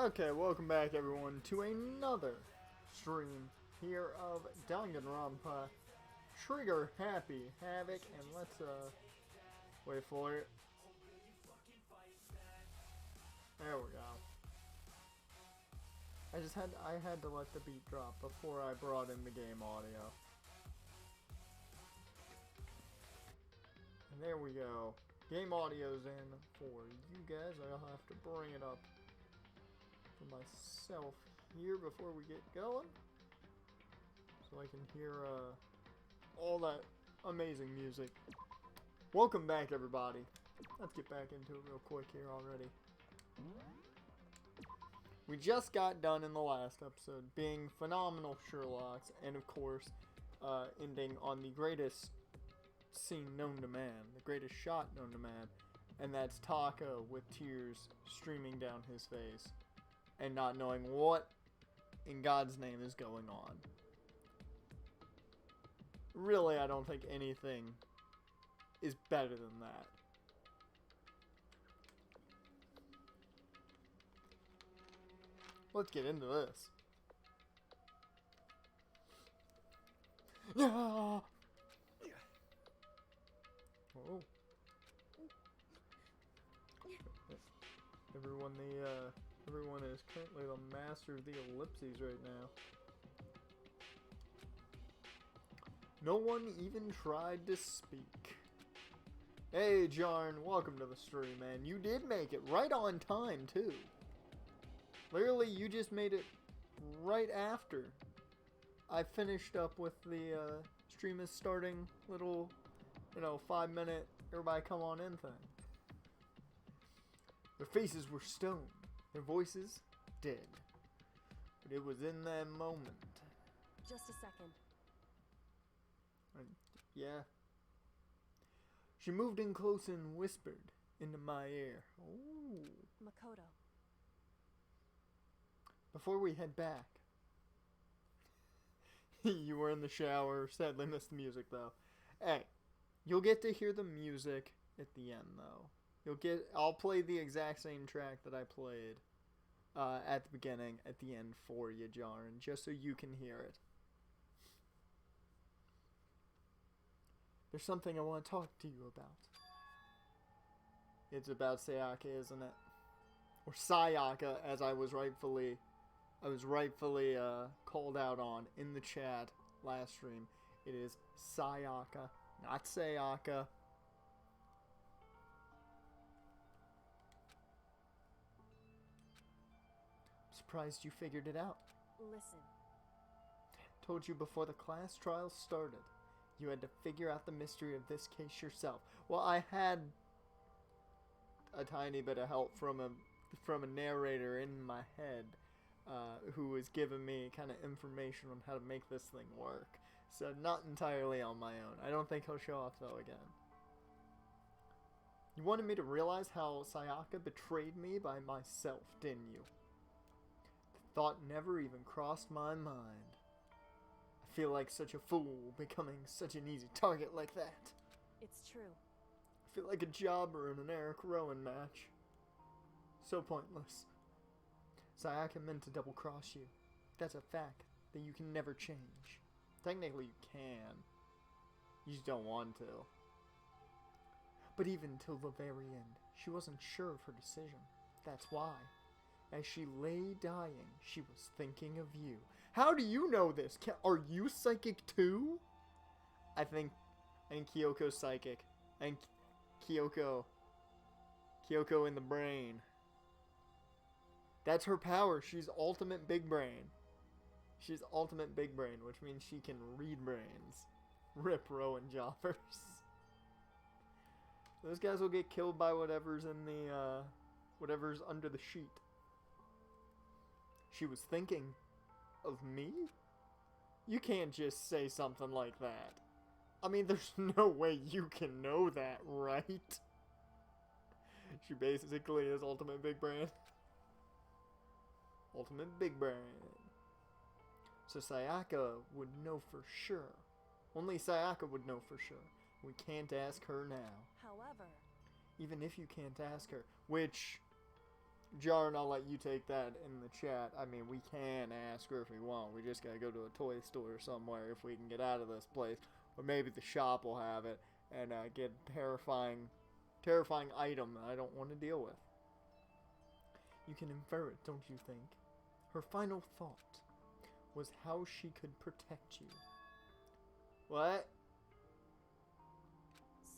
Okay, welcome back everyone to another stream here of Danganronpa Trigger Happy Havoc, and let's wait for it. There we go. I had to let the beat drop before I brought in the game audio. And there we go. Game audio's in for you guys. I'll have to bring it up for myself here before we get going, so I can hear all that amazing music. Welcome back everybody. Let's get back into it real quick here already. We just got done in the last episode being phenomenal Sherlocks, and of course ending on the greatest scene known to man, the greatest shot known to man, and that's Taka with tears streaming down his face and not knowing what in God's name is going on. Really, I don't think anything is better than that. Let's get into this. Yeah. Oh. Everyone is currently the master of the ellipses right now. No one even tried to speak. Hey Jarn, welcome to the stream, man. You did make it right on time too. Literally, you just made it right after I finished up with the stream is starting little, 5-minute everybody come on in thing. Their faces were stone, their voices dead. But it was in that moment. Just a second. Yeah. She moved in close and whispered into my ear. Oh. Makoto. Before we head back. You were in the shower. Sadly missed the music though. Hey, you'll get to hear the music at the end though. I'll play the exact same track that I played at the beginning, at the end for you, Jarn, just so you can hear it. There's something I want to talk to you about. It's about Sayaka, isn't it? Or Sayaka, as I was rightfully called out on in the chat last stream. It is Sayaka, not Sayaka. Surprised you figured it out. Listen. Told you before the class trial started. You had to figure out the mystery of this case yourself. Well, I had a tiny bit of help from a narrator in my head who was giving me kind of information on how to make this thing work. So not entirely on my own. I don't think he'll show off though again. You wanted me to realize how Sayaka betrayed me by myself, didn't you? Thought never even crossed my mind. I feel like such a fool becoming such an easy target like that. It's true. I feel like a jobber in an Eric Rowan match. So pointless. Sayaka meant to double cross you. That's a fact that you can never change. Technically you can. You just don't want to. But even till the very end, she wasn't sure of her decision. That's why. As she lay dying, she was thinking of you. How do you know this? Are you psychic too? I think Kyoko's psychic. And Kyoko in the brain. That's her power. She's ultimate big brain. She's ultimate big brain, which means she can read brains. Rip Rowan jobbers. Those guys will get killed by whatever's in the whatever's under the sheet. She was thinking of me? You can't just say something like that. I mean, there's no way you can know that, right? She basically is ultimate big brain. Ultimate big brain. So Sayaka would know for sure. Only Sayaka would know for sure. We can't ask her now. However, Even if you can't ask her, which Jaren, I'll let you take that in the chat. I mean, we can ask her if we want. We just gotta go to a toy store somewhere if we can get out of this place. Or maybe the shop will have it and get a terrifying item that I don't want to deal with. You can infer it, don't you think? Her final thought was how she could protect you. What?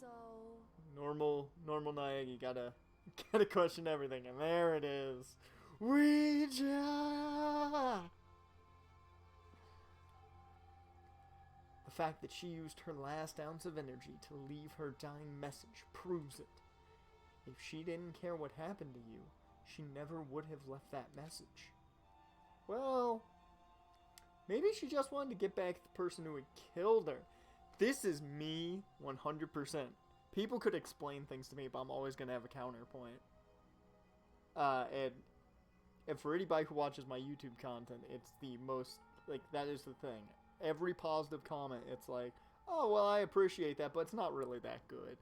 So... Normal Naegi, gotta question everything, and there it is. Ouija! The fact that she used her last ounce of energy to leave her dying message proves it. If she didn't care what happened to you, she never would have left that message. Well, maybe she just wanted to get back at the person who had killed her. This is me 100%. People could explain things to me, but I'm always going to have a counterpoint. And for anybody who watches my YouTube content, it's the most, like, that is the thing. Every positive comment, it's like, oh, well, I appreciate that, but it's not really that good.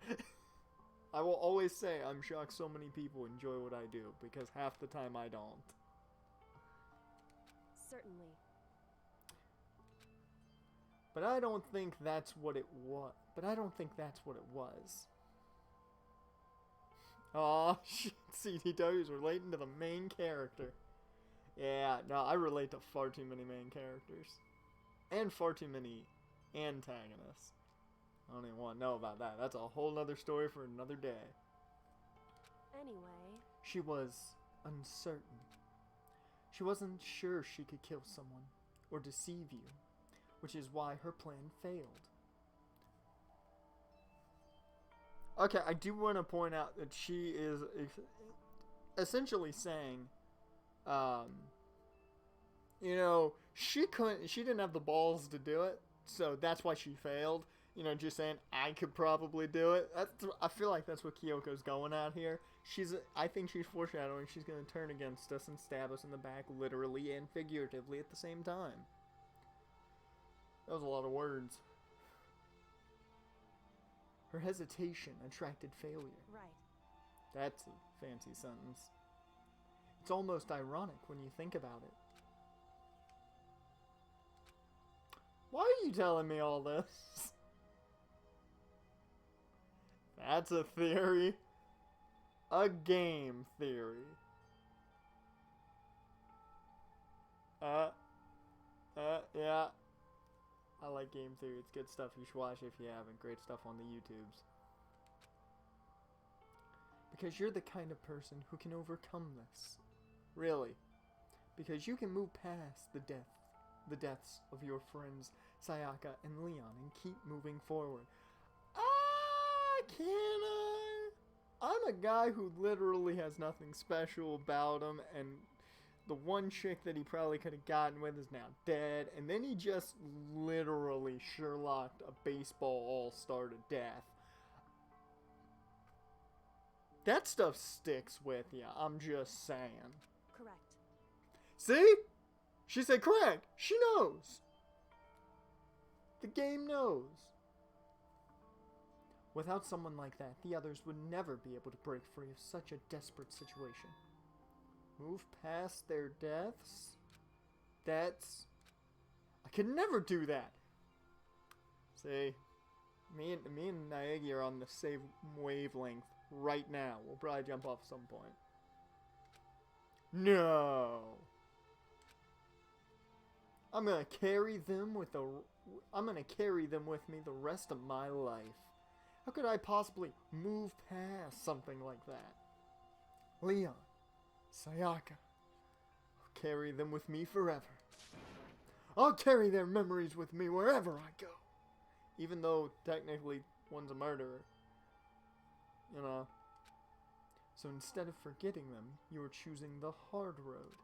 I will always say I'm shocked so many people enjoy what I do, because half the time I don't. Certainly. But I don't think that's what it was. Aw, shit, CDW's relating to the main character. Yeah, no, I relate to far too many main characters. And far too many antagonists. I don't even want to know about that. That's a whole nother story for another day. Anyway... She was uncertain. She wasn't sure she could kill someone or deceive you, which is why her plan failed. Okay, I do want to point out that she is essentially saying, you know, she didn't have the balls to do it, so that's why she failed. You know, just saying, I could probably do it. I feel like that's what Kyoko's going at here. I think she's foreshadowing she's going to turn against us and stab us in the back, literally and figuratively at the same time. That was a lot of words. Her hesitation attracted failure. Right. That's a fancy sentence. It's almost ironic when you think about it. Why are you telling me all this? That's a theory. A game theory. Yeah. I like game theory. It's good stuff. You should watch it if you haven't. Great stuff on the YouTubes. Because you're the kind of person who can overcome this. Really. Because you can move past the deaths of your friends Sayaka and Leon and keep moving forward. Can I? I'm a guy who literally has nothing special about him, and the one chick that he probably could have gotten with is now dead, and then he just literally Sherlocked a baseball all-star to death. That stuff sticks with you, I'm just saying. Correct. See? She said correct. She knows. The game knows. Without someone like that, the others would never be able to break free of such a desperate situation. Move past their deaths? I could never do that. See? Me and Naegi are on the same wavelength right now. We'll probably jump off at some point. No. I'm gonna carry them with me the rest of my life. How could I possibly move past something like that? Leon, Sayaka, I'll carry them with me forever. I'll carry their memories with me wherever I go. Even though, technically, one's a murderer. You know. So instead of forgetting them, you are choosing the hard road.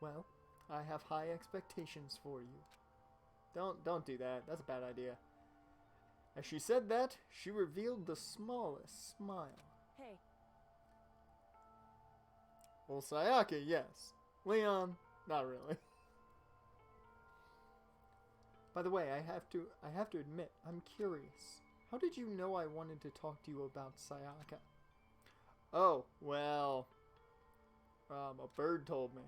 Well, I have high expectations for you. Don't do that. That's a bad idea. As she said that, she revealed the smallest smile. Hey. Well, Sayaka, yes. Leon, not really. By the way, I have to admit, I'm curious. How did you know I wanted to talk to you about Sayaka? Oh, well, A bird told me.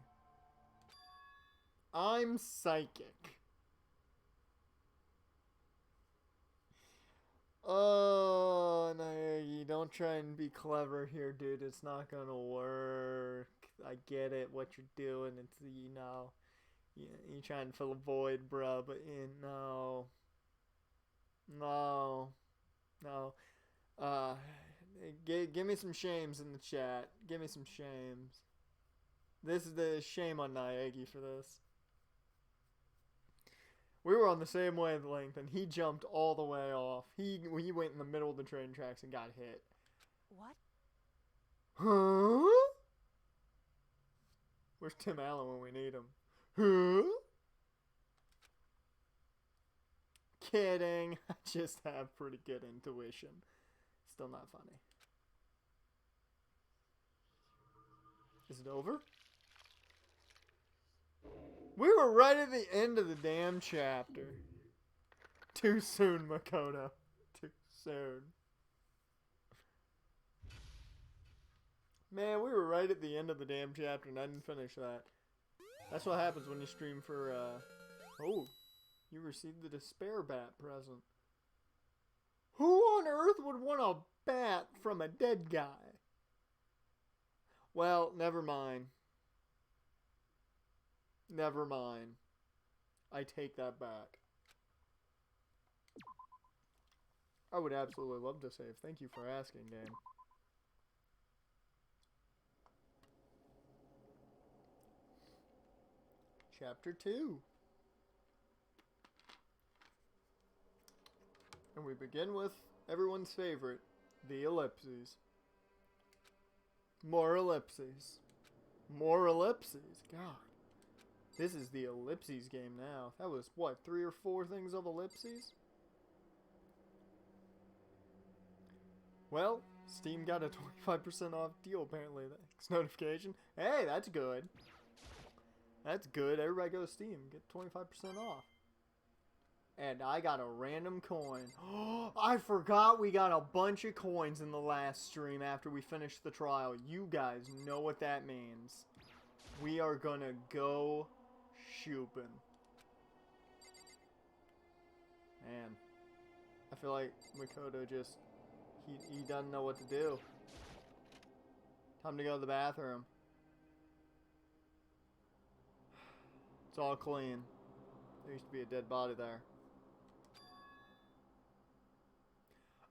I'm psychic. Oh, Naegi, don't try and be clever here, dude. It's not gonna work. I get it, what you're doing. It's, you know, you trying to fill a void, bro, but no. No. No. Give me some shames in the chat. Give me some shames. This is the shame on Naegi for this. We were on the same wavelength, and he jumped all the way off. He went in the middle of the train tracks and got hit. What? Huh? Where's Tim Allen when we need him? Huh? Kidding. I just have pretty good intuition. Still not funny. Is it over? We were right at the end of the damn chapter. Too soon, Makoto. Too soon. Man, we were right at the end of the damn chapter and I didn't finish that. That's what happens when you stream for, Oh, you received the Despair Bat present. Who on earth would want a bat from a dead guy? Well, never mind. Never mind. I take that back. I would absolutely love to save. Thank you for asking, game. Chapter 2. And we begin with everyone's favorite, the ellipses. More ellipses. More ellipses. God. This is the ellipses game now. That was, what, 3 or 4 things of ellipses? Well, Steam got a 25% off deal, apparently. Thanks, notification. Hey, that's good. That's good. Everybody go to Steam. Get 25% off. And I got a random coin. I forgot we got a bunch of coins in the last stream after we finished the trial. You guys know what that means. We are gonna go shooping. Man, I feel like Makoto just, he doesn't know what to do. Time to go to the bathroom. It's all clean. There used to be a dead body there.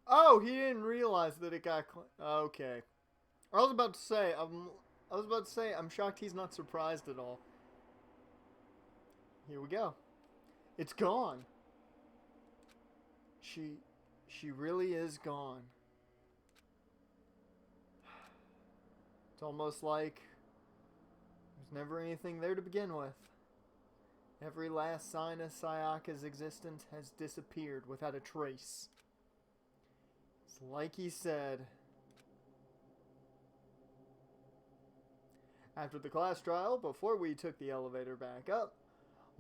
Oh, he didn't realize that it got clean. Okay. I was about to say, I'm shocked he's not surprised at all. Here we go. It's gone. She really is gone. It's almost like there's never anything there to begin with. Every last sign of Sayaka's existence has disappeared without a trace. It's like he said. After the class trial, before we took the elevator back up,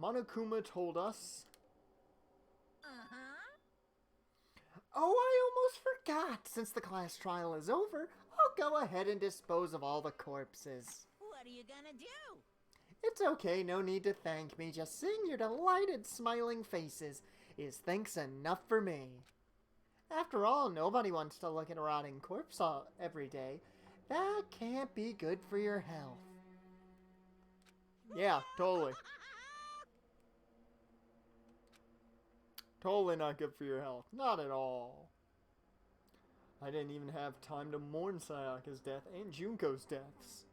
Monokuma told us... Oh, I almost forgot. Since the class trial is over, I'll go ahead and dispose of all the corpses. What are you gonna do? It's okay, no need to thank me. Just seeing your delighted, smiling faces is thanks enough for me. After all, nobody wants to look at a rotting corpse every day. That can't be good for your health. Yeah, totally. Totally not good for your health. Not at all. I didn't even have time to mourn Sayaka's death and Junko's deaths.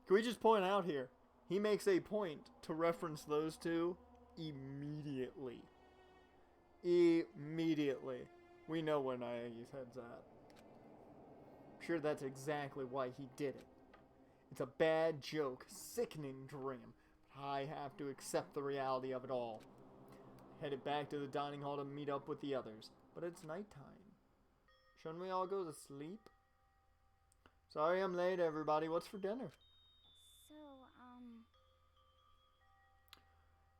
Can we just point out here, he makes a point to reference those two immediately. Immediately. We know where Naegi's head's at. I'm sure that's exactly why he did it. It's a bad joke, sickening dream. I have to accept the reality of it all. Headed back to the dining hall to meet up with the others, but it's nighttime. Shouldn't we all go to sleep? Sorry I'm late, everybody. What's for dinner?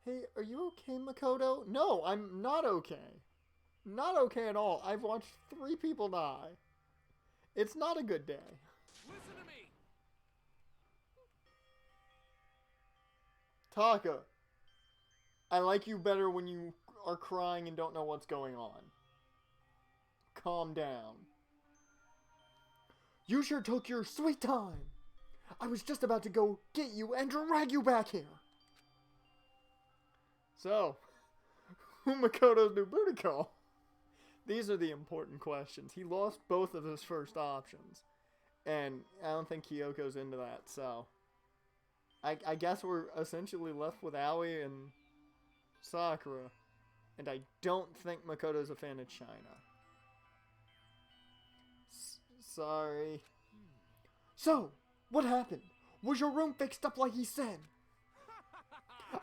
Hey, are you okay, Makoto? No, I'm not okay. Not okay at all. I've watched 3 people die. It's not a good day. Listen Taka, I like you better when you are crying and don't know what's going on. Calm down. You sure took your sweet time. I was just about to go get you and drag you back here. So, who Makoto's new booty call? These are the important questions. He lost both of his first options. And I don't think Kyoko's into that, so... I guess we're essentially left with Aoi and Sakura. And I don't think Makoto's a fan of China. Sorry. So, what happened? Was your room fixed up like he said?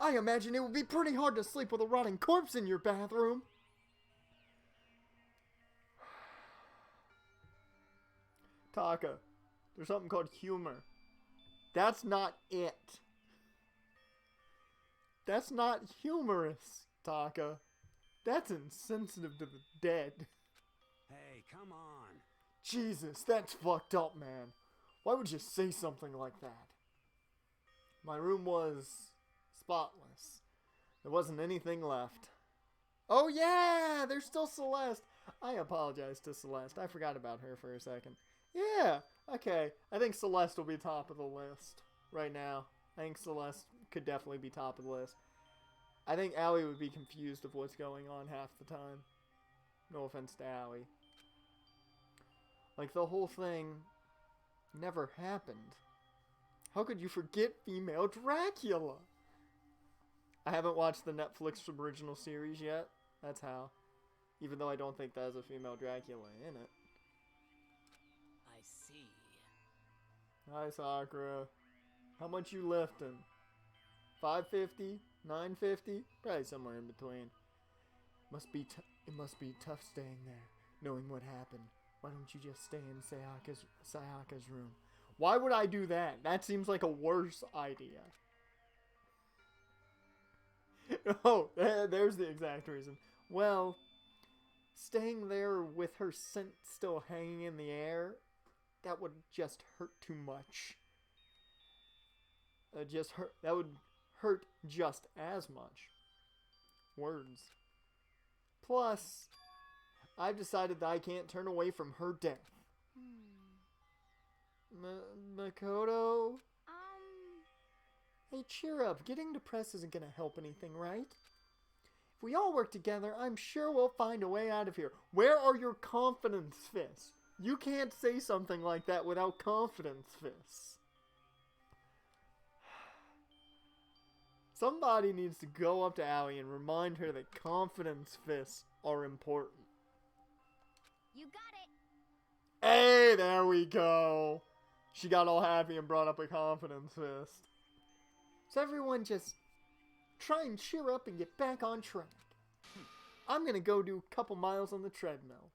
I imagine it would be pretty hard to sleep with a rotting corpse in your bathroom. Taka, there's something called humor. That's not it. That's not humorous, Taka. That's insensitive to the dead. Hey, come on. Jesus, that's fucked up, man. Why would you say something like that? My room was spotless. There wasn't anything left. Oh yeah, there's still Celeste. I apologize to Celeste. I forgot about her for a second. Yeah, okay. I think Celeste will be top of the list right now. I think Celeste could definitely be top of the list. I think Aoi would be confused of what's going on half the time. No offense to Aoi. Like, the whole thing never happened. How could you forget female Dracula? I haven't watched the Netflix original series yet. That's how. Even though I don't think there's a female Dracula in it. I see. Hi, Sakura. How much you lifting? 550? 950? Probably somewhere in between. It must be tough staying there, knowing what happened. Why don't you just stay in Sayaka's room? Why would I do that? That seems like a worse idea. Oh, there's the exact reason. Well, staying there with her scent still hanging in the air, that would just hurt too much. That would hurt just as much. Words. Plus, I've decided that I can't turn away from her death. Makoto? Hey, cheer up. Getting depressed isn't gonna help anything, right? If we all work together, I'm sure we'll find a way out of here. Where are your confidence fists? You can't say something like that without confidence fists. Somebody needs to go up to Aoi and remind her that confidence fists are important. You got it. Hey, there we go. She got all happy and brought up a confidence fist. So everyone just try and cheer up and get back on track. I'm gonna go do a couple miles on the treadmill.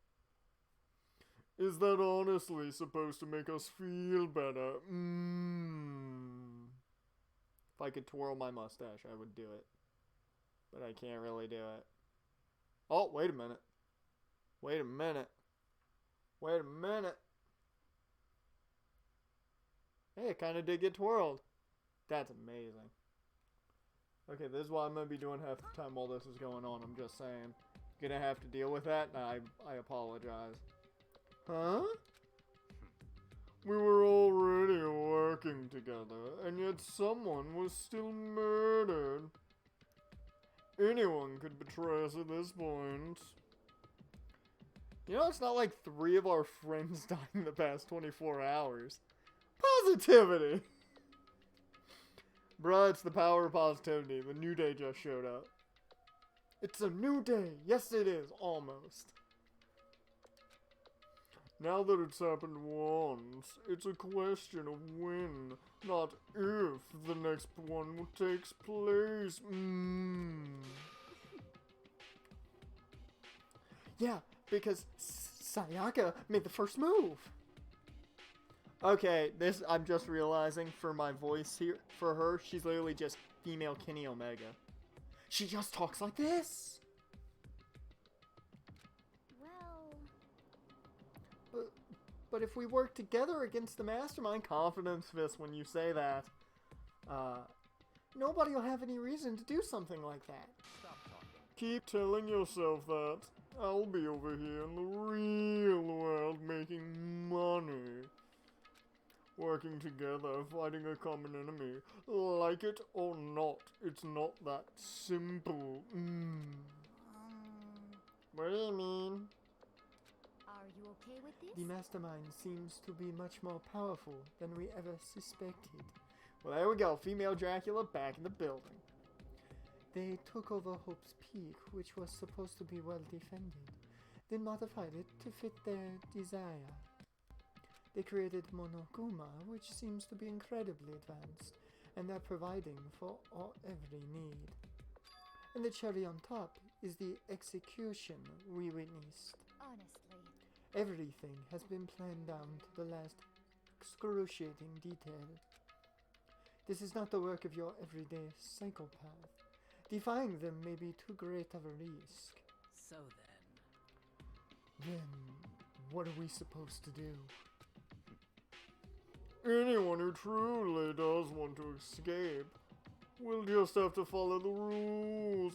Is that honestly supposed to make us feel better? If I could twirl my mustache, I would do it. But I can't really do it. Oh, wait a minute. Wait a minute. Wait a minute. Hey, it kind of did get twirled. That's amazing. Okay, this is what I'm going to be doing half the time while this is going on. I'm just saying. Gonna have to deal with that, and I apologize. Huh? We were already working together, and yet someone was still murdered. Anyone could betray us at this point. You know, it's not like 3 of our friends died in the past 24 hours. Positivity! Bruh, it's the power of positivity. The new day just showed up. It's a new day. Yes, it is. Almost. Now that it's happened once, it's a question of when, not if, the next one takes place. Yeah, because Sayaka made the first move. Okay, this I'm just realizing for my voice here, for her, she's literally just female Kenny Omega. She just talks like this. But if we work together against the mastermind, confidence fist when you say that. Nobody will have any reason to do something like that. Stop talking. Keep telling yourself that. I'll be over here in the real world making money. Working together, fighting a common enemy. Like it or not, it's not that simple. What do you mean? Are you okay with this? The mastermind seems to be much more powerful than we ever suspected. Well, there we go. Female Dracula back in the building. They took over Hope's Peak, which was supposed to be well defended, then modified it to fit their desire. They created Monokuma, which seems to be incredibly advanced, and they're providing for every need. And the cherry on top is the execution we witnessed. Honestly. Everything has been planned down to the last excruciating detail. This is not the work of your everyday psychopath. Defying them may be too great of a risk. So then... Then, what are we supposed to do? Anyone who truly does want to escape will just have to follow the rules.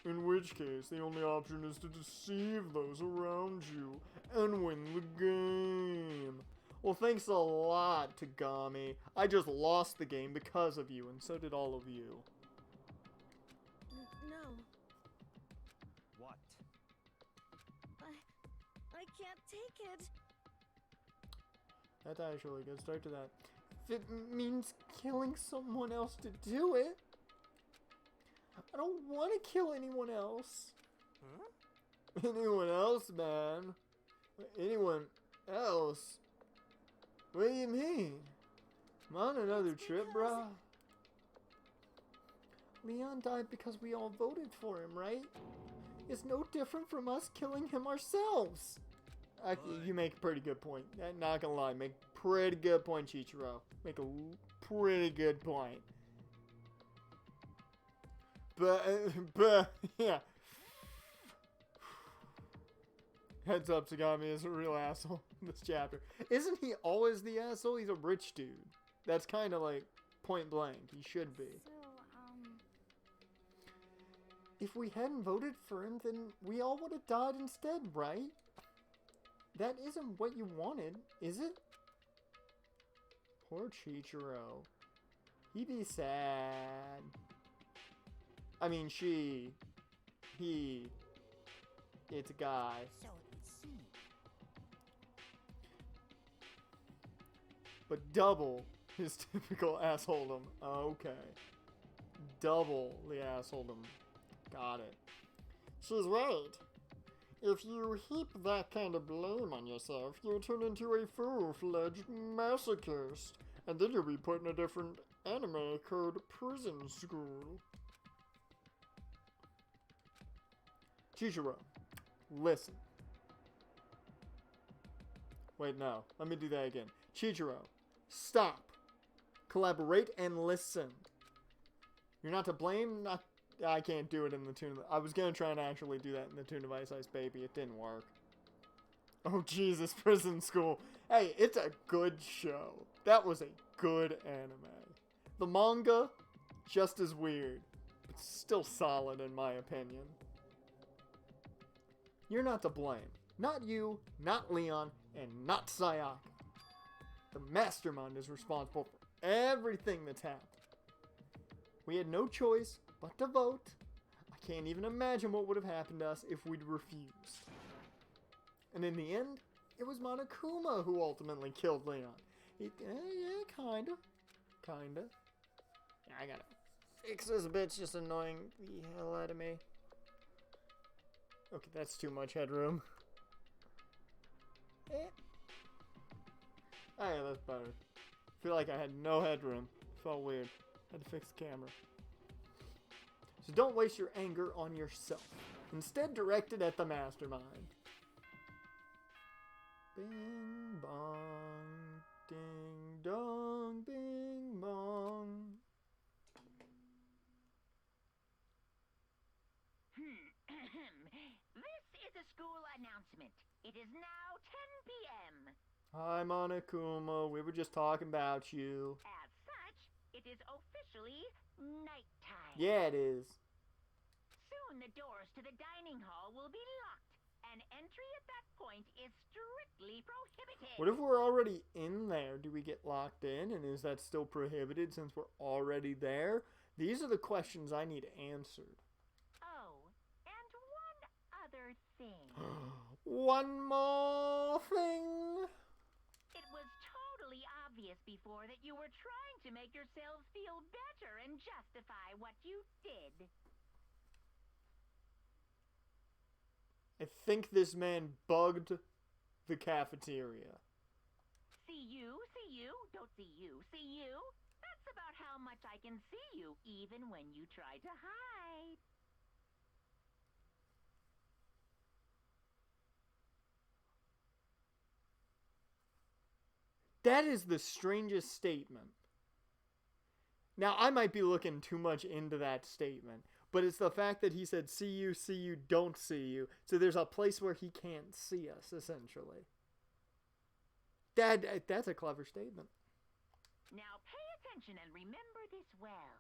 In which case, the only option is to deceive those around you and win the game. Well, thanks a lot, Tagami. I just lost the game because of you, and so did all of you. No, What? I can't take it. That's actually a good start to that. If it means killing someone else to do it, I don't want to kill anyone else. Huh? Anyone else, man? Anyone else? What do you mean? I'm on another trip, bruh. Leon died because we all voted for him, right? It's no different from us killing him ourselves. You make a pretty good point. Not gonna lie, make a pretty good point, Chichiro. Make a pretty good point. But, yeah. Heads up, Tagami is a real asshole in this chapter. Isn't he always the asshole? He's a rich dude. That's kind of like point blank. He should be. So, If we hadn't voted for him, then we all would have died instead, right? That isn't what you wanted, is it? Poor Chichiro. He'd be sad. I mean, she. He. It's a guy. so it seems. But double his typical assholedom. Okay. Double the assholedom. Got it. She's right. If you heap that kind of blame on yourself, you'll turn into a full-fledged masochist. And then you'll be put in a different anime code prison school. Chichiro, listen. Wait, no. Let me do that again. Chichiro, stop. Collaborate and listen. You're not to blame, I can't do it in the tune. I was gonna try and actually do that in the tune of Ice Ice Baby. It didn't work. Oh Jesus, Prison School. Hey, it's a good show. That was a good anime. The manga, just as weird, but still solid in my opinion. You're not to blame. Not you, not Leon, and not Sayaka. The mastermind is responsible for everything that's happened. We had no choice but to vote. I can't even imagine what would have happened to us if we'd refused. And in the end, it was Monokuma who ultimately killed Leon. Yeah, kinda. Yeah, I gotta fix this bitch just annoying the hell out of me. Okay, that's too much headroom. Oh yeah, that's better. I feel like I had no headroom. Felt weird. Had to fix the camera. So don't waste your anger on yourself. Instead, direct it at the mastermind. Bing bong, ding dong, bing bong. This is a school announcement. It is now 10 p.m. Hi, Monokuma. We were just talking about you. As such, it it is officially nighttime. Yeah, it is. Soon the doors to the dining hall will be locked, and entry at that point is strictly prohibited. What if we're already in there? Do we get locked in? And is that still prohibited since we're already there? These are the questions I need answered. Oh, and one other thing. One more thing. It was totally obvious before that you were trying to make yourselves feel better and justify what you did. I think this man bugged the cafeteria. See you, don't see you, see you. That's about how much I can see you, even when you try to hide. That is the strangest statement. Now, I might be looking too much into that statement, but it's the fact that he said, see you, don't see you. So there's a place where he can't see us, essentially. That's a clever statement. Now pay attention and remember this well.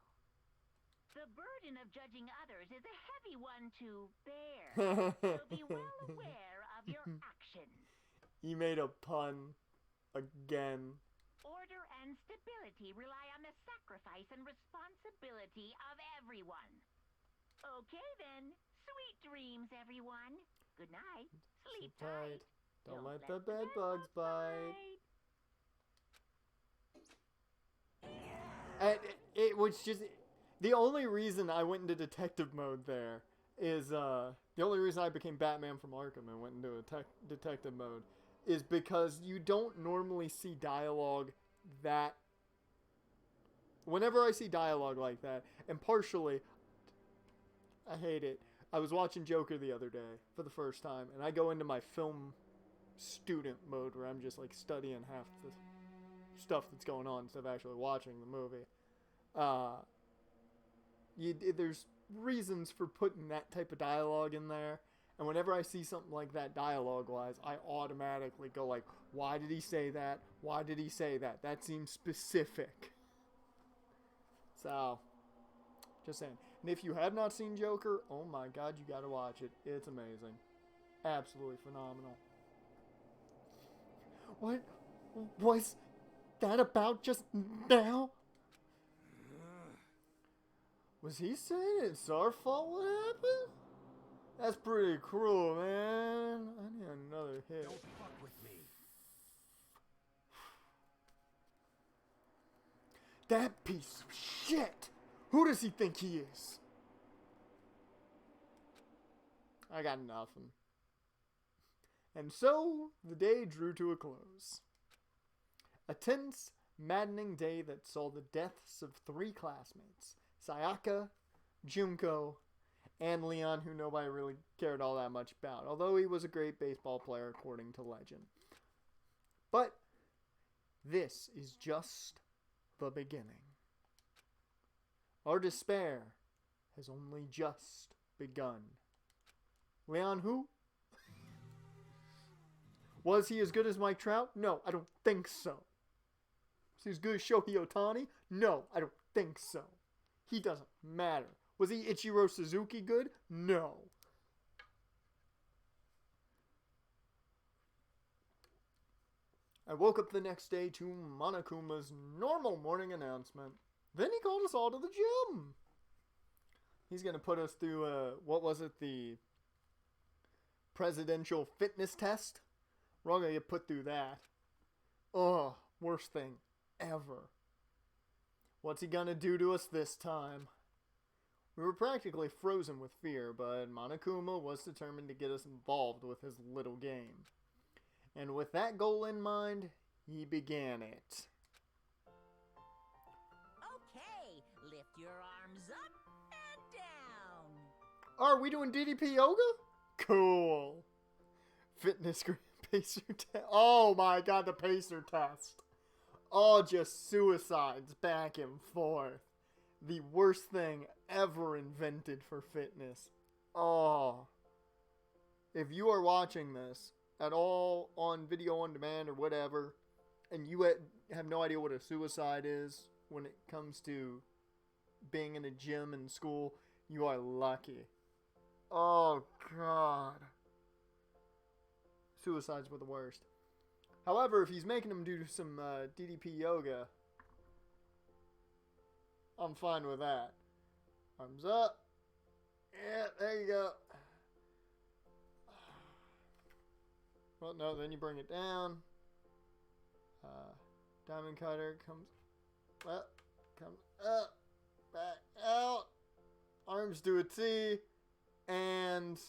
The burden of judging others is a heavy one to bear. So be well aware of your actions. You made a pun again. Order and stability rely on the sacrifice and responsibility of everyone. Okay then, sweet dreams, everyone. Good night. Sleep tight. Don't let the bed bugs bite. And it was just the only reason I went into detective mode there is the only reason I became Batman from Arkham and went into a detective mode is because you don't normally see dialogue that. Whenever I see dialogue like that, and partially, I hate it. I was watching Joker the other day for the first time, and I go into my film student mode where I'm just like studying half the stuff that's going on instead of actually watching the movie. There's reasons for putting that type of dialogue in there, and whenever I see something like that dialogue-wise, I automatically go like, why did he say that? Why did he say that? That seems specific. So, just saying. And if you have not seen Joker, oh my god, you gotta watch it. It's amazing. Absolutely phenomenal. What was that about just now? Was he saying it's our fault what happened? That's pretty cruel, man. I need another hit. Don't fuck with me. That piece of shit! Who does he think he is? I got nothing. And so, the day drew to a close. A tense, maddening day that saw the deaths of 3 classmates. Sayaka, Junko, and Leon, who nobody really cared all that much about, although he was a great baseball player according to legend. But this is just the beginning. Our despair has only just begun. Leon who? Was he as good as Mike Trout? No, I don't think so. Was he as good as Shohei Ohtani? No, I don't think so. He doesn't matter. Was he Ichiro Suzuki good? No. I woke up the next day to Monokuma's normal morning announcement. Then he called us all to the gym. He's going to put us through, what was it, the presidential fitness test? We're all going to get put through that. Ugh, worst thing ever. What's he going to do to us this time? We were practically frozen with fear, but Monokuma was determined to get us involved with his little game. And with that goal in mind, he began it. Okay, lift your arms up and down. Are we doing DDP yoga? Cool. Fitness pacer test. Oh my god, the pacer test. All just suicides back and forth. The worst thing ever invented for fitness. Oh. If you are watching this at all on video on demand or whatever, and you have no idea what a suicide is, when it comes to being in a gym in school, you are lucky. Oh, God. Suicides were the worst. However, if he's making him do some DDP yoga, I'm fine with that. Arms up. Yeah, there you go. Well, no, then you bring it down. Diamond cutter comes up, back out. Arms do a T, and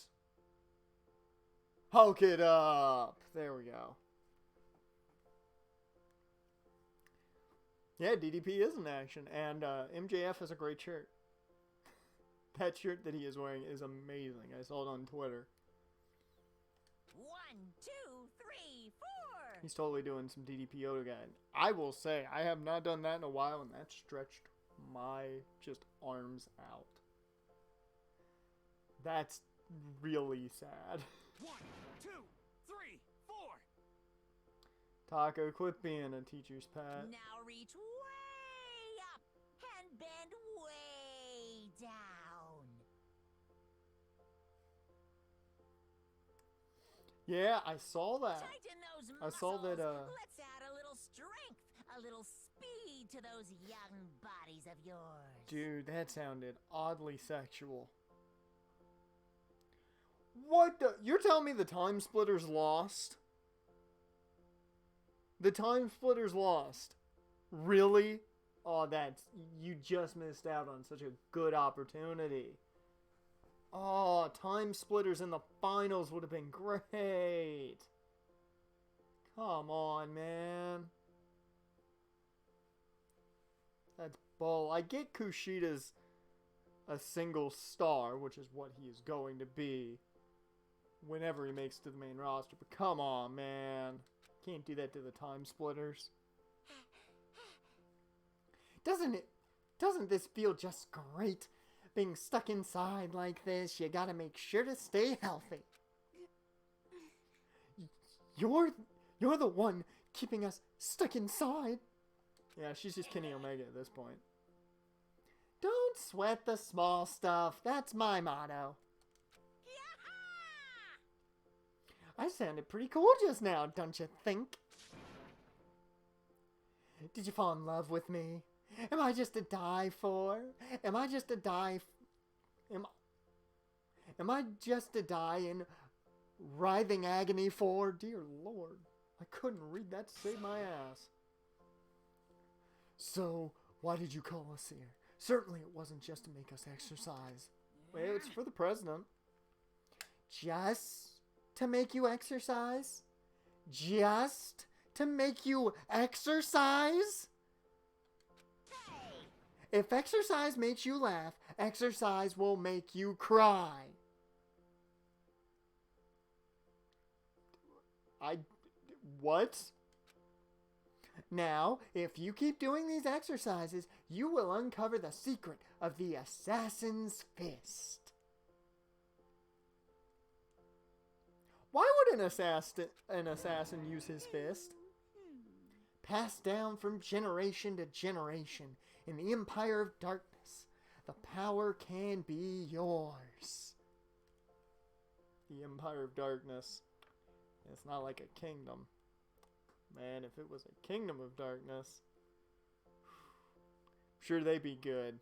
hulk it up. There we go. Yeah, DDP is in action, and MJF has a great shirt. That shirt that he is wearing is amazing. I saw it on Twitter. 1, 2, 3, 4. He's totally doing some DDP yoga again. I will say, I have not done that in a while, and that stretched my just arms out. That's really sad. 1, 2, 3, 4. Taco, quit being a teacher's pet. Now reach way up and bend way down. Yeah, I saw that. Tighten those I muscles. saw that, Let's add a little strength, a little speed to those young bodies of yours. Dude, that sounded oddly sexual. What the? You're telling me the Time Splitters lost? The Time Splitters lost? Really? Oh, that's... You just missed out on such a good opportunity. Oh, Time Splitters in the finals would have been great. Come on, man. That's bull. I get Kushida's a single star, which is what he is going to be whenever he makes it to the main roster. But come on, man. Can't do that to the Time Splitters. Doesn't this feel just great? Being stuck inside like this, you gotta make sure to stay healthy. You're the one keeping us stuck inside. Yeah, she's just Kenny Omega at this point. Don't sweat the small stuff. That's my motto. I sounded pretty cool just now, don't you think? Did you fall in love with me? Am I just to die for? Am I just to die? Am I just to die in writhing agony for? Dear Lord, I couldn't read that to save my ass. So, why did you call us here? Certainly it wasn't just to make us exercise. Well, it's for the president. Just to make you exercise? Just to make you exercise? If exercise makes you laugh, exercise will make you cry. What? Now, if you keep doing these exercises, you will uncover the secret of the assassin's fist. Why would an assassin use his fist? Passed down from generation to generation in the Empire of Darkness, the power can be yours. The Empire of Darkness. It's not like a kingdom. Man, if it was a kingdom of darkness, I'm sure they'd be good.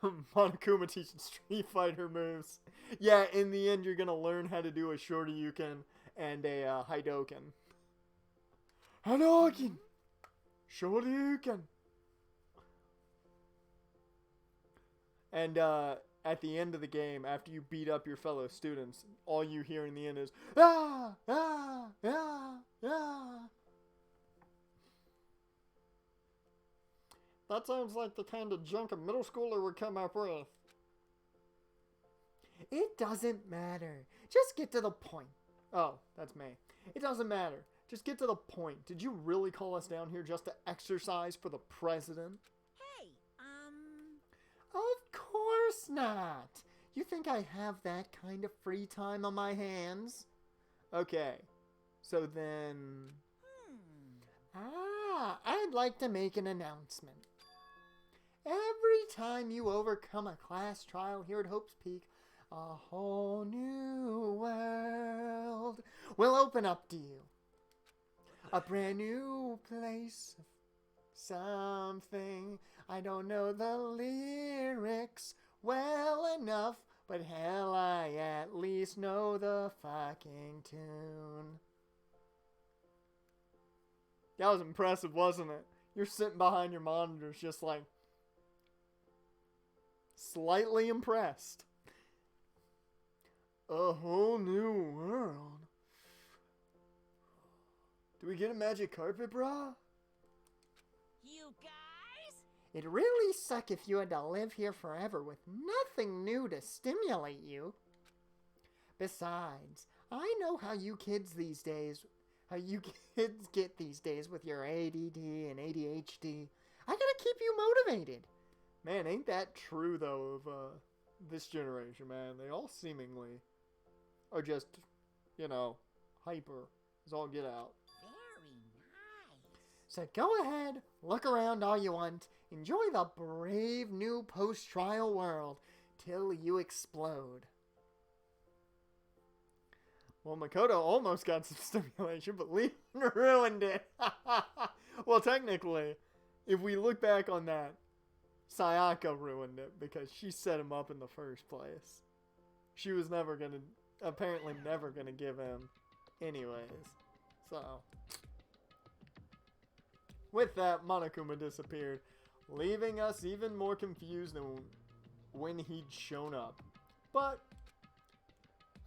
Monokuma teaching Street Fighter moves. Yeah, in the end, you're gonna learn how to do a Shoryuken and a Hadouken. Hadouken! Shoryuken! And at the end of the game, after you beat up your fellow students, all you hear in the end is ah, ah, ah, ah. That sounds like the kind of junk a middle schooler would come up with. It doesn't matter. Just get to the point. Oh, that's me. It doesn't matter. Just get to the point. Did you really call us down here just to exercise for the president? Hey, Of course not. You think I have that kind of free time on my hands? Okay. So then... I'd like to make an announcement. Every time you overcome a class trial here at Hope's Peak, a whole new world will open up to you. A brand new place, something. I don't know the lyrics well enough, but hell, I at least know the fucking tune. That was impressive, wasn't it? You're sitting behind your monitors just like slightly impressed. A whole new world. Do we get a magic carpet, brah? You guys? It'd really suck if you had to live here forever with nothing new to stimulate you. Besides, I know how you kids get these days with your ADD and ADHD. I gotta keep you motivated. Man, ain't that true, though, of this generation, man. They all seemingly are just, hyper as all get out. Very nice. So go ahead, look around all you want, enjoy the brave new post-trial world till you explode. Well, Makoto almost got some stimulation, but Leon ruined it. Well, technically, if we look back on that, Sayaka ruined it because she set him up in the first place. She was apparently never gonna give him anyways. So, with that, Monokuma disappeared, leaving us even more confused than when he'd shown up. But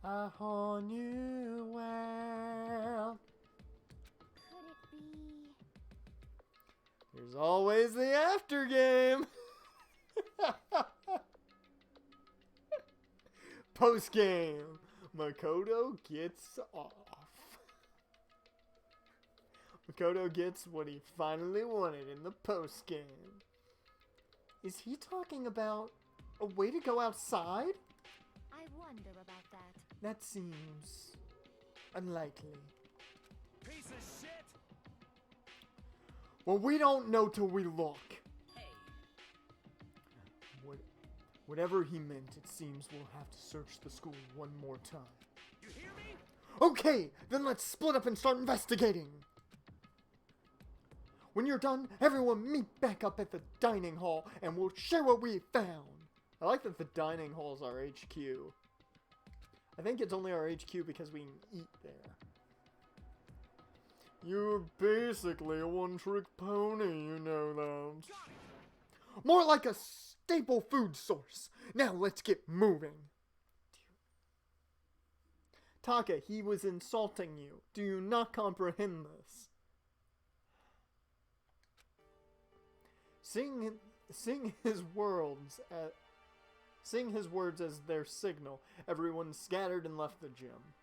a whole new world. Could it be? There's always the after game. Post game. Makoto gets off. Makoto gets what he finally wanted in the post game. Is he talking about a way to go outside? I wonder about that. That seems unlikely. Piece of shit! Well, we don't know till we look. Hey. Whatever he meant, it seems we'll have to search the school one more time. You hear me? Okay, then let's split up and start investigating. When you're done, everyone meet back up at the dining hall and we'll share what we found. I like that the dining hall is our HQ. I think it's only our HQ because we can eat there. You're basically a one-trick pony, you know that. More like a staple food source. Now let's get moving. Taka, he was insulting you. Do you not comprehend this? Sing his words as their signal. Everyone scattered and left the gym.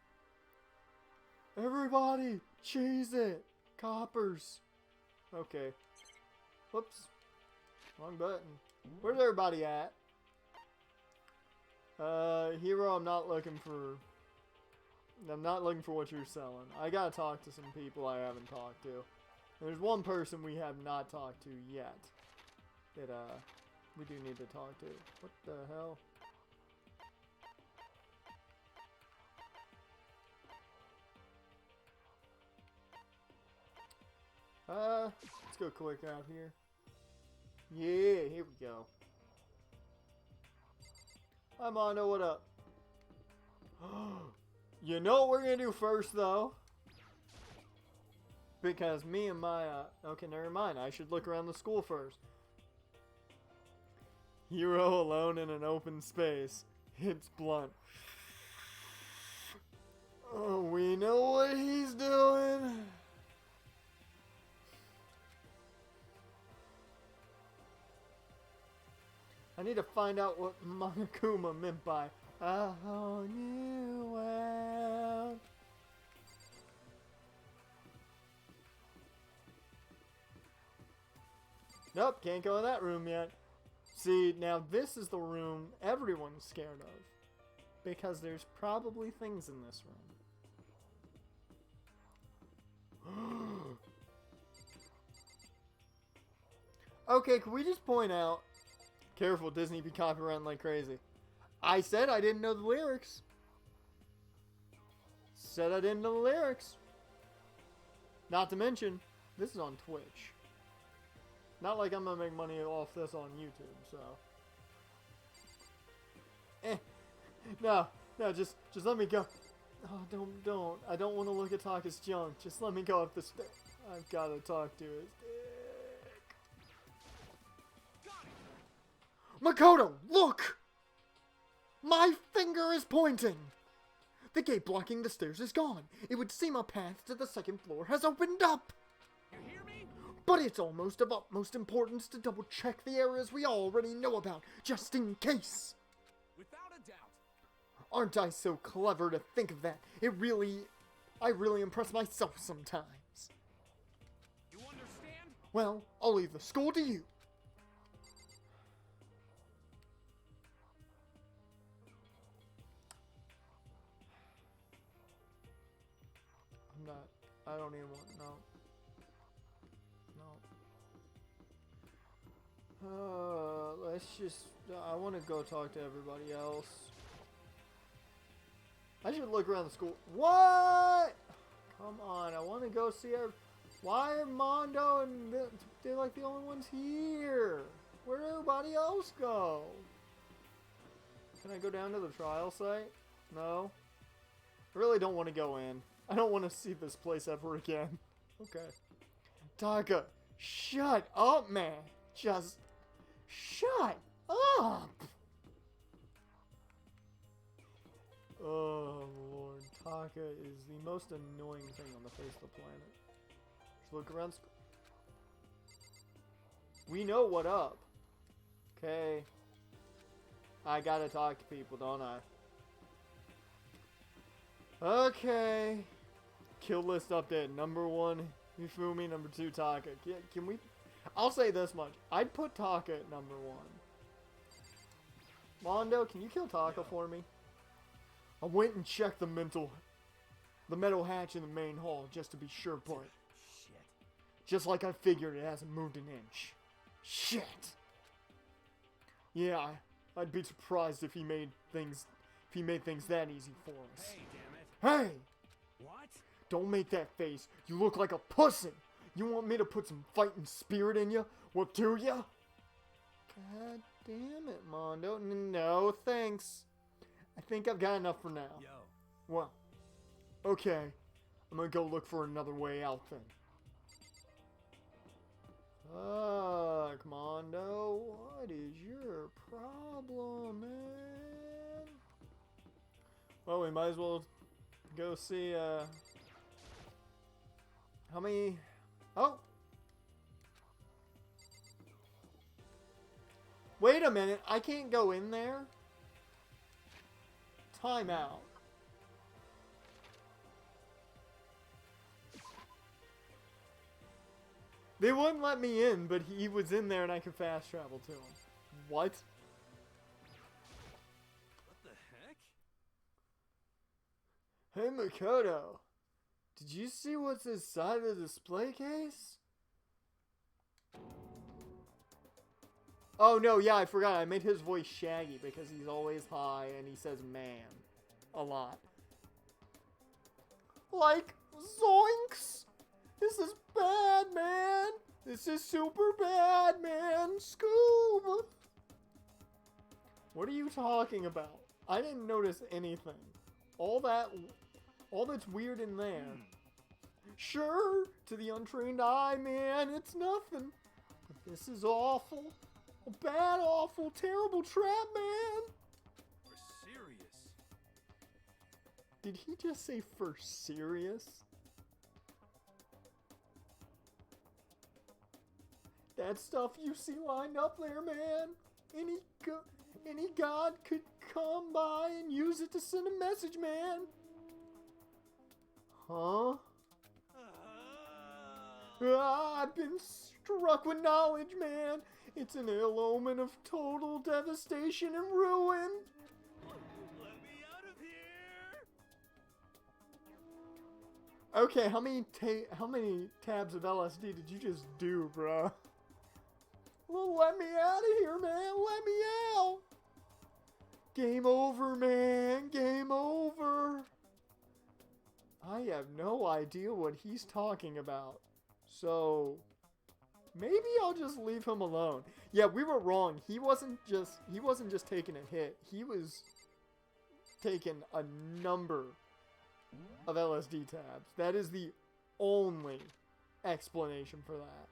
Everybody, cheese it. Coppers. Okay. Whoops. Wrong button. Where's everybody at? Hero, I'm not looking for what you're selling. I gotta talk to some people I haven't talked to. There's one person we have not talked to yet that we do need to talk to. What the hell? Let's go quick out here. Yeah, here we go. Hi Mondo, what up? You know what we're gonna do first though? Because me and my, okay, never mind. I should look around the school first. Hero alone in an open space. Hits blunt. Oh, we know what he's doing. I need to find out what Monokuma meant by a whole new world. Nope, can't go in that room yet. See, now this is the room everyone's scared of. Because there's probably things in this room. Okay, can we just point out... Careful, Disney be copyrighting like crazy. I said I didn't know the lyrics. Said I didn't know the lyrics. Not to mention, this is on Twitch. Not like I'm gonna make money off this on YouTube, so... No, just let me go. Oh, don't. I don't want to look at Taka's junk. Just let me go up the stairs. I've got to talk to his dick. Makoto, look! My finger is pointing! The gate blocking the stairs is gone. It would seem a path to the second floor has opened up. You hear me? But it's almost of utmost importance to double check the areas we already know about, just in case. Without a doubt. Aren't I so clever to think of that? I really impress myself sometimes. You understand? Well, I'll leave the score to you. I don't even want, no. Let's just, I want to go talk to everybody else. I should look around the school. What? Come on, I want to go see why are Mondo and they're like the only ones here? Where'd everybody else go? Can I go down to the trial site? No. I really don't want to go in. I don't want to see this place ever again. Okay. Taka, shut up, man. Just shut up. Oh, Lord. Taka is the most annoying thing on the face of the planet. Just look around. We know what up. Okay. I gotta talk to people, don't I? Okay. Kill list update. Number 1, Hifumi. Number 2, Taka. Can we... I'll say this much. I'd put Taka at number 1. Mondo, can you kill Taka for me? I went and checked the metal hatch in the main hall just to be sure, but... Shit. Just like I figured, it hasn't moved an inch. Shit. Yeah, I'd be surprised if he made things that easy for us. Hey, damn it. Hey! What? Don't make that face. You look like a pussy. You want me to put some fighting spirit in you? Well, do ya? God damn it, Mondo. No, thanks. I think I've got enough for now. Yo. Well, okay. I'm gonna go look for another way out then. Fuck, Mondo. What is your problem, man? Well, we might as well go see, how many... Oh! Wait a minute, I can't go in there? Time out. They wouldn't let me in, but he was in there and I could fast travel to him. What? What the heck? Hey Makoto, did you see what's inside the display case? Oh no, yeah, I forgot. I made his voice Shaggy because he's always high and he says man a lot. Like, zoinks! This is bad, man! This is super bad, man! Scoob! What are you talking about? I didn't notice anything. All that's weird in there. Sure, to the untrained eye, man, it's nothing. But this is awful. A bad, awful, terrible trap, man. For serious? Did he just say for serious? That stuff you see lined up there, man. Any god could come by and use it to send a message, man. Huh? I've been struck with knowledge, man. It's an ill omen of total devastation and ruin. Let me out of here! Okay, how many tabs of LSD did you just do, bruh? Well, let me out of here, man. Let me out. Game over, man. Game over. I have no idea what he's talking about. So, maybe I'll just leave him alone. Yeah, we were wrong. He wasn't just taking a hit. He was taking a number of LSD tabs. That is the only explanation for that.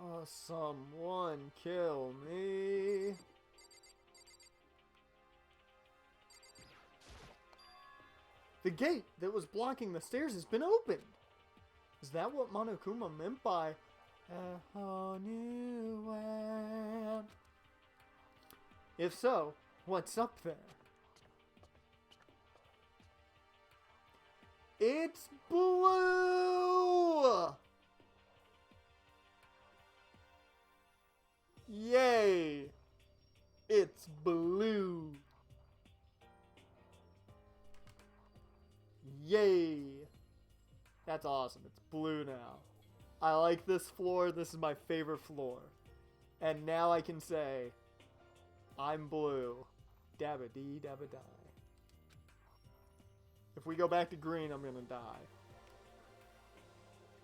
Oh, someone kill me. The gate that was blocking the stairs has been opened. Is that what Monokuma meant by a whole new world? If so, what's up there? It's blue! Yay! It's blue. Yay! That's awesome. It's blue now. I like this floor. This is my favorite floor. And now I can say, I'm blue. Dabba dee dabba die. If we go back to green, I'm gonna die.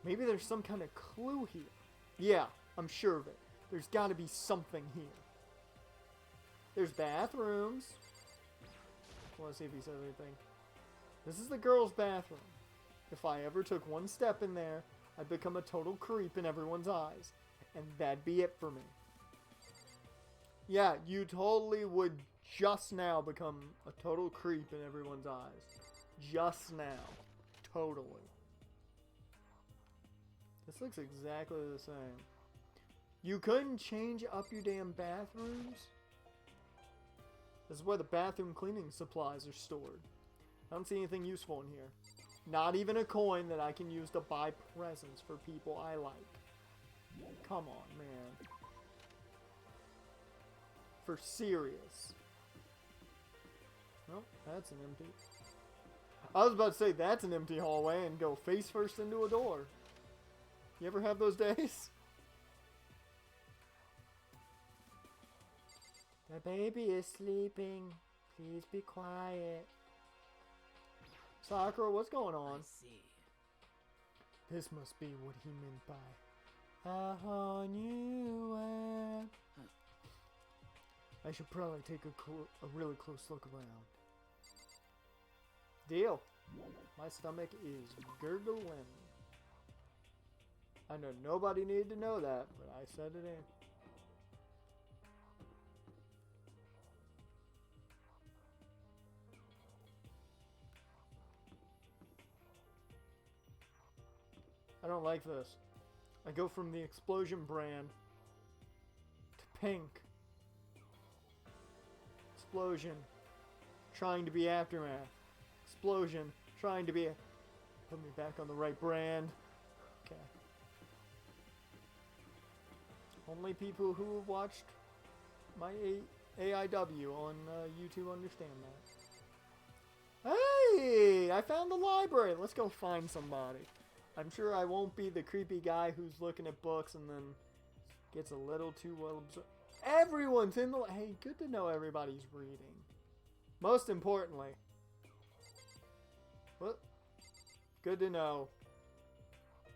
Maybe there's some kind of clue here. Yeah, I'm sure of it. There's gotta be something here. There's bathrooms. Wanna see if he says anything. This is the girls' bathroom. If I ever took one step in there, I'd become a total creep in everyone's eyes. And that'd be it for me. Yeah, you totally would just now become a total creep in everyone's eyes. Just now. Totally. This looks exactly the same. You couldn't change up your damn bathrooms? This is where the bathroom cleaning supplies are stored. I don't see anything useful in here. Not even a coin that I can use to buy presents for people I like. Come on, man. For serious. Nope, that's an empty. I was about to say that's an empty hallway and go face first into a door. You ever have those days? The baby is sleeping. Please be quiet. Sakura, what's going on? I see. This must be what he meant by a whole new world. I should probably take a really close look around. Deal. My stomach is gurgling. I know nobody needed to know that, but I said it in. I don't like this. I go from the explosion brand to pink. Explosion. Trying to be Aftermath. Explosion. Trying to be a... Put me back on the right brand. Okay. Only people who have watched my AIW on YouTube understand that. Hey! I found the library. Let's go find somebody. I'm sure I won't be the creepy guy who's looking at books and then gets a little too well absorbed. Everyone's in the... Hey, good to know everybody's reading. Most importantly... Well, good to know.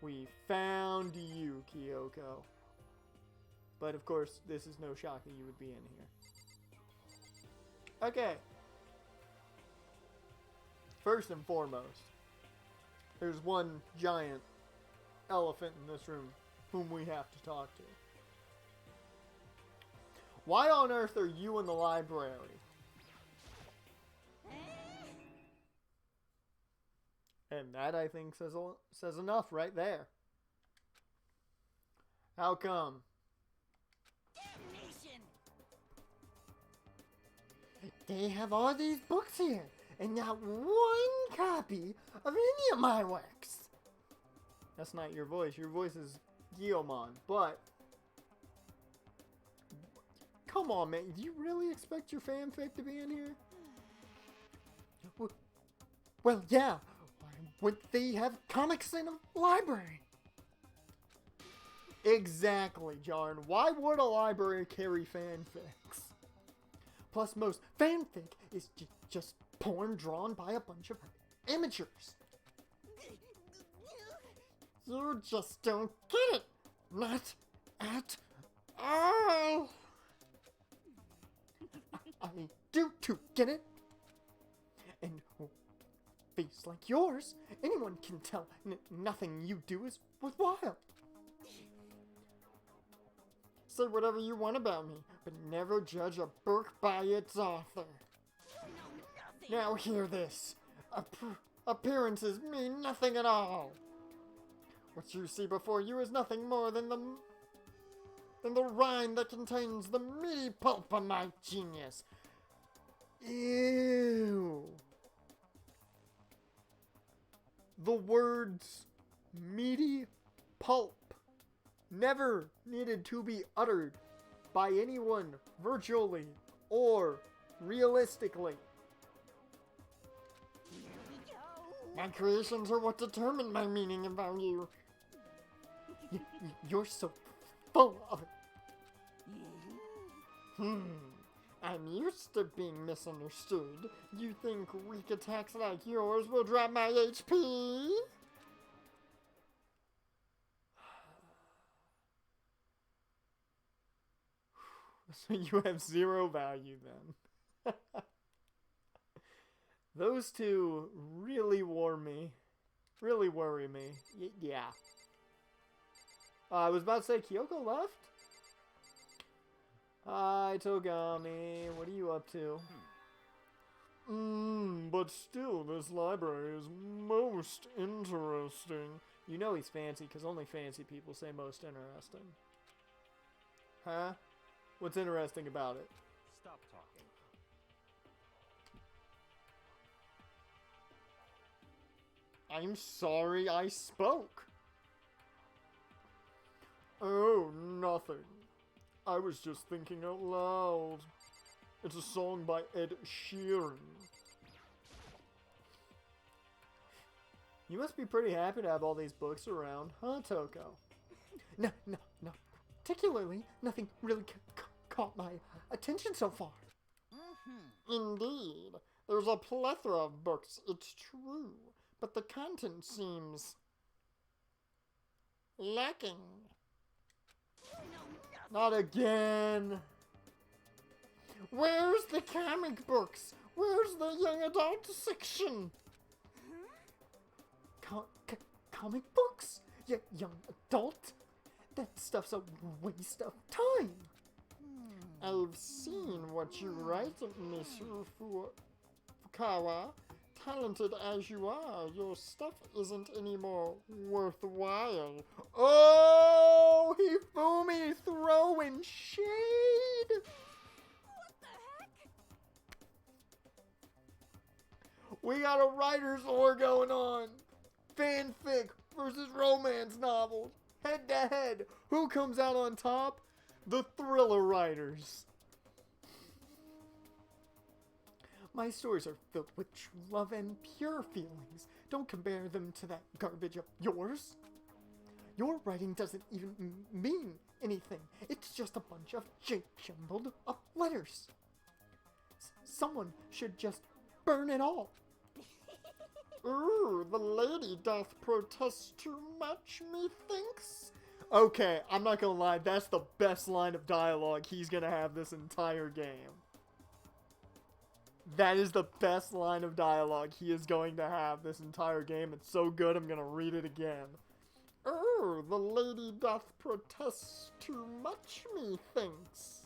We found you, Kyoko. But of course, this is no shock that you would be in here. Okay. First and foremost, there's one giant elephant in this room whom we have to talk to. Why on earth are you in the library? And that, I think, says enough right there. How come? Damnation! They have all these books here, and not one copy of any of my works. That's not your voice. Your voice is Guillemon, but... Come on, man. Do you really expect your fanfic to be in here? Well, yeah. Why would they have comics in a library? Exactly, Jarn. Why would a library carry fanfics? Plus, most fanfic is just porn drawn by a bunch of amateurs. You just don't get it. Not at all. I do too, get it? And face like yours, anyone can tell nothing you do is worthwhile. Say whatever you want about me, but never judge a book by its author. Now hear this. Appearances mean nothing at all. What you see before you is nothing more than the rind that contains the meaty pulp of my genius. Ew. The words meaty pulp never needed to be uttered by anyone virtually or realistically. My creations are what determine my meaning about you. You're so full of it. I'm used to being misunderstood. You think weak attacks like yours will drop my HP? So you have 0 value then. Those two really worry me. Yeah. I was about to say, Kyoko left? Hi, Togami. What are you up to? But still, this library is most interesting. You know he's fancy, because only fancy people say most interesting. Huh? What's interesting about it? Stop talking. I'm sorry I spoke. Oh, nothing. I was just thinking out loud. It's a song by Ed Sheeran. You must be pretty happy to have all these books around, huh, Toko? No. Particularly, nothing really caught my attention so far. Indeed. There's a plethora of books, it's true. But the content seems lacking. Not again. Where's the comic books? Where's the young adult section? Comic books? Young adult? That stuff's a waste of time. I've seen what you write, Miss Fukawa. Talented as you are, your stuff isn't any more worthwhile. Oh, Hifumi throwing shade. What the heck? We got a writer's war going on. Fanfic versus romance novels. Head to head. Who comes out on top? The thriller writers. My stories are filled with true love and pure feelings. Don't compare them to that garbage of yours. Your writing doesn't even mean anything. It's just a bunch of jumbled up letters. Someone should just burn it all. Ooh, the lady doth protest too much, methinks. Okay, I'm not gonna lie, that's the best line of dialogue he's gonna have this entire game. That is the best line of dialogue he is going to have this entire game. It's so good, I'm gonna read it again. Oh, the lady doth protest too much, methinks.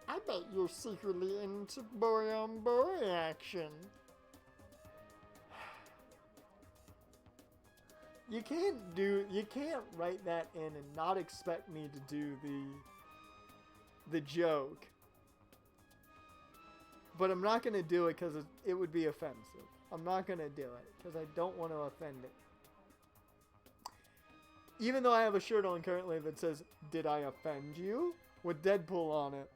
I bet you're secretly into boy-on-boy action. You can't write that in and not expect me to do the joke. But I'm not going to do it because it would be offensive. I'm not going to do it because I don't want to offend it. Even though I have a shirt on currently that says, "Did I offend you?" with Deadpool on it.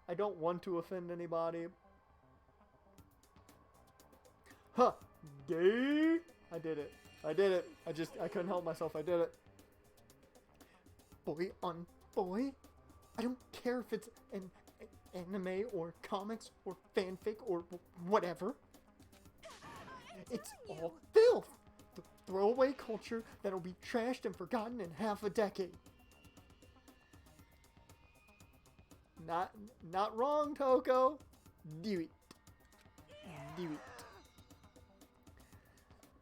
I don't want to offend anybody. Huh. Gay? I did it. I couldn't help myself. I did it. boy on boy. I don't care if it's an anime or comics or fanfic or whatever. It's all filth. The throwaway culture that'll be trashed and forgotten in half a decade. Not wrong, Toko. Do it. Do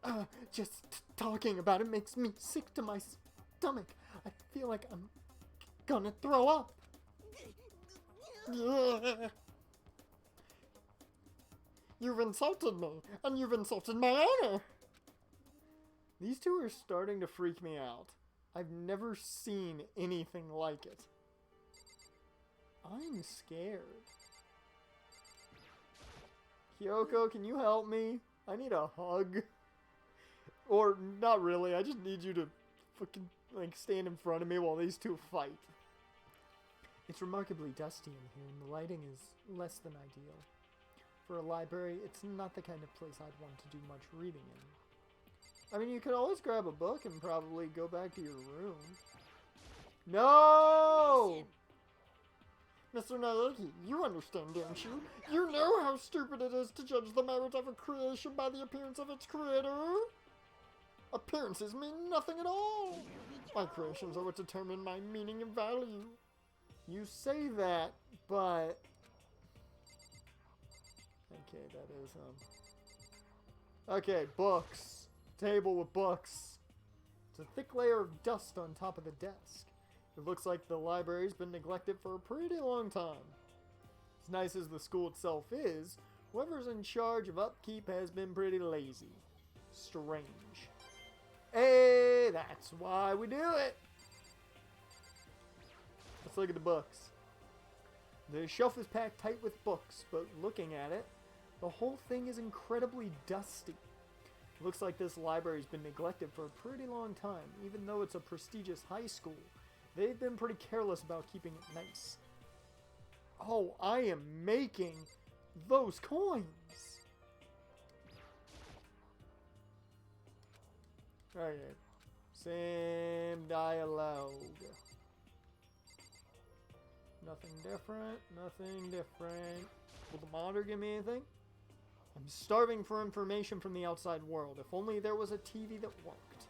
it. Just talking about it makes me sick to my stomach. I feel like I'm gonna throw up. You've insulted me, and you've insulted my honor. These two are starting to freak me out. I've never seen anything like it. I'm scared. Kyoko, can you help me? I need a hug. Or, not really, I just need you to fucking, like, stand in front of me while these two fight. It's remarkably dusty in here, and the lighting is less than ideal. For a library, it's not the kind of place I'd want to do much reading in. I mean, you could always grab a book and probably go back to your room. No! Mr. Naoki, you understand, don't you? You know how stupid it is to judge the merit of a creation by the appearance of its creator? Appearances mean nothing at all. My creations are what determine my meaning and value. You say that, but... Okay, that is, Okay, books. Table with books. It's a thick layer of dust on top of the desk. It looks like the library's been neglected for a pretty long time. As nice as the school itself is, whoever's in charge of upkeep has been pretty lazy. Strange. Hey, that's why we do it! Let's look at the books. The shelf is packed tight with books, but looking at it, the whole thing is incredibly dusty. It looks like this library's been neglected for a pretty long time, even though it's a prestigious high school. They've been pretty careless about keeping it nice. Oh, I am making those coins! Okay. Same dialogue. Nothing different, nothing different. Will the monitor give me anything? I'm starving for information from the outside world. If only there was a TV that worked.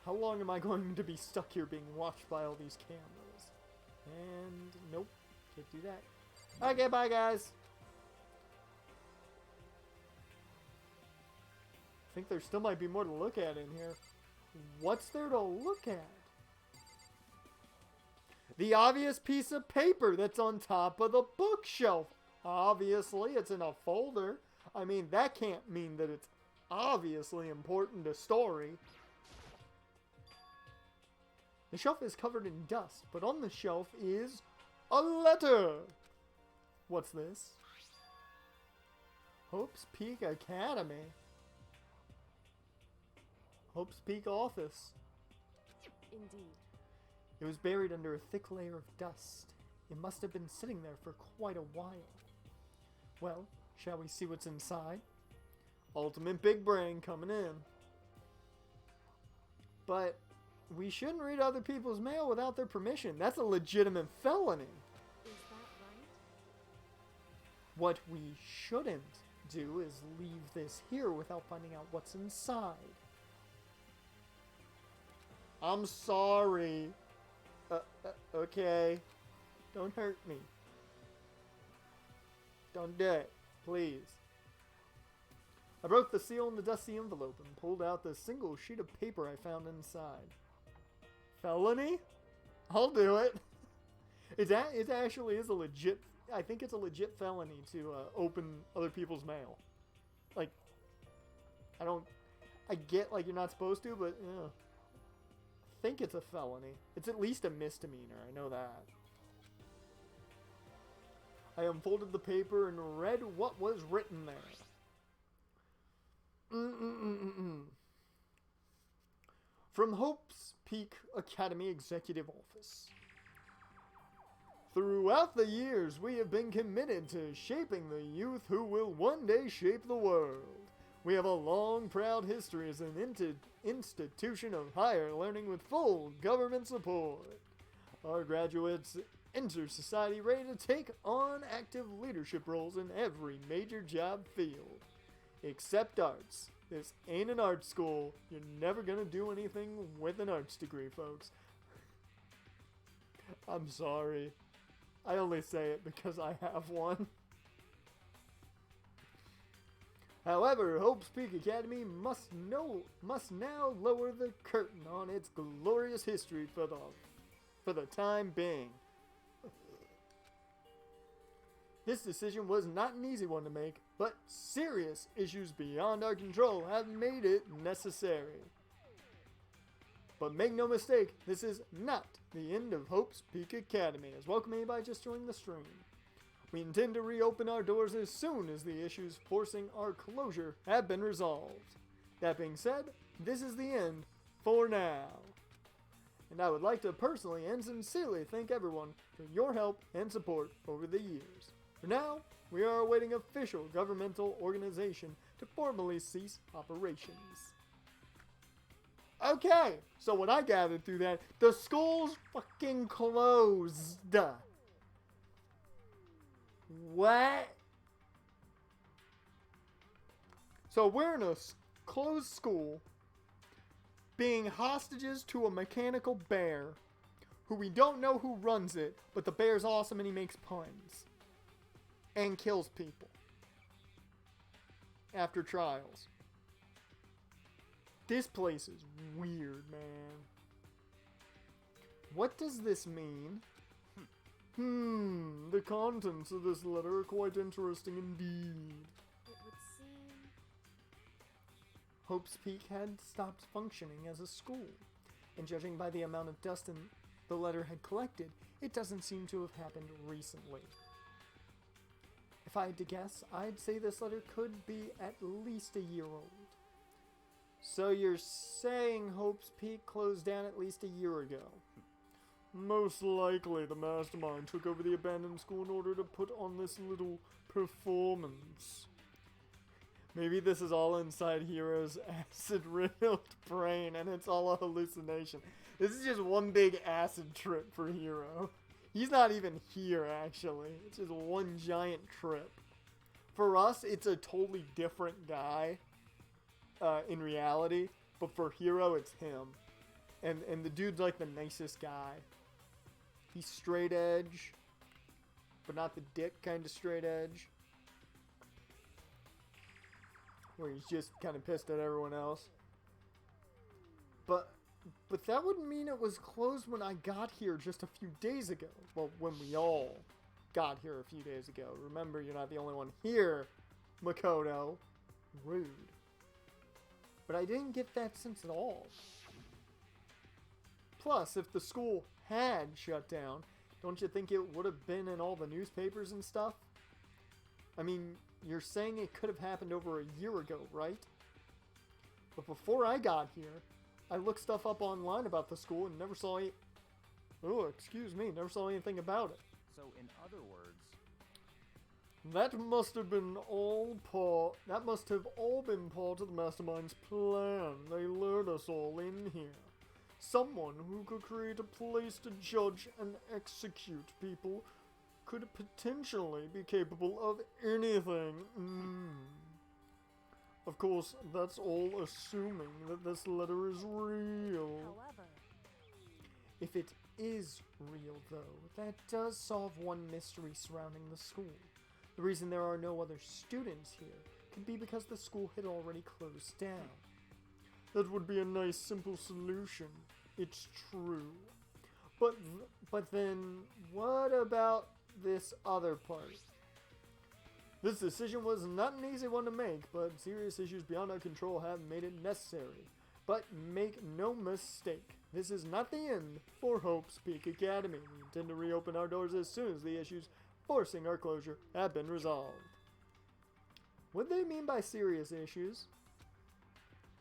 How long am I going to be stuck here being watched by all these cameras? And nope, can't do that. Okay, bye guys. I think there still might be more to look at in here. What's there to look at? The obvious piece of paper that's on top of the bookshelf. Obviously, it's in a folder. I mean, that can't mean that it's obviously important to story. The shelf is covered in dust, but on the shelf is a letter. What's this? Hope's Peak Academy. Hope's Peak office. Indeed. It was buried under a thick layer of dust. It must have been sitting there for quite a while. Well, shall we see what's inside? Ultimate Big Brain coming in. But we shouldn't read other people's mail without their permission. That's a legitimate felony. Is that right? What we shouldn't do is leave this here without finding out what's inside. I'm sorry. Okay. Don't hurt me. Don't do it. Please. I broke the seal in the dusty envelope and pulled out the single sheet of paper I found inside. Felony? I'll do it. It actually is a legit... I think it's a legit felony to open other people's mail. Like, I get, like, you're not supposed to, but, yeah. I think it's a felony. It's at least a misdemeanor, I know that. I unfolded the paper and read what was written there. From Hope's Peak Academy Executive Office. Throughout the years, we have been committed to shaping the youth who will one day shape the world. We have a long, proud history as an institution of higher learning with full government support. Our graduates enter society ready to take on active leadership roles in every major job field. Except arts. This ain't an art school. You're never gonna do anything with an arts degree, folks. I'm sorry. I only say it because I have one. However, Hope's Peak Academy must now lower the curtain on its glorious history for the time being. This decision was not an easy one to make, but serious issues beyond our control have made it necessary. But make no mistake, this is not the end of Hope's Peak Academy, as welcome anybody just joining the stream. We intend to reopen our doors as soon as the issues forcing our closure have been resolved. That being said, this is the end for now. And I would like to personally and sincerely thank everyone for your help and support over the years. For now, we are awaiting official governmental organization to formally cease operations. Okay, so what I gathered through that, the school's fucking closed. What? So we're in a closed school, being hostages to a mechanical bear, who we don't know who runs it, but the bear's awesome and he makes puns. And kills people. After trials. This place is weird, man. What does this mean? The contents of this letter are quite interesting indeed. It would seem... Hope's Peak had stopped functioning as a school, and judging by the amount of dust the letter had collected, it doesn't seem to have happened recently. If I had to guess, I'd say this letter could be at least a year old. So you're saying Hope's Peak closed down at least a year ago? Most likely the mastermind took over the abandoned school in order to put on this little performance. Maybe this is all inside Hero's acid-riddled brain and it's all a hallucination. This is just one big acid trip for Hero. He's not even here, actually. It's just one giant trip. For us, it's a totally different guy in reality, but for Hero, it's him. And the dude's like the nicest guy. He's straight edge, but not the dick kind of straight edge. Where he's just kind of pissed at everyone else. But that would mean it was closed when I got here just a few days ago. Well, when we all got here a few days ago. Remember, you're not the only one here, Makoto. Rude. But I didn't get that sense at all. Plus, if the school had shut down, don't you think it would have been in all the newspapers and stuff? I mean, you're saying it could have happened over a year ago, right? But before I got here, I looked stuff up online about the school and never saw never saw anything about it. So, in other words, That must have all been part of the mastermind's plan. They lured us all in here. Someone who could create a place to judge and execute people could potentially be capable of anything. Of course, that's all assuming that this letter is real. However, If it is real, though, that does solve one mystery surrounding the school. The reason there are no other students here could be because the school had already closed down. That would be a nice, simple solution. It's true. But then, what about this other part? This decision was not an easy one to make, but serious issues beyond our control have made it necessary. But make no mistake, this is not the end for Hope's Peak Academy. We intend to reopen our doors as soon as the issues forcing our closure have been resolved. What do they mean by serious issues?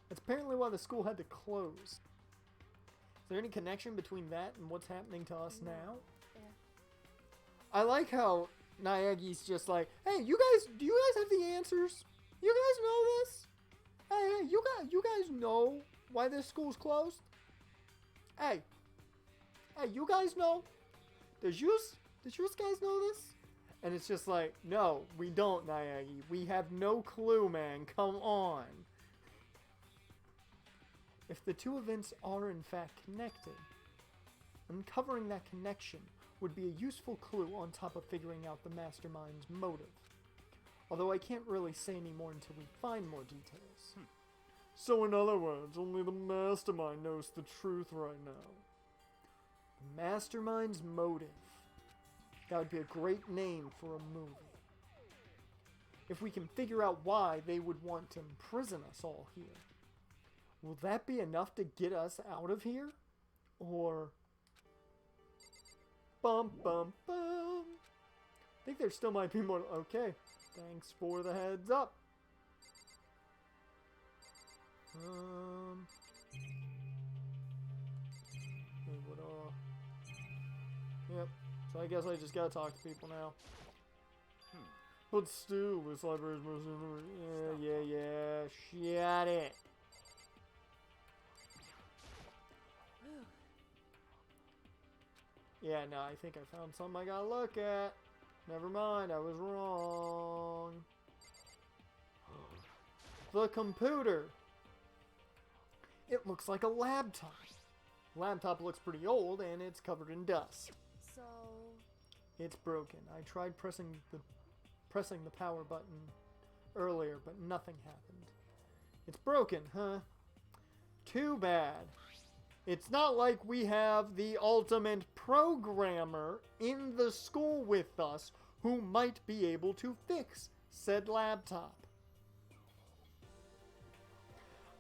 That's apparently why the school had to close. Is there any connection between that and what's happening to us now? Yeah. I like how Naegi's just like, hey, do you guys have the answers? You guys know this? Hey, you guys know why this school's closed? Hey, you guys know? Does you guys know this? And it's just like, no, we don't, Naegi. We have no clue, man. Come on. If the two events are in fact connected, uncovering that connection would be a useful clue on top of figuring out the mastermind's motive. Although I can't really say any more until we find more details. So in other words, only the mastermind knows the truth right now. The mastermind's motive. That would be a great name for a movie. If we can figure out why they would want to imprison us all here, will that be enough to get us out of here? Or... bum bum bum. I think there still might be more. Okay. Thanks for the heads up. Yep. So I guess I just gotta talk to people now. But still, this library is most... Yeah. Shut it. Yeah, no, I think I found something I gotta look at. Never mind, I was wrong. The computer. It looks like a laptop. Laptop looks pretty old and it's covered in dust. So... It's broken. I tried pressing the power button earlier, but nothing happened. It's broken, huh? Too bad. It's not like we have the ultimate programmer in the school with us who might be able to fix said laptop.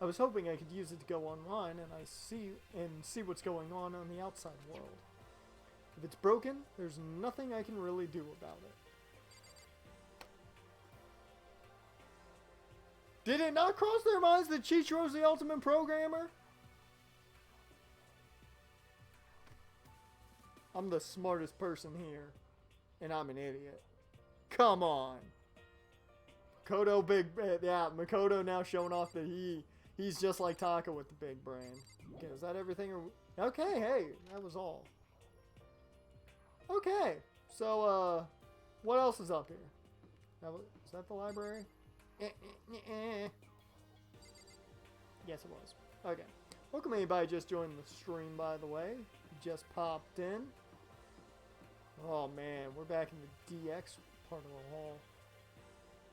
I was hoping I could use it to go online and see what's going on the outside world. If it's broken, there's nothing I can really do about it. Did it not cross their minds that Chichiro's the ultimate programmer? I'm the smartest person here, and I'm an idiot. Come on. Makoto now showing off that he's just like Taka with the big brain. Okay, is that everything? Okay, hey, that was all. Okay, so, what else is up here? Is that the library? Yes, it was. Okay. Welcome anybody just joined the stream, by the way. Just popped in. Oh, man. We're back in the DX part of the hall.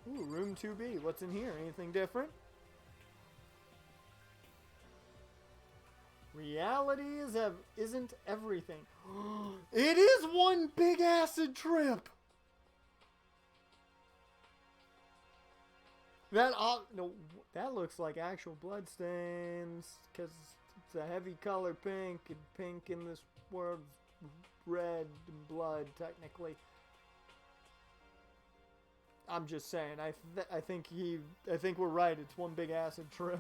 Ooh, room 2B. What's in here? Anything different? Reality isn't everything. It is one big acid trip! That looks like actual blood stains, because it's a heavy color pink, and pink in this world red and blood, technically. I'm just saying, I think we're right, it's one big acid trip.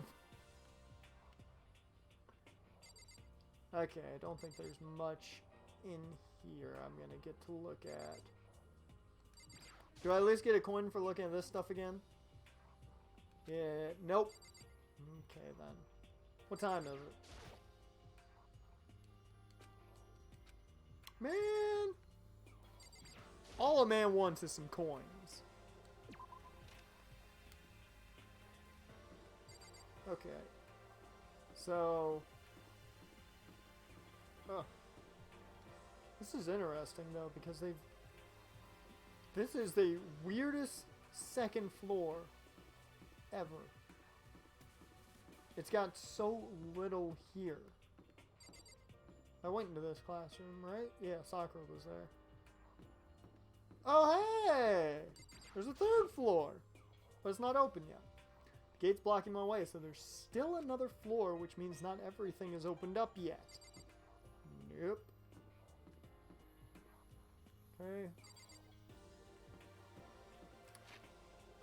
Okay, I don't think there's much in here I'm gonna get to look at. Do I at least get a coin for looking at this stuff again? Yeah, nope. Okay, then. What time is it? Man! All a man wants is some coins. Okay. So... Oh. This is interesting, though, because this is the weirdest second floor ever. It's got so little here. I went into this classroom, right? Yeah, Sakura was there. Oh, hey! There's a third floor. But it's not open yet. The gate's blocking my way, so there's still another floor, which means not everything is opened up yet. Nope. Okay.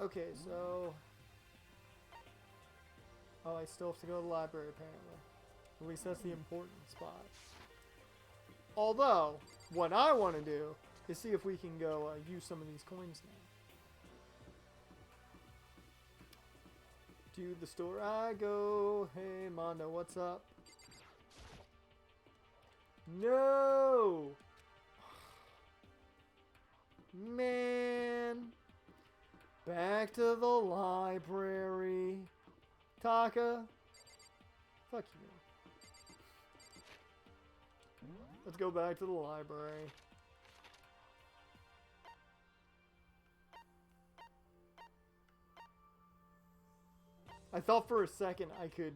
Okay, so... Oh, I still have to go to the library, apparently. At least that's the important spot. Although, what I want to do is see if we can go use some of these coins now. To the store I go. Hey, Mondo, what's up? No! Man! Back to the library. Taka? Fuck you. Let's go back to the library. I thought for a second I could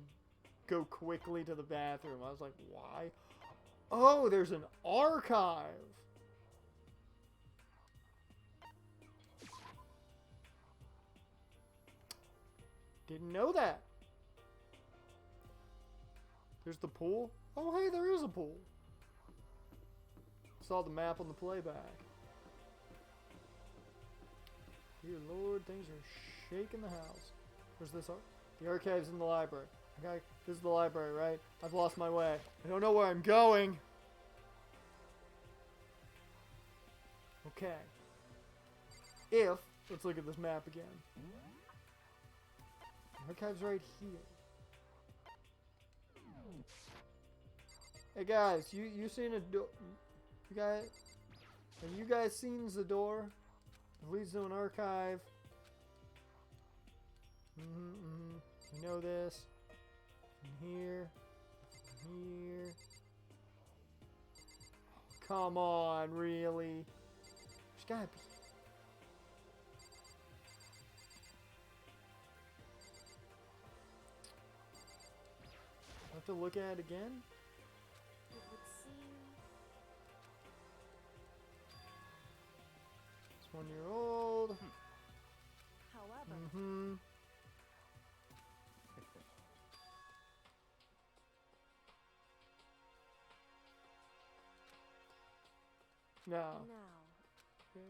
go quickly to the bathroom. I was like, why? Oh, there's an archive. Didn't know that. There's the pool. Oh, hey, there is a pool. Saw the map on the playback. Dear Lord, things are shaking the house. Where's this? The archive's in the library. Okay, this is the library, right? I've lost my way. I don't know where I'm going. Okay. Let's look at this map again. The archive's right here. Hey guys, you seen a door? Have you guys seen the door? It leads to an archive. You know this. From here. From here. Oh, come on, really? There's gotta be. I have to look at it again? It would seem. It's 1 year old. However, No. now, Okay.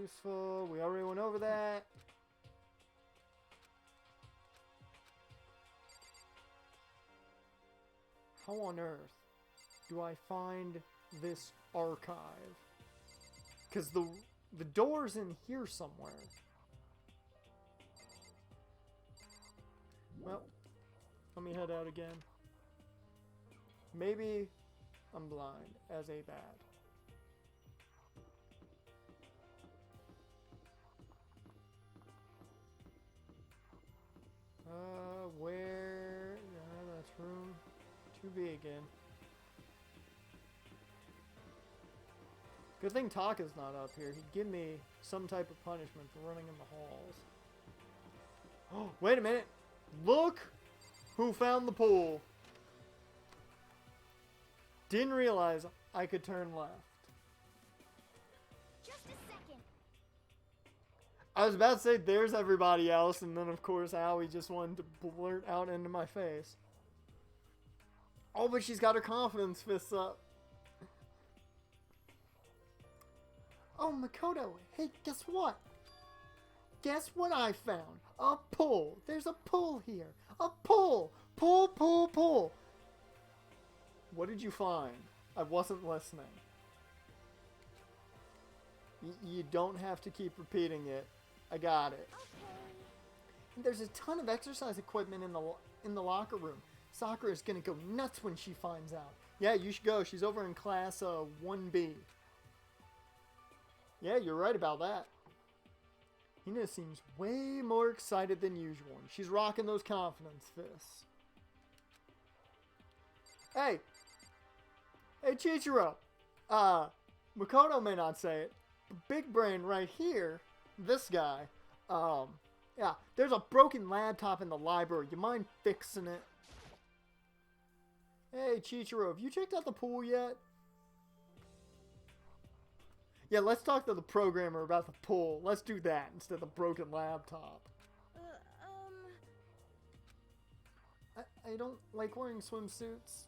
Useful. We already went over that. How on earth do I find this archive? Because the door's in here somewhere. Well, let me head out again. Maybe I'm blind as a bat. Where? Yeah, that's room 2B again. Good thing Taka's not up here. He'd give me some type of punishment for running in the halls. Oh, wait a minute. Look who found the pool. Didn't realize I could turn left. Just a second. I was about to say there's everybody else, and then of course Howie just wanted to blurt out into my face. Oh, but she's got her confidence fists up. Oh, Makoto, hey, guess what? Guess what I found? A pool. There's a pool here. A pool. Pool, pool, pool. What did you find? I wasn't listening. You don't have to keep repeating it. I got it. And there's a ton of exercise equipment in the locker room. Sakura is gonna go nuts when she finds out. Yeah, you should go. She's over in class 1B. Yeah, you're right about that. Hina seems way more excited than usual. And she's rocking those confidence fists. Hey! Hey, Chichiro! Makoto may not say it, but Big Brain right here, this guy, yeah, there's a broken laptop in the library. You mind fixing it? Hey, Chichiro, have you checked out the pool yet? Yeah, let's talk to the programmer about the pool. Let's do that instead of the broken laptop. I don't like wearing swimsuits.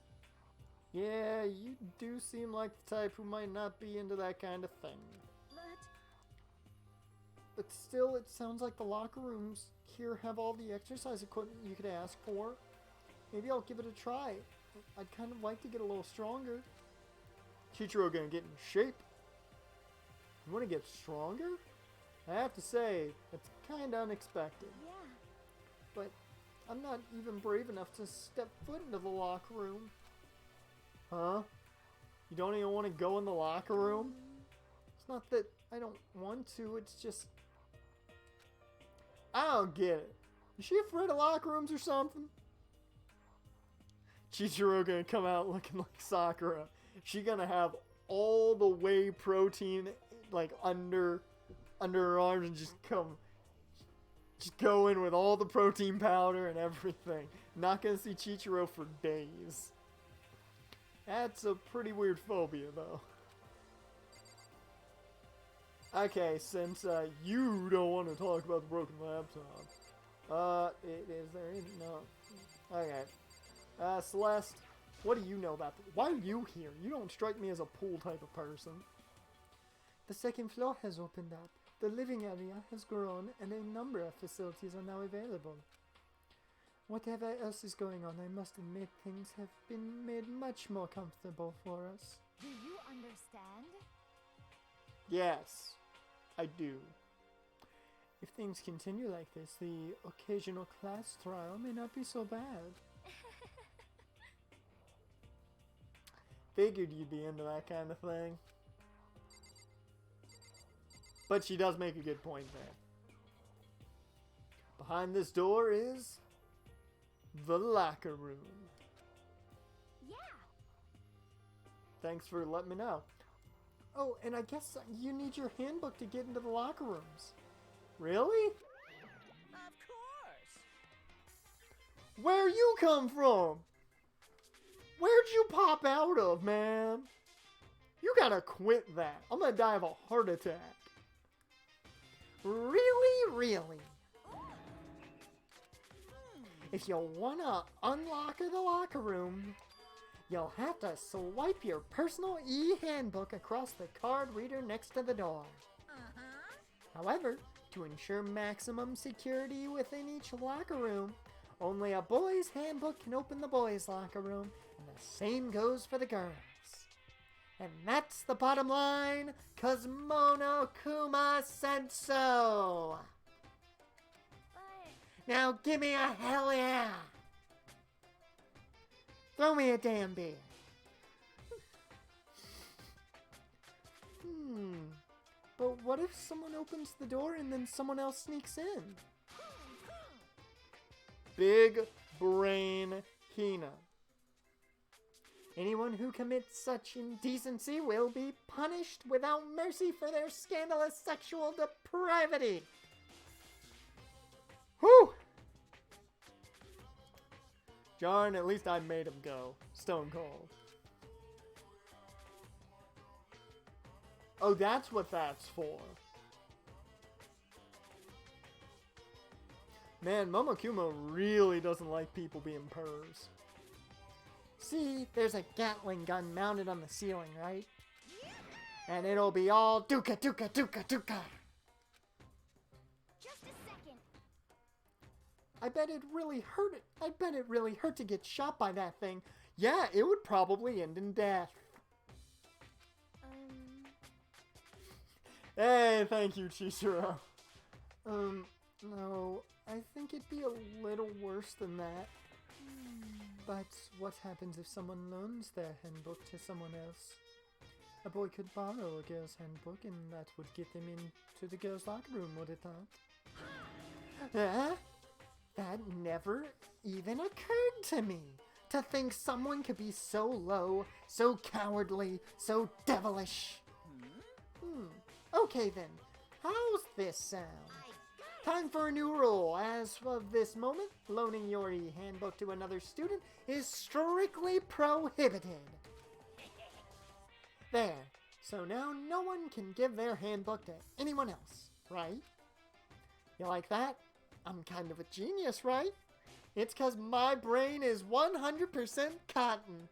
Yeah, you do seem like the type who might not be into that kind of thing. But still, it sounds like the locker rooms here have all the exercise equipment you could ask for. Maybe I'll give it a try. I'd kind of like to get a little stronger. Chichiro gonna get in shape. You want to get stronger? I have to say, it's kind of unexpected. yeah. but I'm not even brave enough to step foot into the locker room. Huh? You don't even want to go in the locker room? It's not that I don't want to, it's just... I don't get it. Is she afraid of locker rooms or something? Chichiro gonna come out looking like Sakura. She gonna have all the whey protein like under her arms and just go in with all the protein powder and everything. Not gonna see Chichiro for days. That's a pretty weird phobia though. Okay, since you don't want to talk about the broken laptop, is there any? No. Okay. Celeste, what do you know about why are you here? You don't strike me as a pool type of person. The second floor has opened up. The living area has grown, and a number of facilities are now available. Whatever else is going on, I must admit things have been made much more comfortable for us. Do you understand? Yes, I do. If things continue like this, the occasional class trial may not be so bad. Figured you'd be into that kind of thing. But she does make a good point there. Behind this door is the locker room. Yeah. Thanks for letting me know. Oh, and I guess you need your handbook to get into the locker rooms. Really? Of course. Where you come from? Where'd you pop out of, man? You gotta quit that. I'm gonna die of a heart attack. Really, really? If you wanna unlock the locker room, you'll have to swipe your personal e-handbook across the card reader next to the door. However, to ensure maximum security within each locker room, only a boy's handbook can open the boys' locker room, and the same goes for the girls. And that's the bottom line, 'cause Monokuma said so. But Now give me a hell yeah! Throw me a damn beer. But what if someone opens the door and then someone else sneaks in? Big brain Hina. Anyone who commits such indecency will be punished without mercy for their scandalous sexual depravity. Whew! Jarn, at least I made him go. Stone cold. Oh, that's what that's for. Man, Momokuma really doesn't like people being purrs. See, there's a Gatling gun mounted on the ceiling, right? And it'll be all duka duka duka duka. just a second. I bet it really hurt. I bet it really hurt to get shot by that thing. Yeah, it would probably end in death. Hey, thank you, Chishiro. No, I think it'd be a little worse than that. But what happens if someone loans their handbook to someone else? A boy could borrow a girl's handbook and that would get them into the girl's locker room, would it not? That never even occurred to me. To think someone could be so low, so cowardly, so devilish. Okay then, how's this sound? Time for a new rule. As of this moment, loaning your e-handbook to another student is strictly prohibited. There. So now no one can give their handbook to anyone else, right? You like that? I'm kind of a genius, right? It's 'cause my brain is 100% cotton.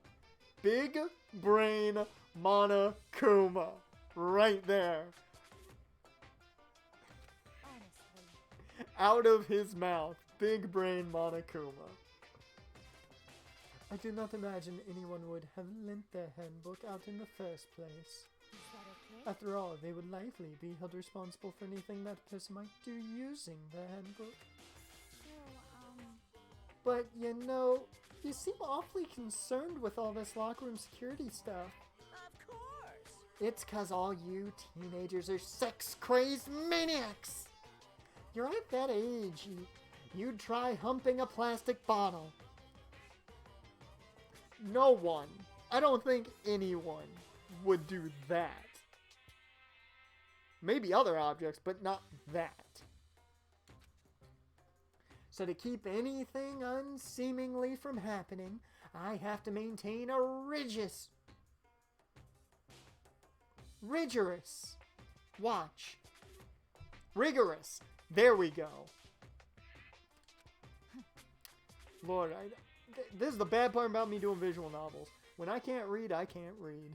Big brain Monokuma. Right there. Out of his mouth, big brain Monokuma. I do not imagine anyone would have lent their handbook out in the first place. Is that okay? After all, they would likely be held responsible for anything that person might do using the handbook. So, But, you know, you seem awfully concerned with all this locker room security stuff. Of course. It's 'cause all you teenagers are sex-crazed maniacs. You're at that age, you'd try humping a plastic bottle. No one, I don't think anyone would do that. Maybe other objects, but not that. So to keep anything unseemingly from happening, I have to maintain a rigorous watch. Rigorous. There we go. Lord, this is the bad part about me doing visual novels. When I can't read, I can't read.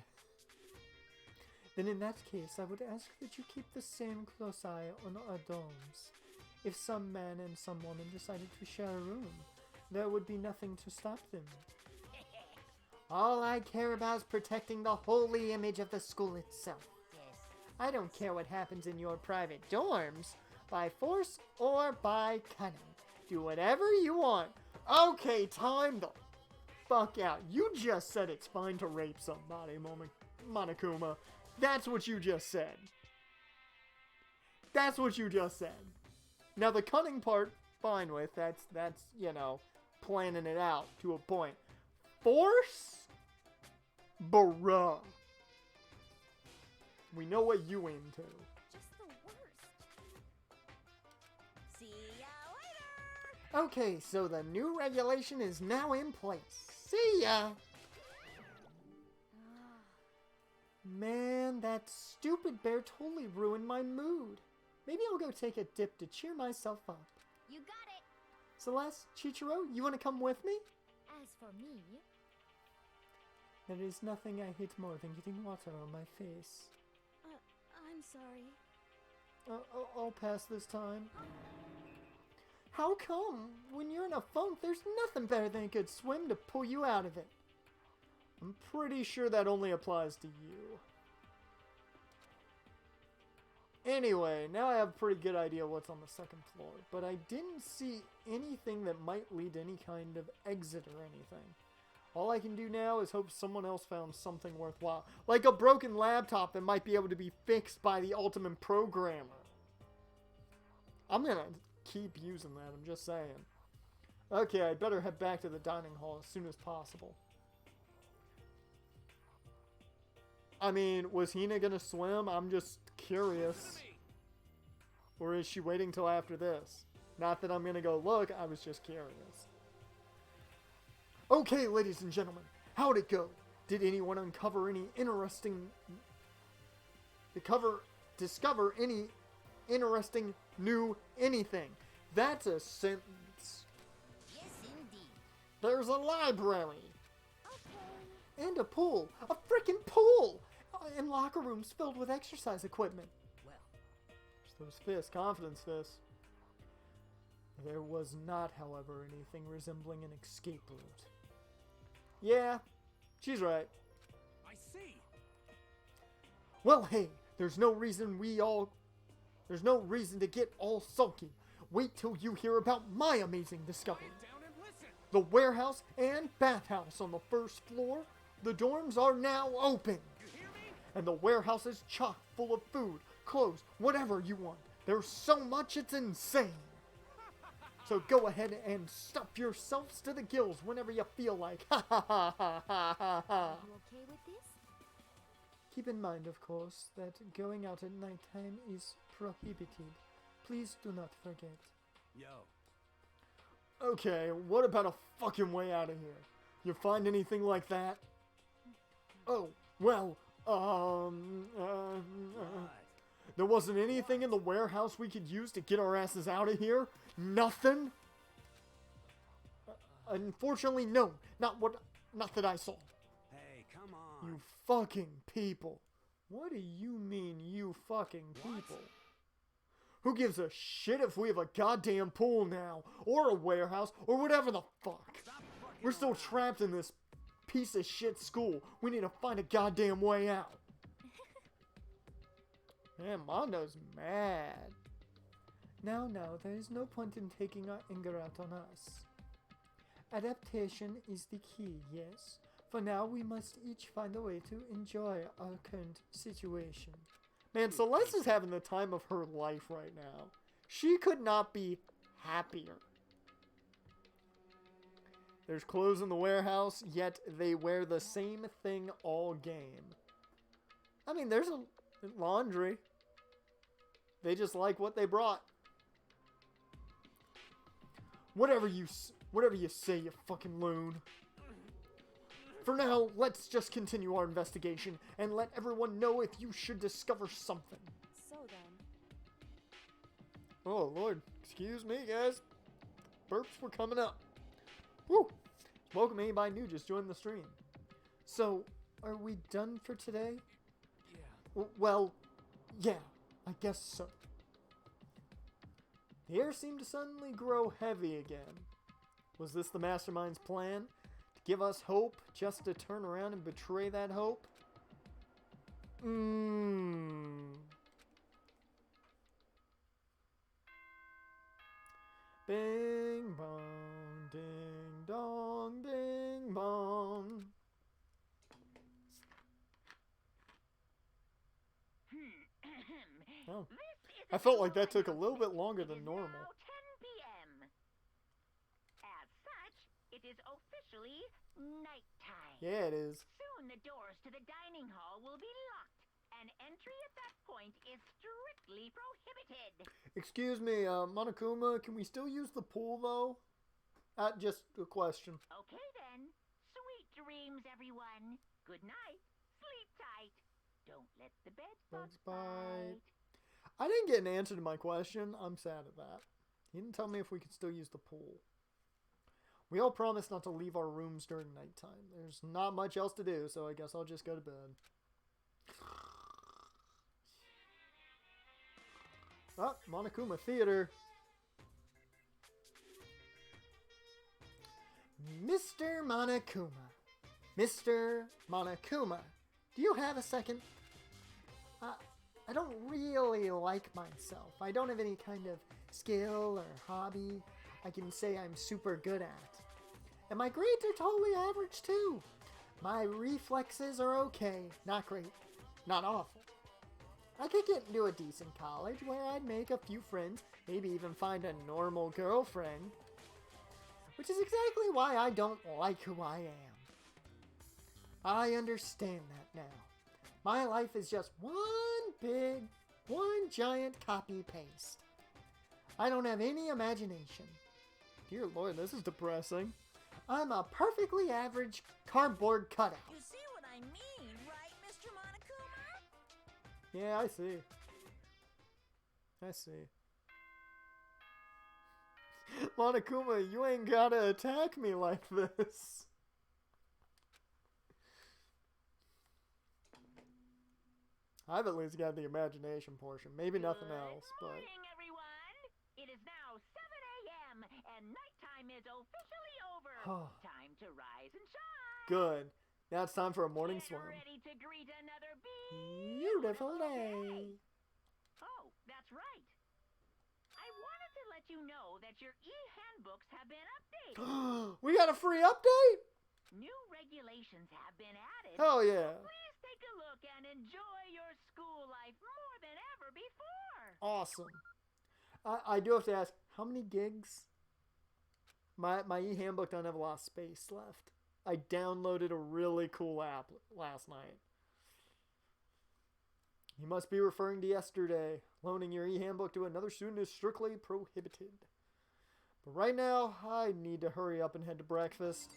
Then in that case, I would ask that you keep the same close eye on our dorms. If some man and some woman decided to share a room, there would be nothing to stop them. All I care about is protecting the holy image of the school itself. Yes. I don't care what happens in your private dorms, by force or by cunning. Do whatever you want. Okay, time the fuck out. You just said it's fine to rape somebody, Monokuma. That's what you just said. That's what you just said. Now the cunning part, fine with. That's you know, planning it out to a point. Force? Bruh. We know what you into. Just the worst. See ya later. Okay, so the new regulation is now in place. See ya! Man, that stupid bear totally ruined my mood. Maybe I'll go take a dip to cheer myself up. You got it. Celeste, Chichiro, you want to come with me? As for me, There is nothing I hate more than getting water on my face. I'm sorry. I'll pass this time. How come? When you're in a funk, there's nothing better than a good swim to pull you out of it. I'm pretty sure that only applies to you. Anyway, now I have a pretty good idea what's on the second floor, but I didn't see anything that might lead to any kind of exit or anything. All I can do now is hope someone else found something worthwhile, like a broken laptop that might be able to be fixed by the ultimate programmer. I'm gonna keep using that, I'm just saying. Okay, I better head back to the dining hall as soon as possible. I mean, was Hina gonna swim? I'm just curious. Or is she waiting till after this? Not that I'm gonna go look, I was just curious. Okay, ladies and gentlemen, how'd it go? Did anyone uncover any interesting... discover any interesting new anything? That's a sentence. Yes, indeed. There's a library. okay. And a pool. A freaking pool! And locker rooms filled with exercise equipment. Well, Those fists, confidence fists. There was not, however, anything resembling an escape route. Yeah, she's right. I see. Well, hey, there's no reason to get all sulky. Wait till you hear about my amazing discovery. Quiet down and listen. The warehouse and bathhouse on the first floor. The dorms are now open. You hear me? And the warehouse is chock full of food, clothes, whatever you want. There's so much it's insane. So go ahead and stuff yourselves to the gills whenever you feel like. Ha ha ha ha ha ha ha. You okay with this? Keep in mind, of course, that going out at nighttime is prohibited. Please do not forget. Yo. Okay, what about a fucking way out of here? You find anything like that? Oh, well, What? there wasn't anything in the warehouse we could use to get our asses out of here? Nothing? Unfortunately, no. Not that I saw. Hey, come on. You fucking people. What do you mean, you fucking people? Who gives a shit if we have a goddamn pool now, or a warehouse, or whatever the fuck? Stop fucking We're still around. trapped in this piece of shit school. We need to find a goddamn way out. Man, Mondo's mad. Now, there is no point in taking our anger out on us. Adaptation is the key, yes. For now, we must each find a way to enjoy our current situation. Man, Celeste is having the time of her life right now. She could not be happier. There's clothes in the warehouse, yet they wear the same thing all game. I mean, there's a laundry. They just like what they brought. Whatever you say, you fucking loon. For now, let's just continue our investigation and let everyone know if you should discover something. So then, Oh, Lord. Excuse me, guys. Burps were coming up. Woo! Welcome anybody new just joined the stream. So, are we done for today? Yeah. Well, yeah, I guess so. The air seemed to suddenly grow heavy again. Was this the mastermind's plan? To give us hope just to turn around and betray that hope? Bing bong, ding dong, ding bong. Oh. I felt like that took a little bit longer than normal. Now 10 p.m. As such, it is officially nighttime. Yeah, it is. Soon the doors to the dining hall will be locked, and entry at that point is strictly prohibited. Excuse me, Monokuma, can we still use the pool, though? Just a question. Okay then. Sweet dreams, everyone. Good night. Sleep tight. Don't let the bed bugs bite. I didn't get an answer to my question. I'm sad at that. He didn't tell me if we could still use the pool. We all promised not to leave our rooms during nighttime. There's not much else to do, so I guess I'll just go to bed. Oh, Monokuma Theater. Mr. Monokuma. Mr. Monokuma. Do you have a second? I don't really like myself. I don't have any kind of skill or hobby I can say I'm super good at. And my grades are totally average too. My reflexes are okay. Not great. Not awful. I could get into a decent college where I'd make a few friends, maybe even find a normal girlfriend. Which is exactly why I don't like who I am. I understand that now. My life is just one giant copy-paste. I don't have any imagination. Dear Lord, this is depressing. I'm a perfectly average cardboard cutout. You see what I mean, right, Mr. Monokuma? Yeah, I see. I see. Monokuma, you ain't gotta attack me like this. I've at least got the imagination portion. Maybe nothing else, Good but... morning, everyone. It is now 7 a.m. and nighttime is officially over. Time to rise and shine. Good. Now it's time for a morning Get swim. ready to greet another Beautiful day. Oh, that's right. I wanted to let you know that your e-handbooks have been updated. We got a free update? New regulations have been added. Hell yeah. Please take a look and enjoy your school life more than ever before. Awesome. I do have to ask, how many gigs? My e-handbook don't have a lot of space left. I downloaded a really cool app last night. You must be referring to yesterday. Loaning your e-handbook to another student is strictly prohibited. But right now, I need to hurry up and head to breakfast.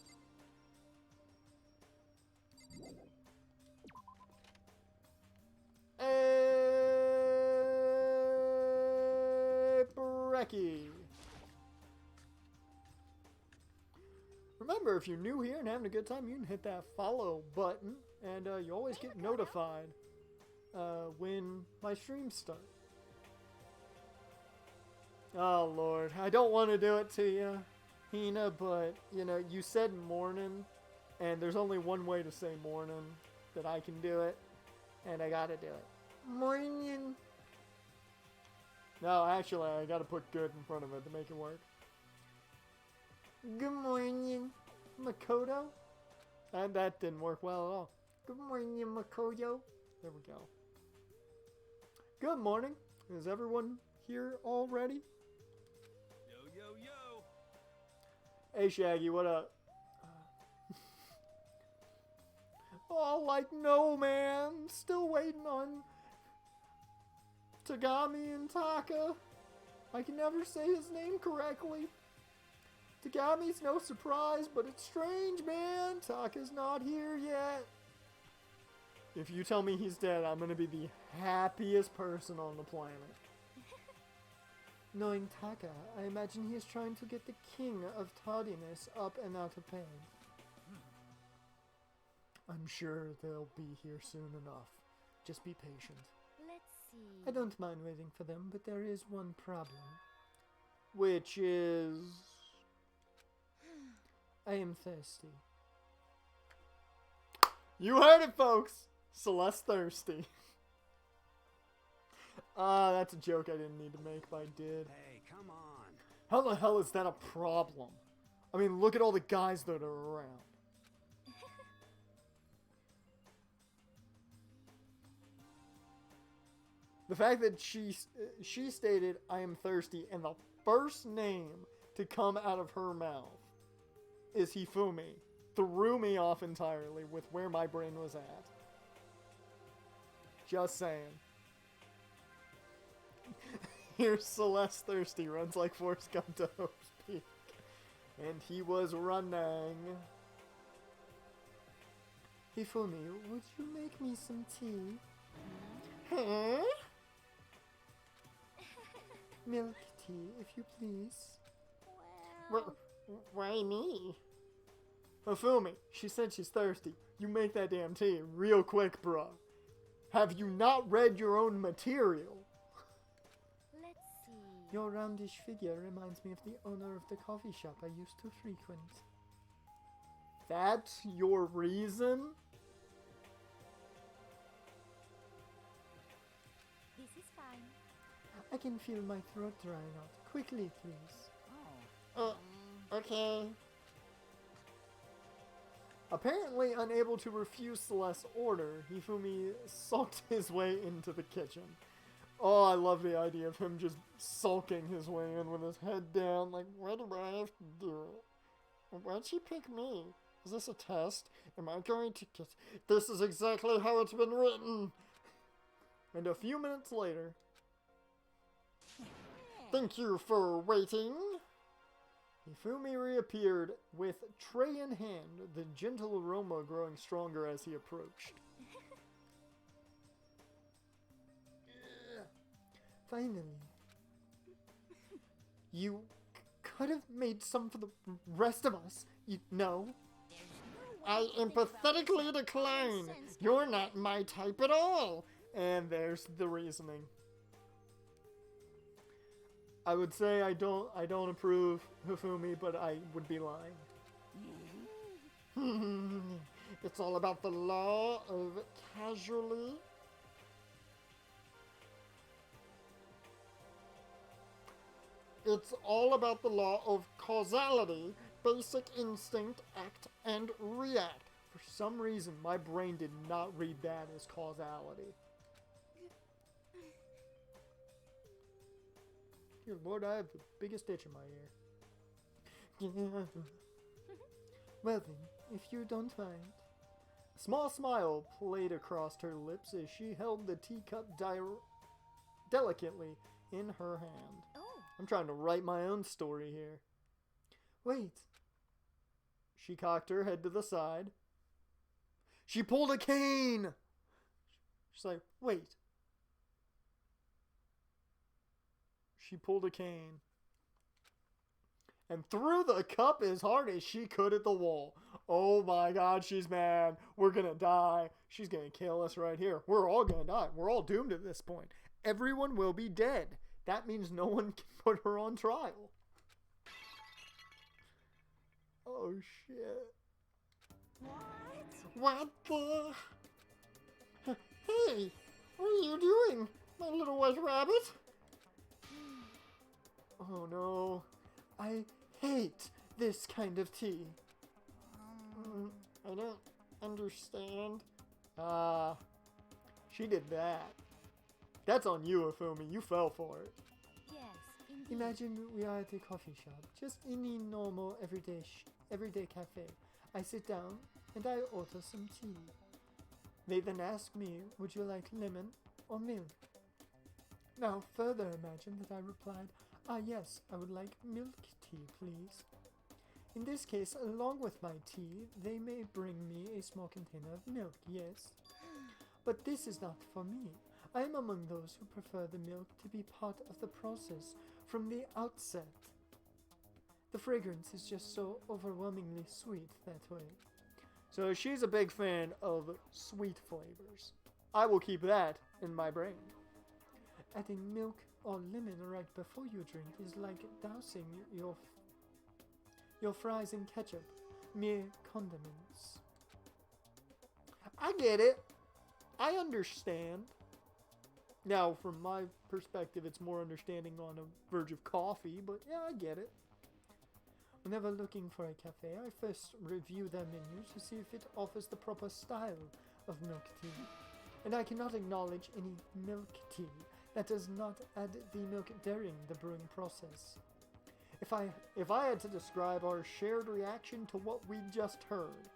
Hey, Brecky. Remember, if you're new here and having a good time, you can hit that follow button, and you always get notified when my streams start. Oh, Lord. I don't want to do it to you, Hina, but, you know, you said morning, and there's only one way to say morning that I can do it, and I gotta do it. Morning. No, actually, I gotta put good in front of it to make it work. Good morning, Makoto. And that didn't work well at all. Good morning, Makoto. There we go. Good morning. Is everyone here already? Yo, yo, yo. Hey, Shaggy, what up? Oh, like, no, man. Still waiting on Tagami and Taka. I can never say his name correctly. Tagami's no surprise, but it's strange, man. Taka's not here yet. If you tell me he's dead, I'm gonna be the happiest person on the planet. Knowing Taka, I imagine he is trying to get the king of tardiness up and out of pain. I'm sure they'll be here soon enough. Just be patient. Let's see. I don't mind waiting for them, but there is one problem. Which is... I am thirsty. You heard it, folks! Celeste thirsty. That's a joke I didn't need to make, but I did. Hey, come on. How the hell is that a problem? I mean, look at all the guys that are around. The fact that she stated, I am thirsty, and the first name to come out of her mouth is Hifumi, threw me off entirely with where my brain was at. Just saying. Here's Celeste thirsty, runs like Forrest Gump to Hope's Peak. And he was running. Hifumi, would you make me some tea? Huh? Milk tea, if you please. Well, Why me? Hifumi, she said she's thirsty. You make that damn tea real quick, bruh. Have you not read your own material? Let's see. Your roundish figure reminds me of the owner of the coffee shop I used to frequent. That's your reason? This is fine. I can feel my throat drying out. Quickly, please. Oh. Okay. Apparently unable to refuse Celeste's order, Hifumi sulked his way into the kitchen. Oh, I love the idea of him just sulking his way in with his head down, like, what do I have to do? Why'd she pick me? Is this a test? Am I going to get... This is exactly how it's been written! And a few minutes later... Thank you for waiting! Hifumi reappeared with tray in hand, the gentle aroma growing stronger as he approached. Finally. You could have made some for the rest of us, you know. I emphatically decline. You're not my type at all. And there's the reasoning. I would say I don't approve Hifumi, but I would be lying. It's all about the law of casually. It's all about the law of causality, basic instinct, act and react. For some reason, my brain did not read that as causality. Dear Lord, I have the biggest itch in my ear. Well then, if you don't mind. A small smile played across her lips as she held the teacup delicately in her hand. Oh, I'm trying to write my own story here. Wait. She cocked her head to the side. She pulled a cane! She's like, wait. She pulled a cane and threw the cup as hard as she could at the wall. Oh my god, she's mad. We're gonna die. She's gonna kill us right here. We're all gonna die. We're all doomed at this point. Everyone will be dead. That means no one can put her on trial. Oh shit. What the? Hey, what are you doing, my little white rabbit? Oh no. I hate this kind of tea. I don't understand. She did that. That's on you, Afumi. You fell for it. Yes, indeed. Imagine we are at a coffee shop, just any normal everyday cafe. I sit down and I order some tea. They then ask me, would you like lemon or milk? Now further imagine that I replied, yes, I would like milk tea, please. In this case, along with my tea, they may bring me a small container of milk, yes. But this is not for me. I am among those who prefer the milk to be part of the process from the outset. The fragrance is just so overwhelmingly sweet that way. So she's a big fan of sweet flavors. I will keep that in my brain. Adding milk or lemon right before you drink is like dousing your fries in ketchup, mere condiments. I get it. I understand. Now, from my perspective, it's more understanding on a verge of coffee, but yeah, I get it. Whenever looking for a cafe, I first review their menu to see if it offers the proper style of milk tea. And I cannot acknowledge any milk tea that does not add the milk during the brewing process. If I had to describe our shared reaction to what we just heard,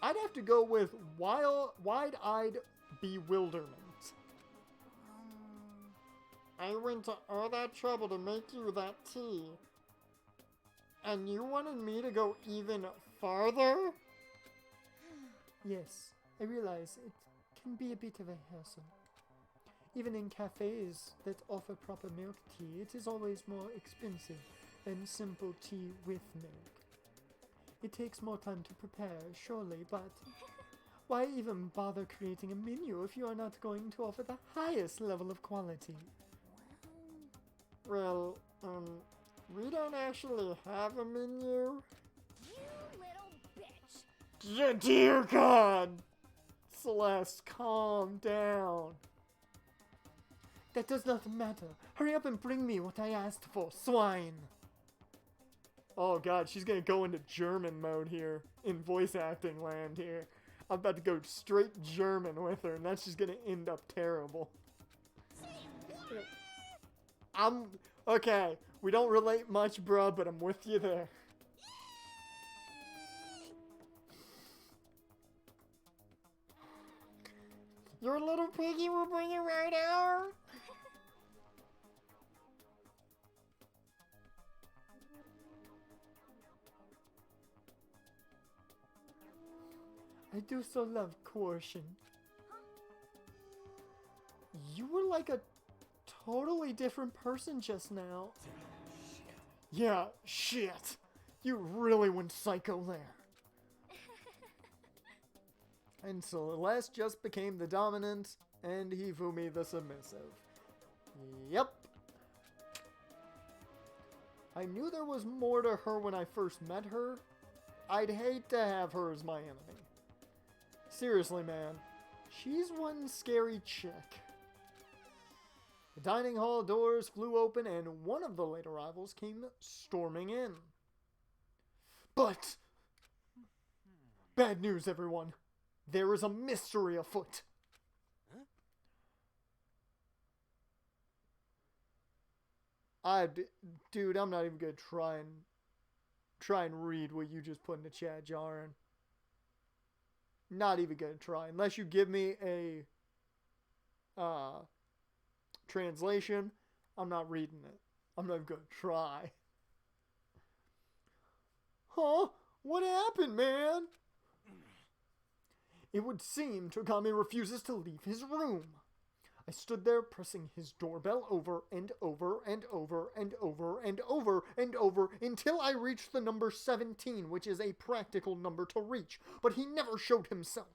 I'd have to go with wide-eyed bewilderment. I went to all that trouble to make you that tea, and you wanted me to go even farther? Yes, I realize it can be a bit of a hassle. Even in cafes that offer proper milk tea, it is always more expensive than simple tea with milk. It takes more time to prepare, surely, but why even bother creating a menu if you are not going to offer the highest level of quality? Well, we don't actually have a menu. You little bitch. Dear God! Celeste, calm down. That does not matter. Hurry up and bring me what I asked for, swine. Oh God, she's gonna go into German mode here, in voice acting land here. I'm about to go straight German with her, and that's just gonna end up terrible. Okay, we don't relate much, bruh, but I'm with you there. Your little piggy will bring you right out. I do so love coercion. You were like a totally different person just now. Yeah, shit. You really went psycho there. And Celeste just became the dominant, and Hifumi the submissive. Yep. I knew there was more to her when I first met her. I'd hate to have her as my enemy. Seriously, man. She's one scary chick. The dining hall doors flew open, and one of the late arrivals came storming in. But bad news, everyone. There is a mystery afoot. Huh? Dude, I'm not even gonna try and read what you just put in the chat, Jaren. Not even gonna try, unless you give me a translation. I'm not reading it. I'm not even gonna try. Huh? What happened, man? It would seem Togami refuses to leave his room. I stood there pressing his doorbell over and over and over and over and over and over until I reached the number 17, which is a practical number to reach, but he never showed himself.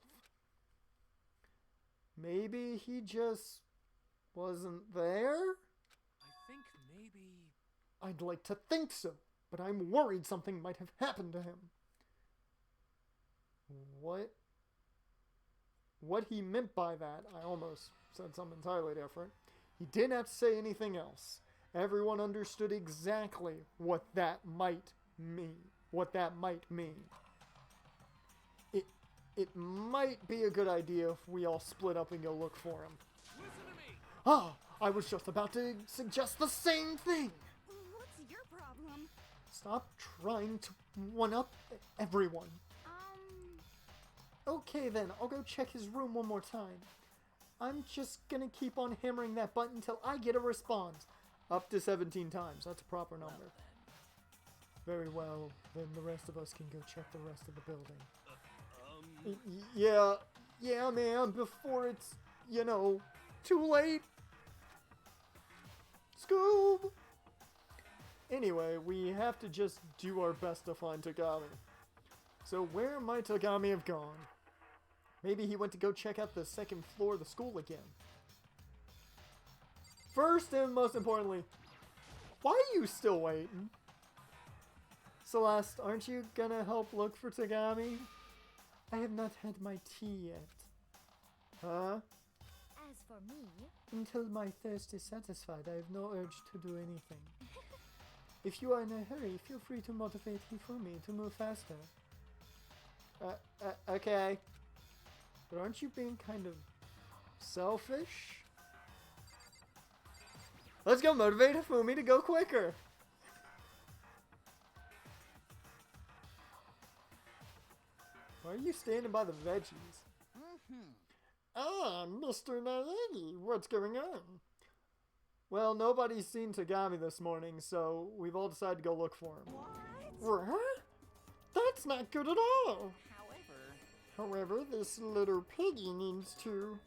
Maybe he just wasn't there? I think maybe... I'd like to think so, but I'm worried something might have happened to him. What he meant by that, I almost said something entirely different. He didn't have to say anything else. Everyone understood exactly what that might me. What that might mean. It might be a good idea if we all split up and go look for him. Listen to me. Ah, I was just about to suggest the same thing. What's your problem? Stop trying to one-up everyone. Okay then, I'll go check his room one more time. I'm just gonna keep on hammering that button until I get a response. Up to 17 times, that's a proper number. Very well, then the rest of us can go check the rest of the building. Yeah, man, before it's, you know, too late. Scoob! Anyway, we have to just do our best to find Tagami. So where might Tagami have gone? Maybe he went to go check out the second floor of the school again. First and most importantly, why are you still waiting? Celeste, aren't you gonna help look for Tagami? I have not had my tea yet. Huh? As for me, Until my thirst is satisfied, I have no urge to do anything. If you are in a hurry, feel free to motivate Hifumi to move faster. Okay. But aren't you being kind of selfish? Let's go motivate Hifumi to go quicker. Why are you standing by the veggies? Ah, Mr. Naegi, what's going on? Well, nobody's seen Tagami this morning, so we've all decided to go look for him. What? That's not good at all. However, this little piggy needs to.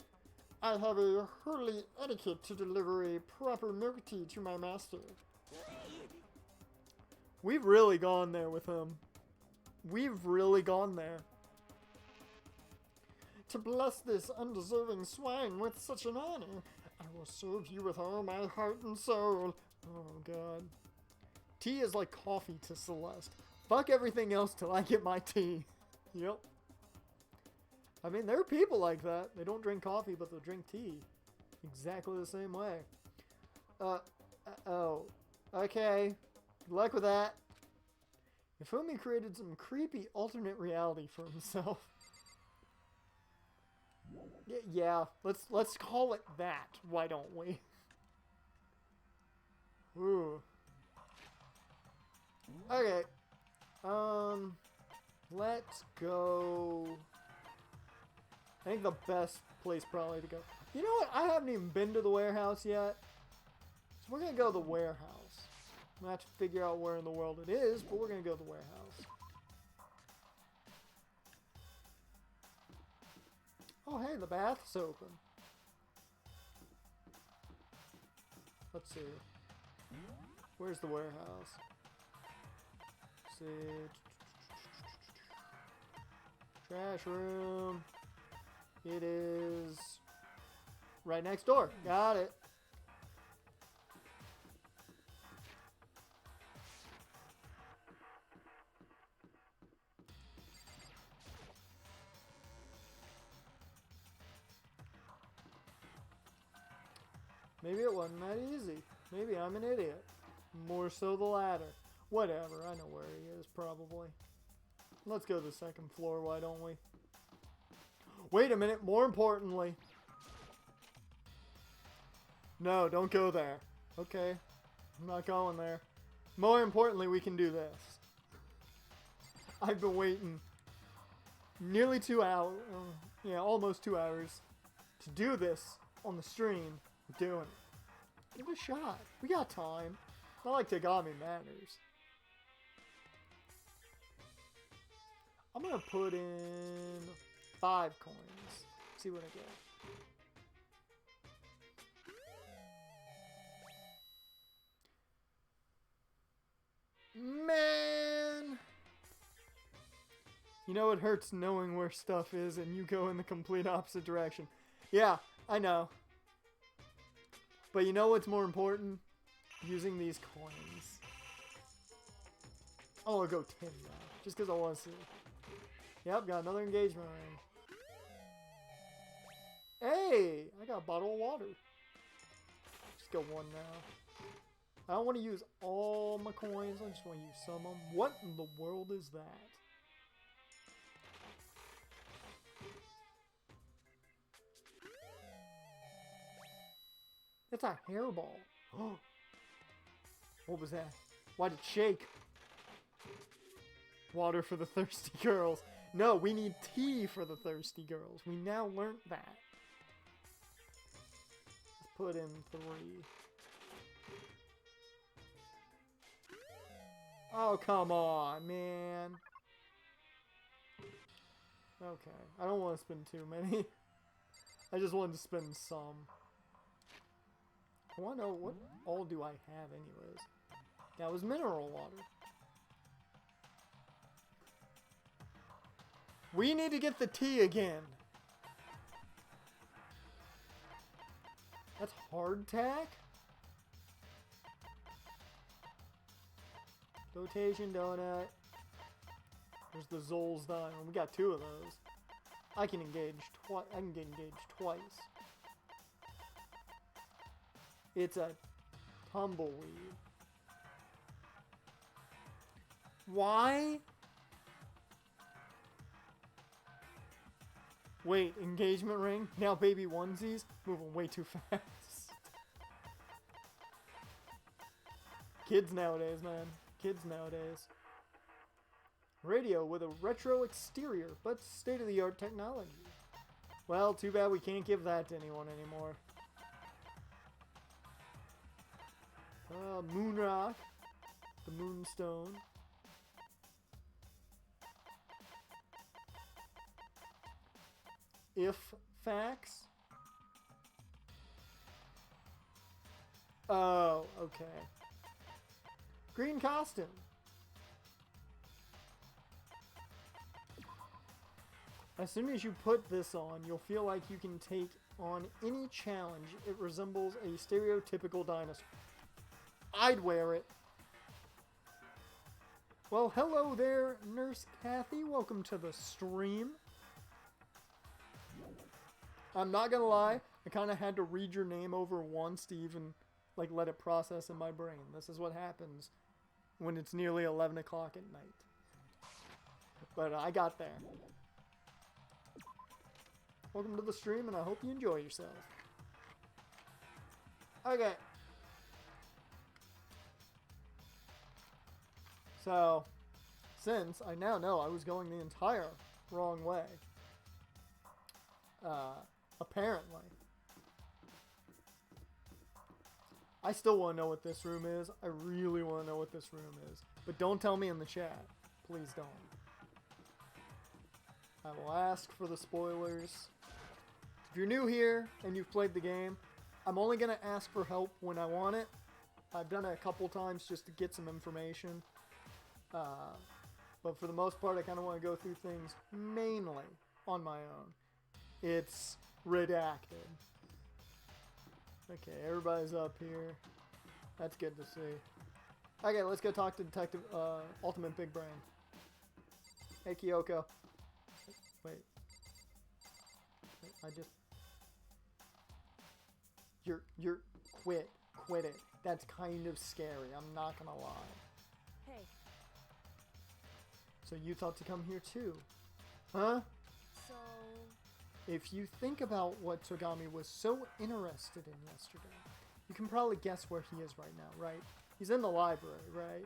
I have a holy etiquette to deliver a proper milk tea to my master. We've really gone there with him. We've really gone there. To bless this undeserving swine with such an honor, I will serve you with all my heart and soul. Oh, God. Tea is like coffee to Celeste. Fuck everything else till I get my tea. Yep. I mean, there are people like that. They don't drink coffee, but they'll drink tea. Exactly the same way. Oh. Okay. Good luck with that. Ifumi created some creepy alternate reality for himself. Yeah, let's call it that. Why don't we? Ooh. Okay. Let's go. I think the best place probably to go. You know what? I haven't even been to the warehouse yet. So we're gonna go to the warehouse. I'm gonna have to figure out where in the world it is, but we're gonna go to the warehouse. Oh, hey, the bath's open. Let's see. Where's the warehouse? Let's see. Trash room. It is right next door. Got it. Maybe it wasn't that easy. Maybe I'm an idiot. More so the latter. Whatever, I know where he is, probably. Let's go to the second floor, why don't we? Wait a minute, more importantly. No, don't go there. Okay, I'm not going there. More importantly, we can do this. I've been waiting nearly 2 hours, yeah, almost 2 hours to do this on the stream. We're doing it. Give it a shot. We got time. Not like Tagami matters. I'm gonna put in 5 coins. See what I get. Man! You know it hurts knowing where stuff is and you go in the complete opposite direction. Yeah, I know. But you know what's more important? Using these coins. Oh, I'll go 10 now. Just because I want to see. Yep, got another engagement ring. Hey! I got a bottle of water. Just go 1 now. I don't want to use all my coins. I just want to use some of them. What in the world is that? It's a hairball. What was that? Why'd it shake? Water for the thirsty girls. No, we need tea for the thirsty girls. We now learned that. Let's put in 3. Oh, come on, man. Okay, I don't want to spend too many. I just wanted to spend some. I want to know what all do I have anyways. That was mineral water. We need to get the tea again. That's hardtack? Flotation donut. There's the Zol's Dime. We got 2 of those. I can engage twice. I can get engaged twice. It's a tumbleweed. Why? Wait, engagement ring? Now baby onesies? Moving way too fast. Kids nowadays, man. Kids nowadays. Radio with a retro exterior, but state-of-the-art technology. Well, too bad we can't give that to anyone anymore. Moon rock. The moonstone. If facts. Oh, okay. Green costume. As soon as you put this on, you'll feel like you can take on any challenge. It resembles a stereotypical dinosaur. I'd wear it. Well, hello there, Nurse Kathy. Welcome to the stream. I'm not gonna lie, I kind of had to read your name over once to even, like, let it process in my brain. This is what happens when it's nearly 11 o'clock at night. But I got there. Welcome to the stream, and I hope you enjoy yourself. Okay. So, since I now know I was going the entire wrong way, apparently, I still want to know what this room is. I really want to know what this room is. But don't tell me in the chat. Please don't. I will ask for the spoilers. If you're new here and you've played the game, I'm only going to ask for help when I want it. I've done it a couple times just to get some information. But for the most part, I kind of want to go through things mainly on my own. It's redacted. Okay, everybody's up here. That's good to see. Okay, let's go talk to Detective Ultimate Big Brain. Hey, Kyoko. Wait. I just... You're... Quit it. That's kind of scary, I'm not gonna lie. Hey. So you thought to come here too? Huh? So... If you think about what Togami was so interested in yesterday, you can probably guess where he is right now, right? He's in the library, right?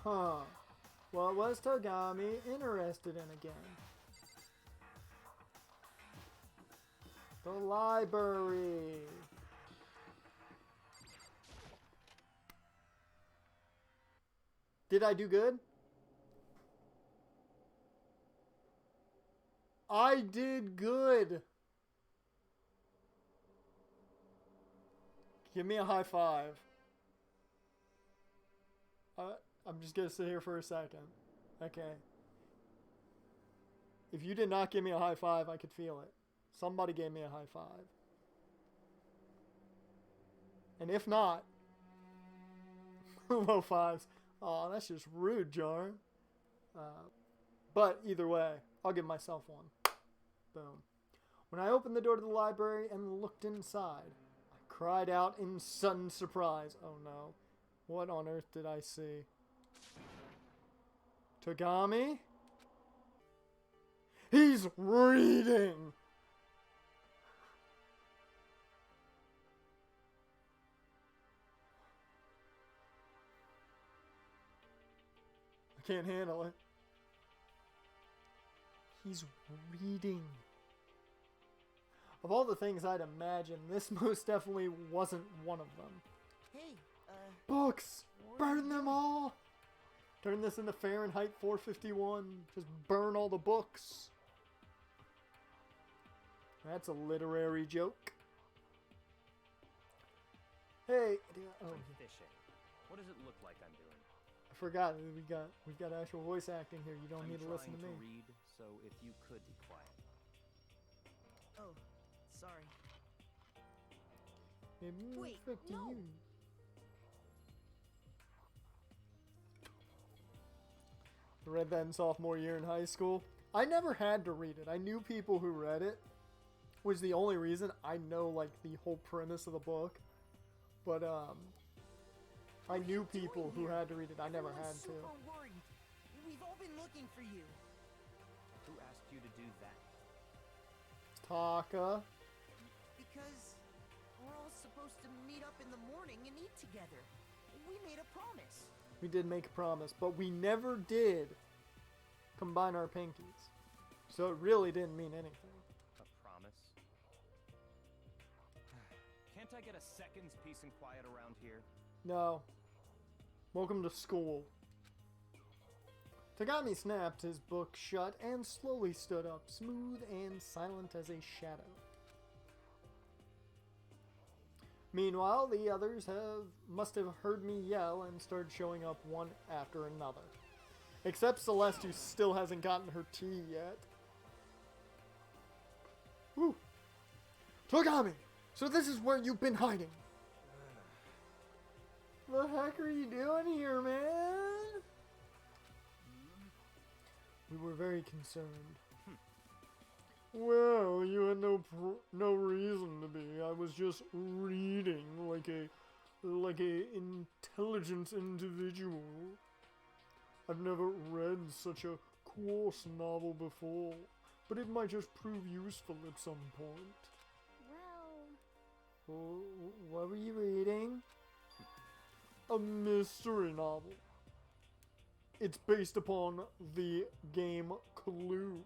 Huh. What was Togami interested in again? The library. Did I do good? I did good. Give me a high five. I'm just gonna sit here for a second. Okay. If you did not give me a high five, I could feel it. Somebody gave me a high five. And if not, low fives. Aw, that's just rude, Jar. But either way, I'll give myself one. Boom. When I opened the door to the library and looked inside, I cried out in sudden surprise. Oh no. What on earth did I see? Tagami? He's reading! I can't handle it. He's reading. Of all the things I'd imagine, this most definitely wasn't one of them. Hey, Books! Burn them all! Turn this into Fahrenheit 451. Just burn all the books. That's a literary joke. Hey, oh, Fishing. What does it look like I'm doing? I forgot. We've got actual voice acting here. You don't need to listen to me. I'm trying to read, so if you could be quiet. oh, sorry. Maybe Wait, respect to no. you. I read that in sophomore year in high school. I never had to read it. I knew people who read it, which is the only reason I know like the whole premise of the book. But I knew people who had to read it. I never had to. Super worried. We've all been looking for you. Who asked you to do that? Taka. Because we're all supposed to meet up in the morning and eat together. We made a promise. We did make a promise, but we never did combine our pinkies. So it really didn't mean anything. A promise? Can't I get a second's peace and quiet around here? No. Welcome to school. Tagami snapped his book shut and slowly stood up, smooth and silent as a shadow. Meanwhile, the others must have heard me yell and started showing up one after another. Except Celeste, who still hasn't gotten her tea yet. Woo! Tagami! So this is where you've been hiding! The heck are you doing here, man? We were very concerned. Well, you had no reason to be. I was just reading like a intelligent individual. I've never read such a coarse novel before, but it might just prove useful at some point. Well, What were you reading? A mystery novel. It's based upon the game Clue.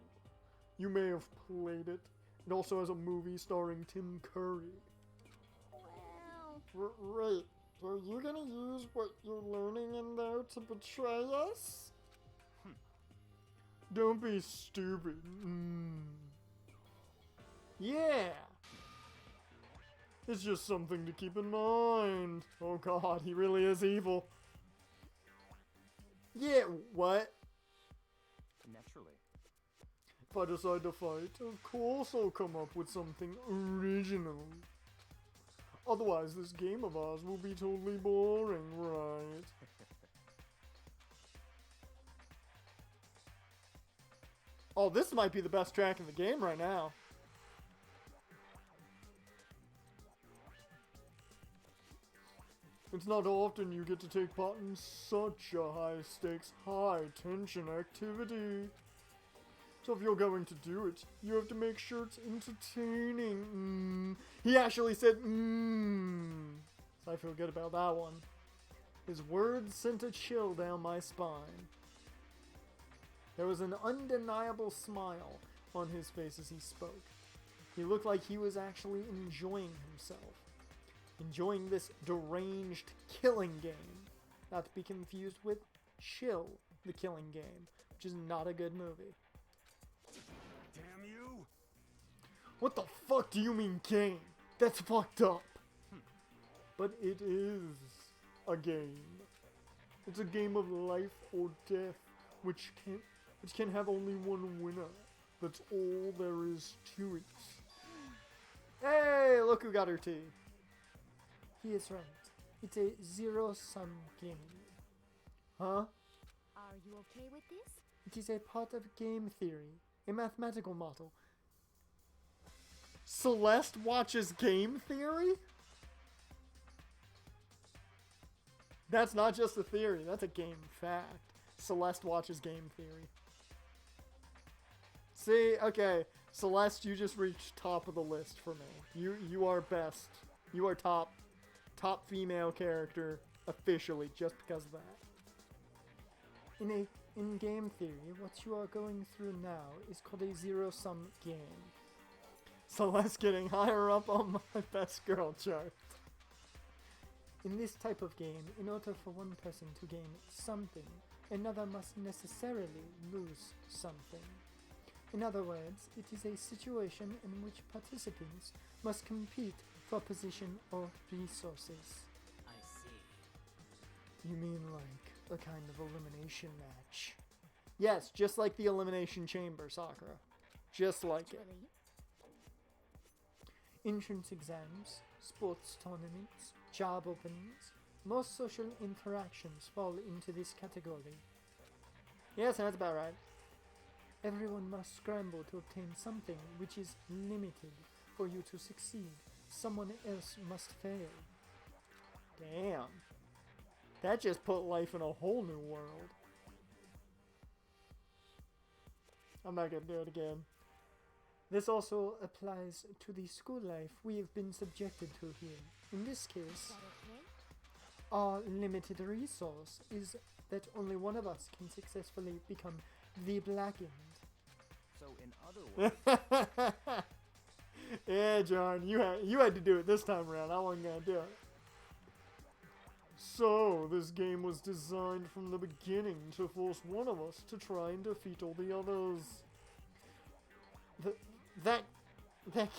You may have played it. It also has a movie starring Tim Curry. well, Right. So are you gonna use what you're learning in there to betray us? Don't be stupid. Yeah. It's just something to keep in mind. Oh god, he really is evil. Yeah, what? Naturally. If I decide to fight, of course I'll come up with something original. Otherwise, this game of ours will be totally boring, right? Oh, this might be the best track in the game right now. It's not often you get to take part in such a high-stakes, high-tension activity. So if you're going to do it, you have to make sure it's entertaining. He actually said, So I feel good about that one. His words sent a chill down my spine. There was an undeniable smile on his face as he spoke. He looked like he was actually enjoying himself. Enjoying this deranged killing game. Not to be confused with Chill, the Killing Game, which is not a good movie. Damn you! What the fuck do you mean game? That's fucked up. But it is a game. It's a game of life or death, which can have only one winner. That's all there is to it. Hey, look who got her tea. He is right. It's a zero-sum game. Huh? are you okay with this? It is a part of game theory, a mathematical model. Celeste watches game theory? That's not just a theory, that's a game fact. Celeste watches game theory. See, okay, Celeste, you just reached top of the list for me. You are best. You are top female character officially just because of that. In game theory, what you are going through now is called a zero-sum game. Celeste getting higher up on my best girl chart. In this type of game, in order for one person to gain something, another must necessarily lose something. In other words, it is a situation in which participants must compete for position or resources. I see. You mean like a kind of elimination match? Yes, just like the Elimination Chamber, Sakura. Just like it. Naturally. Entrance exams, sports tournaments, job openings, most social interactions fall into this category. Yes, that's about right. Everyone must scramble to obtain something which is limited for you to succeed. Someone else must fail. Damn. That just put life in a whole new world. I'm not gonna do it again. This also applies to the school life we have been subjected to here. In this case, Is that okay? our limited resource is that only one of us can successfully become the Blackened. So in other words, Yeah, John, you had to do it this time around. I wasn't gonna do it. So, this game was designed from the beginning to force one of us to try and defeat all the others. That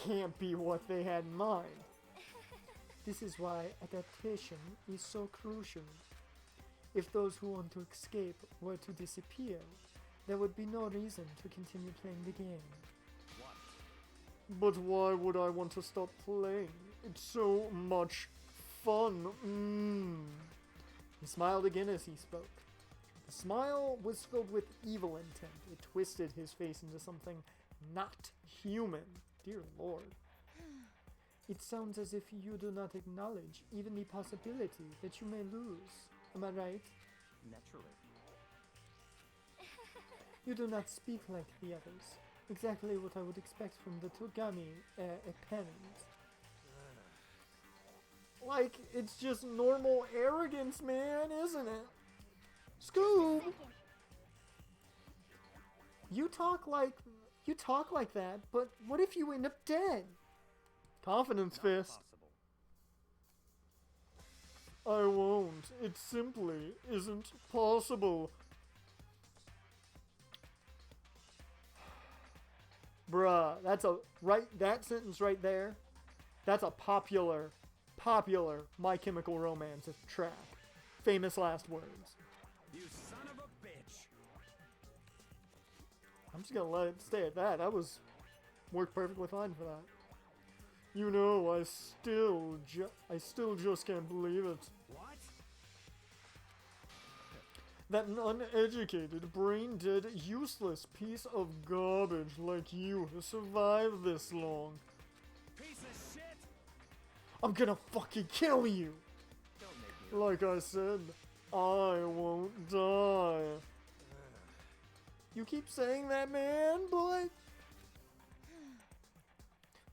can't be what they had in mind. This is why adaptation is so crucial. If those who want to escape were to disappear, there would be no reason to continue playing the game. But why would I want to stop playing? It's so much fun. He smiled again as he spoke. The smile was filled with evil intent. It twisted his face into something not human. Dear Lord. It sounds as if you do not acknowledge even the possibility that you may lose. Am I right? naturally. You do not speak like the others. Exactly what I would expect from the Togami parent. Like, it's just normal arrogance, man, isn't it? Scoob! You talk like that, but what if you end up dead? Confidence Not fist. possible. I won't. It simply isn't possible. Bruh, that sentence right there, that's a popular My Chemical Romance track. Famous last words. You son of a bitch! I'm just gonna let it stay at that. That worked perfectly fine for that. You know, I still just can't believe it. What? That an uneducated, brain-dead, useless piece of garbage like you has survived this long. Piece of shit! I'm gonna fucking kill you! Don't make me. Like I said, I won't die. You keep saying that, man, but...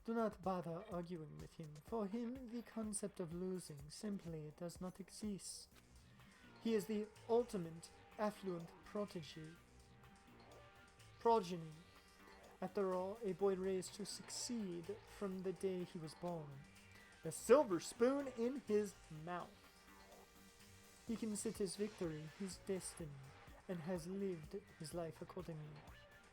Do not bother arguing with him. For him, the concept of losing simply does not exist. He is the ultimate affluent progeny. After all, a boy raised to succeed from the day he was born. A silver spoon in his mouth. He considers victory his destiny and has lived his life accordingly.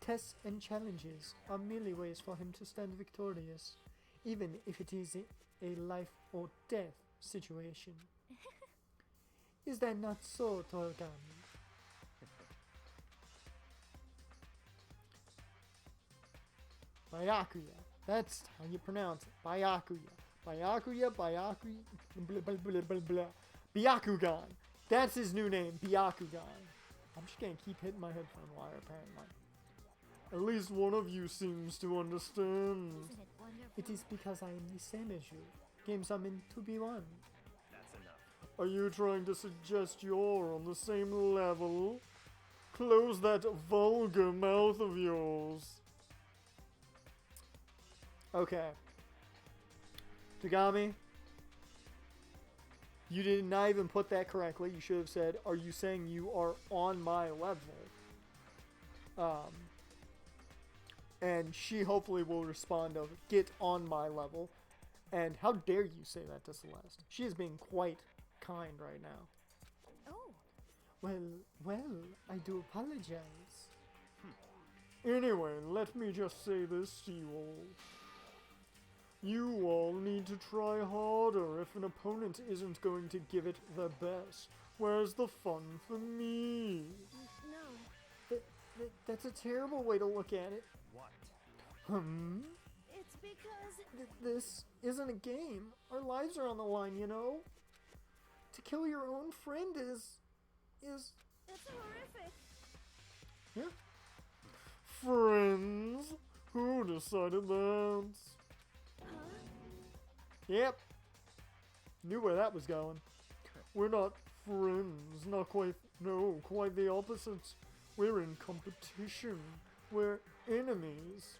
Tests and challenges are merely ways for him to stand victorious, even if it is a life or death situation. Is that not so, Torgami? Byakuya. That's how you pronounce it. Byakuya. Byakuya, blah, blah, blah, blah. Byakugan. That's his new name, Byakugan. I'm just gonna keep hitting my headphone wire, apparently. At least one of you seems to understand. Isn't it wonderful? It is because I am the same as you. Games are meant to be won. That's enough. Are you trying to suggest you're on the same level? Close that vulgar mouth of yours. Okay. Tagami, you did not even put that correctly. You should have said, are you saying you are on my level? And she hopefully will respond of, get on my level. And how dare you say that to Celeste? She is being quite kind right now. Oh, Well, I do apologize. Anyway, let me just say this to you all. You all need to try harder if an opponent isn't going to give it their best. Where's the fun for me? no. That's a terrible way to look at it. What? It's because... This isn't a game. Our lives are on the line, you know? To kill your own friend is... It's horrific. Yeah. Friends? Who decided that? Huh? Yep. Knew where that was going. We're not friends. Not quite. No, quite the opposite. We're in competition. We're enemies.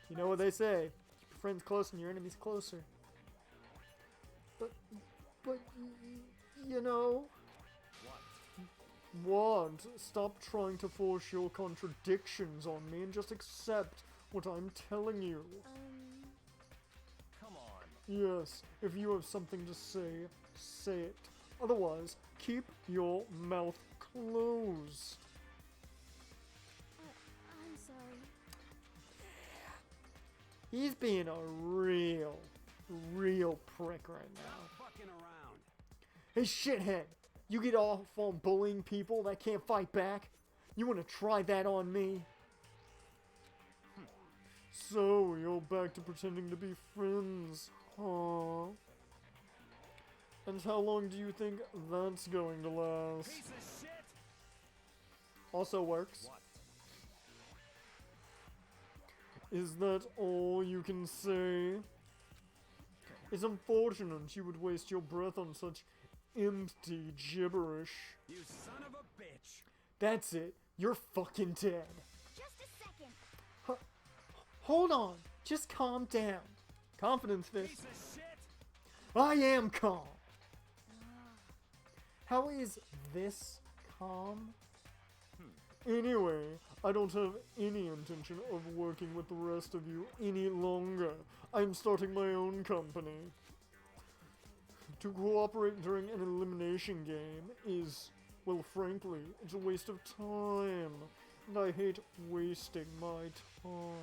You know what they say. Keep your friends close and your enemies closer. But you know... What? Stop trying to force your contradictions on me and just accept what I'm telling you. Come on. Yes, if you have something to say, say it. Otherwise, keep your mouth closed. I'm sorry. He's being a real prick right now. Stop fucking around. Hey, shithead! You get off on bullying people that can't fight back? You want to try that on me? So, you're back to pretending to be friends, huh? And how long do you think that's going to last? Piece of shit. Also works. What? Is that all you can say? It's unfortunate you would waste your breath on such empty gibberish. You son of a bitch. That's it. You're fucking dead. Just a second. Hold on. Just calm down. Confidence Piece fist. of shit. I am calm. How is this calm? Anyway, I don't have any intention of working with the rest of you any longer. I'm starting my own company. To cooperate during an elimination game is, well, frankly, it's a waste of time. And I hate wasting my time.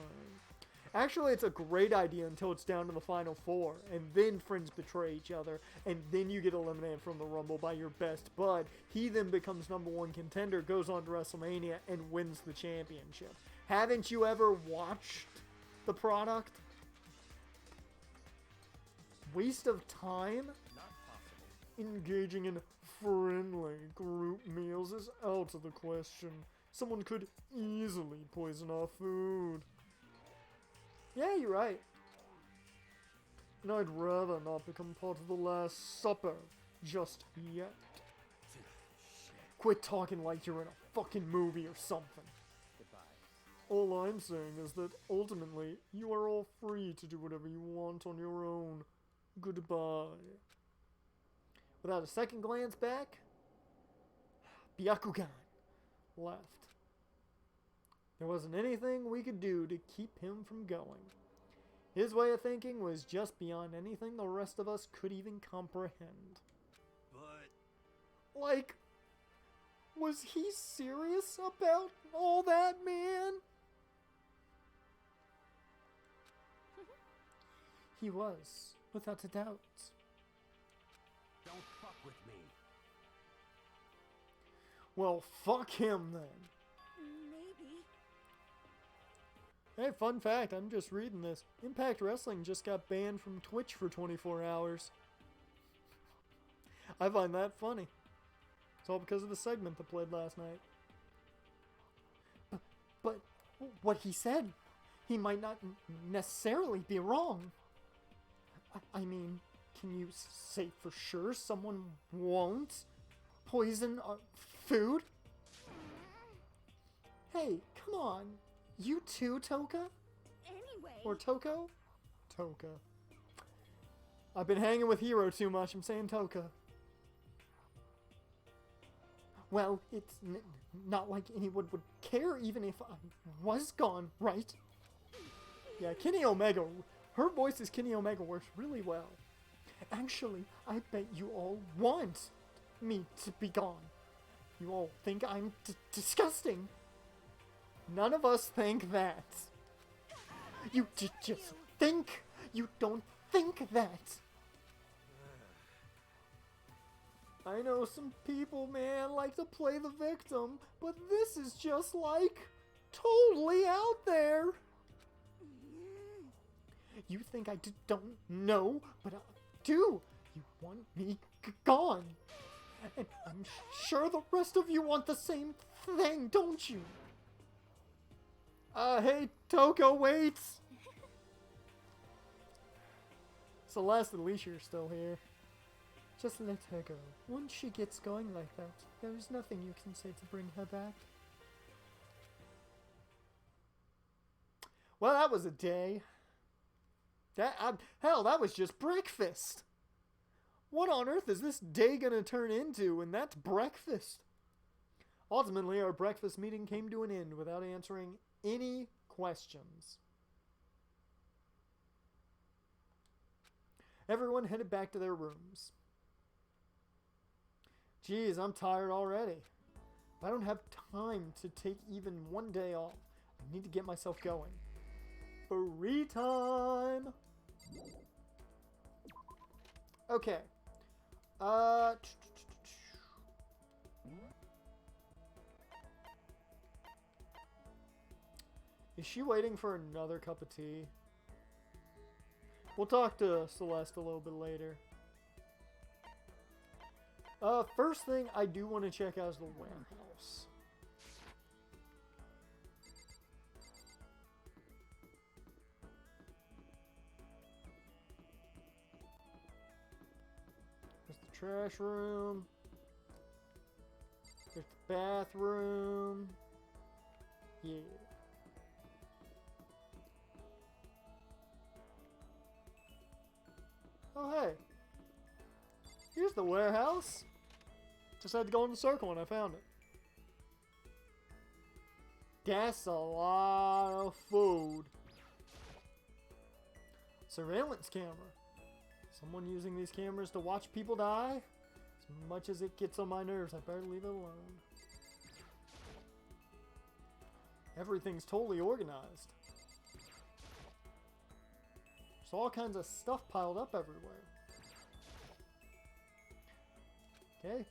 Actually, it's a great idea until it's down to the final four, and then friends betray each other, and then you get eliminated from the Rumble by your best bud. He then becomes #1 contender, goes on to WrestleMania, and wins the championship. Haven't you ever watched the product? Waste of time? Not possible. Engaging in friendly group meals is out of the question. Someone could easily poison our food. Yeah, you're right. And I'd rather not become part of the Last Supper just yet. Quit talking like you're in a fucking movie or something. Goodbye. All I'm saying is that ultimately, you are all free to do whatever you want on your own. Goodbye. Without a second glance back, Byakugan left. There wasn't anything we could do to keep him from going. His way of thinking was just beyond anything the rest of us could even comprehend. But Like, was he serious about all that, man? He was, without a doubt. don't fuck with me. Well, fuck him then. Maybe. Hey, fun fact, I'm just reading this. Impact Wrestling just got banned from Twitch for 24 hours. I find that funny. It's all because of the segment that played last night. But what he said, he might not necessarily be wrong. I mean, can you say for sure someone won't poison our food? Hey, come on. You too, Toka? Anyway. Or Toko? Toka. I've been hanging with Hiro too much. I'm saying Toka. Well, it's not like anyone would care even if I was gone, right? Yeah, Kenny Omega. Her voice as Kenny Omega works really well. Actually, I bet you all want me to be gone. You all think I'm disgusting. None of us think that. You just think. You don't think that. I know some people, man, like to play the victim, but this is just like totally out there. You think I don't know, but I do. You want me gone. And I'm sure the rest of you want the same thing, don't you? Hey, Toko, wait! Celeste, at least you're still here. Just let her go. Once she gets going like that, there is nothing you can say to bring her back. Well, that was a day. Hell, that was just breakfast. What on earth is this day gonna turn into? And that's breakfast. Ultimately, our breakfast meeting came to an end without answering any questions. Everyone headed back to their rooms. Geez, I'm tired already. I don't have time to take even one day off. I need to get myself going. Free time! Okay. Is she waiting for another cup of tea? We'll talk to Celeste a little bit later. First thing I do want to check out is the warehouse. There's the trash room. There's the bathroom. Yeah. Oh, hey. Here's the warehouse. Just had to go in the circle and I found it. That's a lot of food. Surveillance camera. Someone using these cameras to watch people die? As much as it gets on my nerves, I better leave it alone. Everything's totally organized. There's all kinds of stuff piled up everywhere. Okay.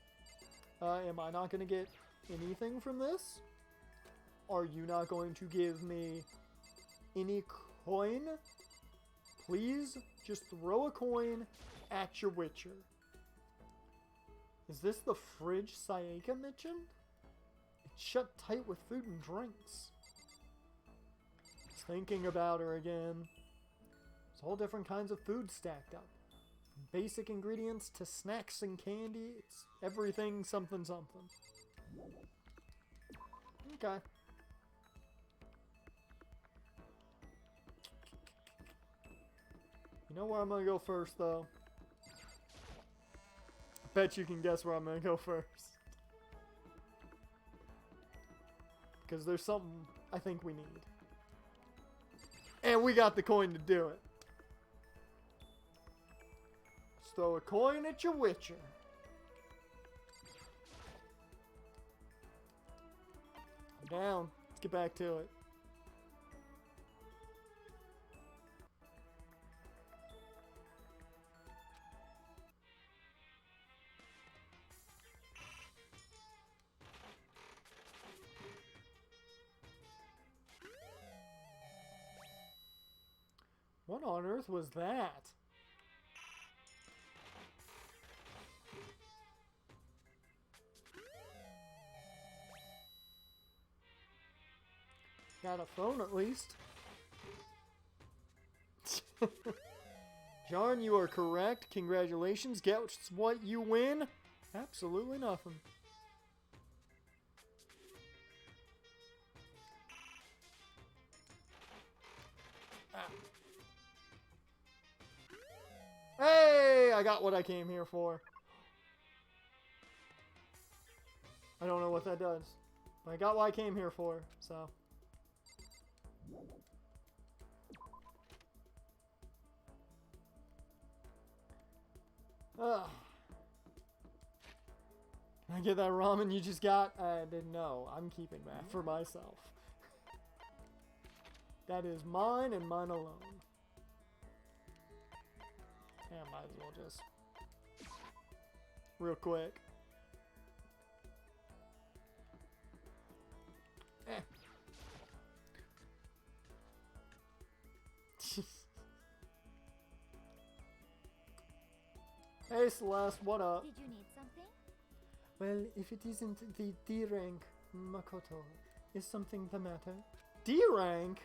Am I not going to get anything from this? Are you not going to give me any coin? Please just throw a coin at your Witcher. Is this the fridge Sayaka mentioned? It's shut tight with food and drinks. Thinking about her again. There's all different kinds of food stacked up. From basic ingredients to snacks and candy. It's everything something something. Okay. You know where I'm gonna go first, though? Bet you can guess where I'm gonna go first. Because there's something I think we need. And we got the coin to do it. Let's throw a coin at your Witcher. I'm down. Let's get back to it. What on earth was that? Got a phone at least. Jarn, you are correct. Congratulations. Guess what you win? Absolutely nothing. Hey, I got what I came here for. I don't know what that does, but I got what I came here for, so. Ugh. Can I get that ramen you just got? I didn't know. I'm keeping that for myself. That is mine and mine alone. Yeah, might as well just real quick. Hey Celeste, what up? Did you need something? Well, if it isn't the D rank Makoto, is something the matter? D rank?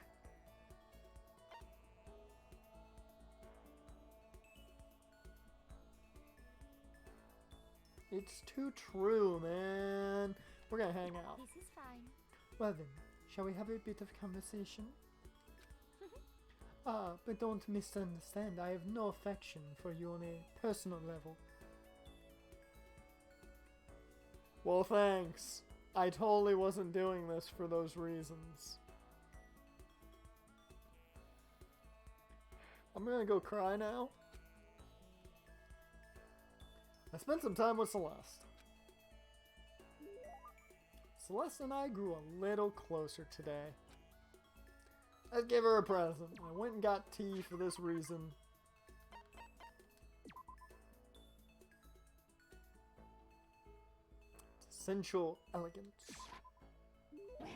It's too true, man. We're gonna hang out. This is fine. Well then, shall we have a bit of conversation? But don't misunderstand. I have no affection for you on a personal level. Well, thanks. I totally wasn't doing this for those reasons. I'm gonna go cry now. I spent some time with Celeste. Celeste and I grew a little closer today. Let's give her a present. I went and got tea for this reason. Essential elegance. Well,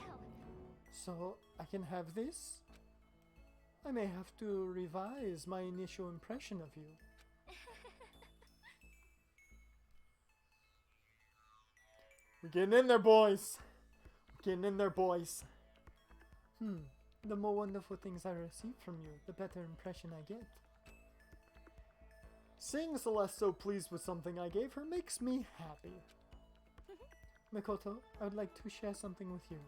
So, I can have this? I may have to revise my initial impression of you. We're getting in there, boys. We're getting in there, boys. The more wonderful things I receive from you, the better impression I get. Seeing Celeste so pleased with something I gave her makes me happy. Makoto, I would like to share something with you.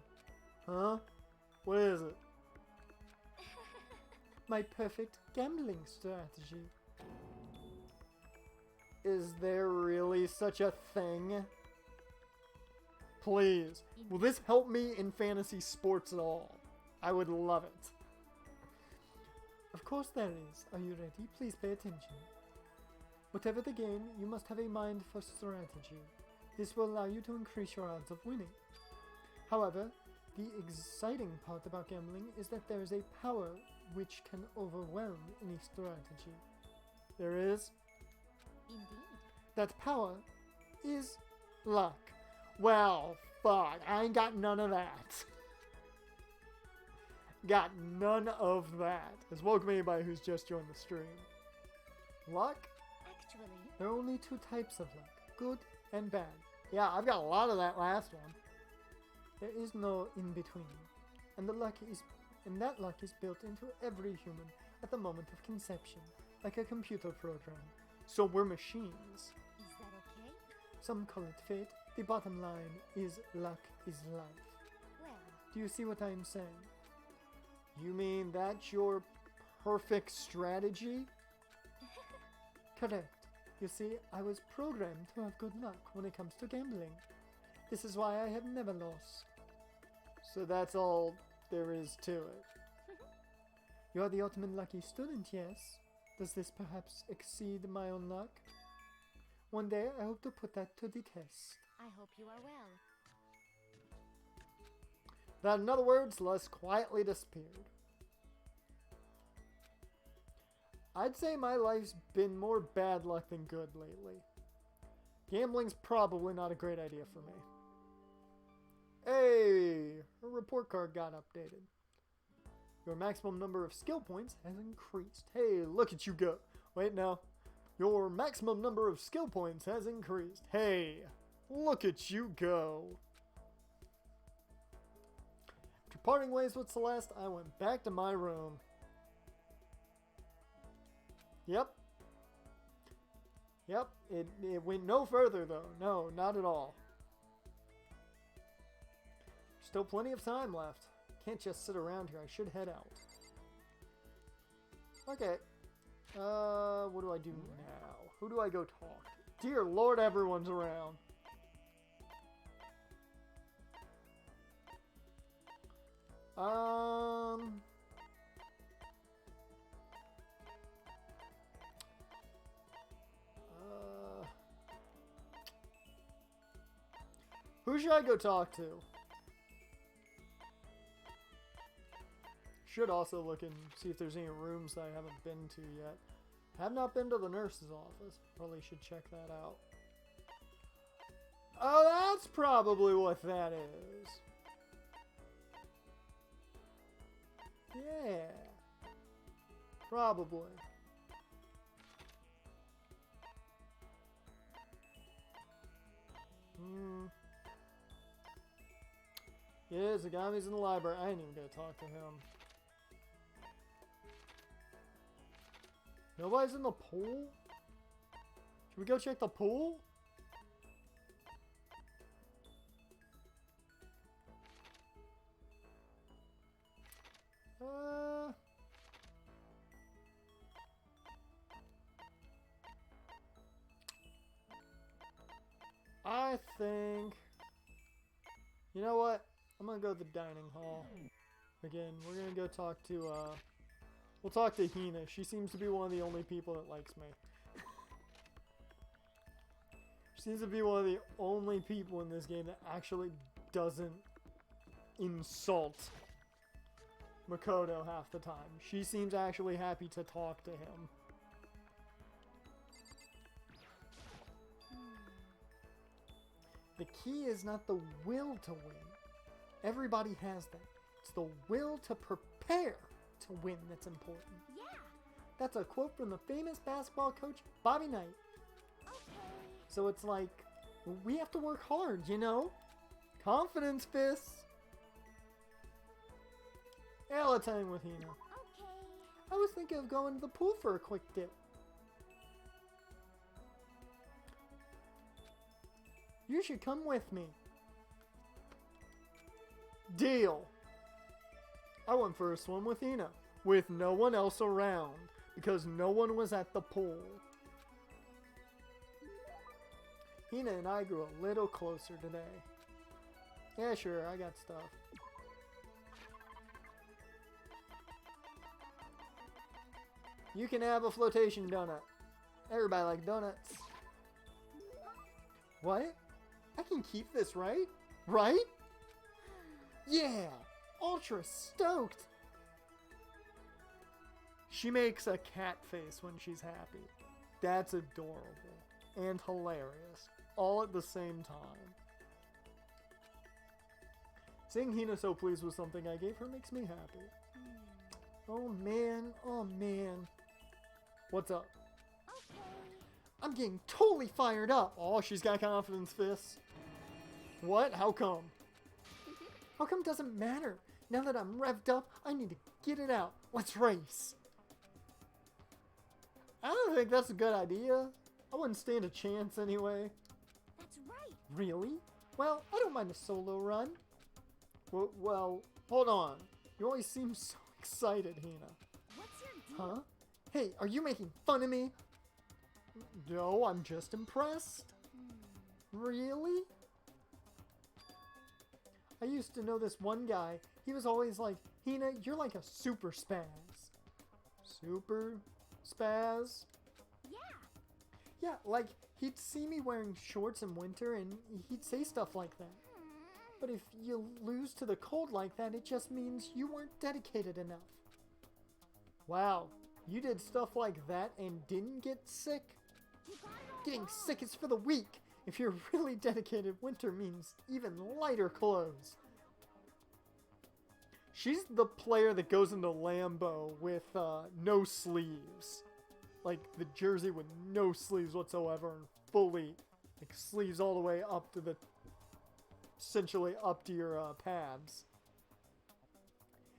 Huh? What is it? My perfect gambling strategy. Is there really such a thing? Please, will this help me in fantasy sports at all? I would love it. Of course there is. Are you ready? Please pay attention. Whatever the game, you must have a mind for strategy. This will allow you to increase your odds of winning. However, the exciting part about gambling is that there is a power which can overwhelm any strategy. There is? indeed. That power is luck. Well, fuck. I ain't got none of that. Got none of that. As welcome anybody who's just joined the stream. Luck? Actually, There are only two types of luck. Good and bad. Yeah, I've got a lot of that last one. There is no in-between. And that luck is built into every human at the moment of conception, like a computer program. So we're machines. is that okay? Some call it fate. The bottom line is luck is life. Well, Do you see what I'm saying? You mean that's your perfect strategy? Correct. You see, I was programmed to have good luck when it comes to gambling. This is why I have never lost. So that's all there is to it. You are the ultimate lucky student, yes? Does this perhaps exceed my own luck? One day I hope to put that to the test. I hope you are well. That, in other words, Les quietly disappeared. I'd say my life's been more bad luck than good lately. Gambling's probably not a great idea for me. Hey! Her report card got updated. Your maximum number of skill points has increased. Hey, look at you go. Wait, no. Your maximum number of skill points has increased. Hey, look at you go. After parting ways with Celeste, I went back to my room. Yep, Yep, it went no further though. No, not at all. Still plenty of time left. Can't just sit around here. I should head out. Okay. What do I do now? Who do I go talk to? Dear Lord, everyone's around. Who should I go talk to? Should also look and see if there's any rooms that I haven't been to yet. Have not been to the nurse's office. Probably should check that out. Oh, that's probably what that is. Yeah. Probably. Yeah, Zagami's in the library. I ain't even gonna talk to him. Nobody's in the pool? Should we go check the pool? I think... You know what? I'm gonna go to the dining hall. Again, we're gonna go talk to, we'll talk to Hina. She seems to be one of the only people that likes me. She seems to be one of the only people in this game that actually doesn't insult Makoto half the time. She seems actually happy to talk to him. The key is not the will to win. Everybody has that. It's the will to prepare to win that's important. Yeah. That's a quote from the famous basketball coach, Bobby Knight. Okay. So it's like, we have to work hard, you know? Confidence fists. Yeah, let's hang with Hina. Okay. I was thinking of going to the pool for a quick dip. You should come with me. Deal. I went for a swim with Hina, with no one else around, because no one was at the pool. Hina and I grew a little closer today. Yeah, sure, I got stuff. You can have a flotation donut. Everybody likes donuts. What? I can keep this, right? Right? Yeah! Ultra stoked! She makes a cat face when she's happy. That's adorable. And hilarious. All at the same time. Seeing Hina so pleased with something I gave her makes me happy. Oh man, oh man. What's up? Okay. I'm getting totally fired up. Oh, she's got confidence fists. What? How come? How come doesn't matter? Now that I'm revved up, I need to get it out. Let's race. I don't think that's a good idea. I wouldn't stand a chance anyway. That's right. Really? Well, I don't mind a solo run. Well, hold on. You always seem so excited, Hina. What's your deal? Huh? Hey, are you making fun of me? No, I'm just impressed. Really? I used to know this one guy. He was always like, Hina, you're like a super spaz. Super spaz? Yeah. Yeah, like, he'd see me wearing shorts in winter and he'd say stuff like that. But if you lose to the cold like that, it just means you weren't dedicated enough. Wow, you did stuff like that and didn't get sick? Getting sick is for the weak. If you're really dedicated, winter means even lighter clothes. She's the player that goes into Lambo with no sleeves. Like the jersey with no sleeves whatsoever and fully, like sleeves all the way up to the, essentially up to your pads.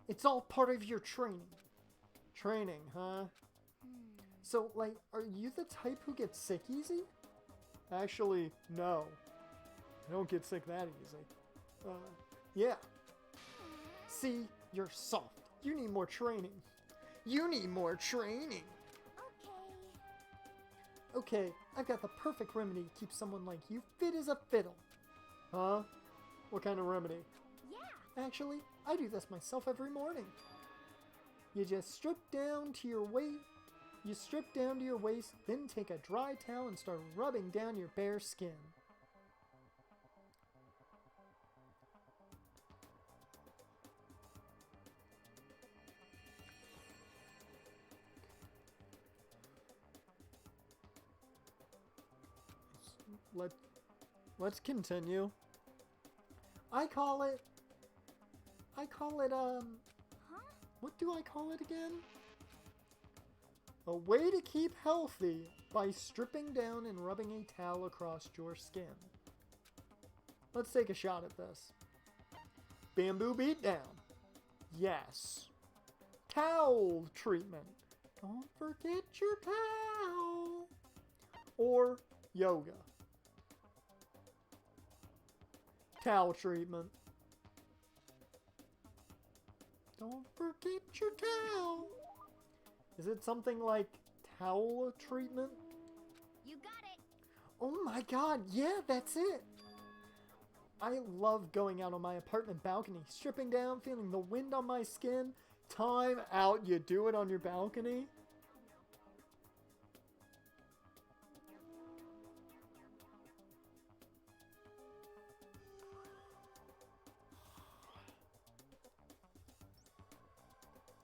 It's all part of your training. Training, huh? So, like, are you the type who gets sick easy? Actually, no. I don't get sick that easy. Yeah. See, you're soft. You need more training. You need more training. Okay. Okay, I've got the perfect remedy to keep someone like you fit as a fiddle. Huh? What kind of remedy? Yeah. Actually, I do this myself every morning. You just strip down to your waist. You strip down to your waist, then take a dry towel and start rubbing down your bare skin. Let's continue. I call it, Huh? what do I call it again? A way to keep healthy by stripping down and rubbing a towel across your skin. Let's take a shot at this. Bamboo beatdown. Yes. Towel treatment. Don't forget your towel. Or yoga. Towel treatment. Don't forget your towel. Is it something like towel treatment? You got it. Oh my god, yeah, that's it. I love going out on my apartment balcony, stripping down, feeling the wind on my skin. Time out, you do it on your balcony?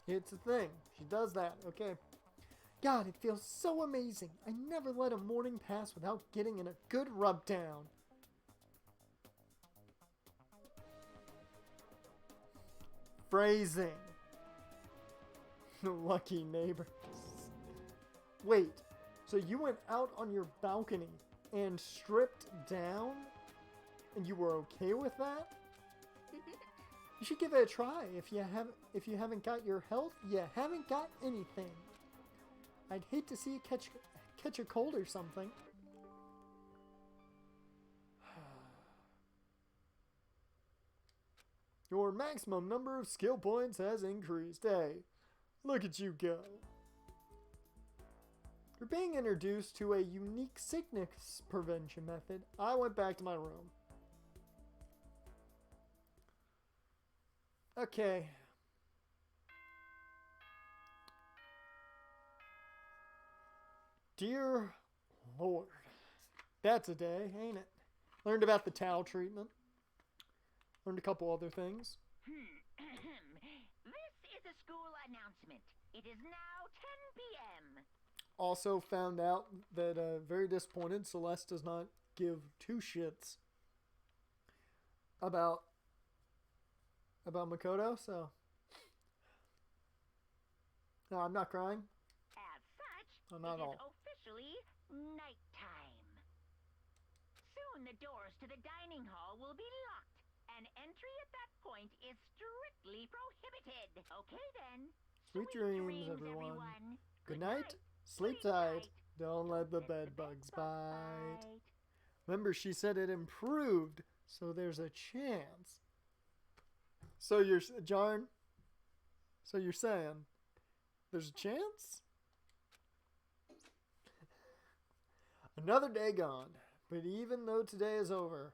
It's a thing. She does that, okay. God, it feels so amazing. I never let a morning pass without getting in a good rub down. Phrasing. Lucky neighbors. Wait, so you went out on your balcony and stripped down? And you were okay with that? You should give it a try. If you haven't got your health, you haven't got anything. I'd hate to see you catch a cold or something. Your maximum number of skill points has increased. Hey, look at you go. You're being introduced to a unique sickness prevention method. I went back to my room. Okay. Dear Lord. That's a day, ain't it? Learned about the towel treatment. Learned a couple other things. This is a school announcement. It is now 10 p.m. Also found out that very disappointed Celeste does not give two shits about Makoto, so no, I'm not crying. As such, Oh, not it is all. officially nighttime. Soon the doors to the dining hall will be locked, and entry at that point is strictly prohibited. Okay then. Sweet dreams, everyone. Good night. Sleep tight. Don't let the bed bugs bite. Remember, she said it improved, so there's a chance. So you're, Jarn? So you're saying there's a chance? Another day gone. But even though today is over,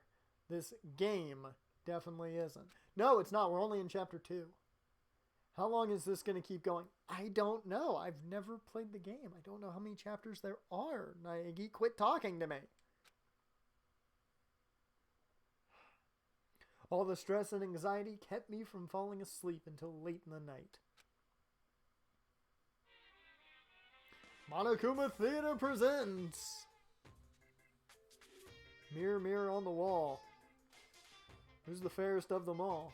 this game definitely isn't. No, it's not. We're only in chapter 2. How long is this going to keep going? I don't know. I've never played the game. I don't know how many chapters there are. Naegi, quit talking to me. All the stress and anxiety kept me from falling asleep until late in the night. Monokuma Theater presents Mirror, Mirror on the Wall. Who's the fairest of them all?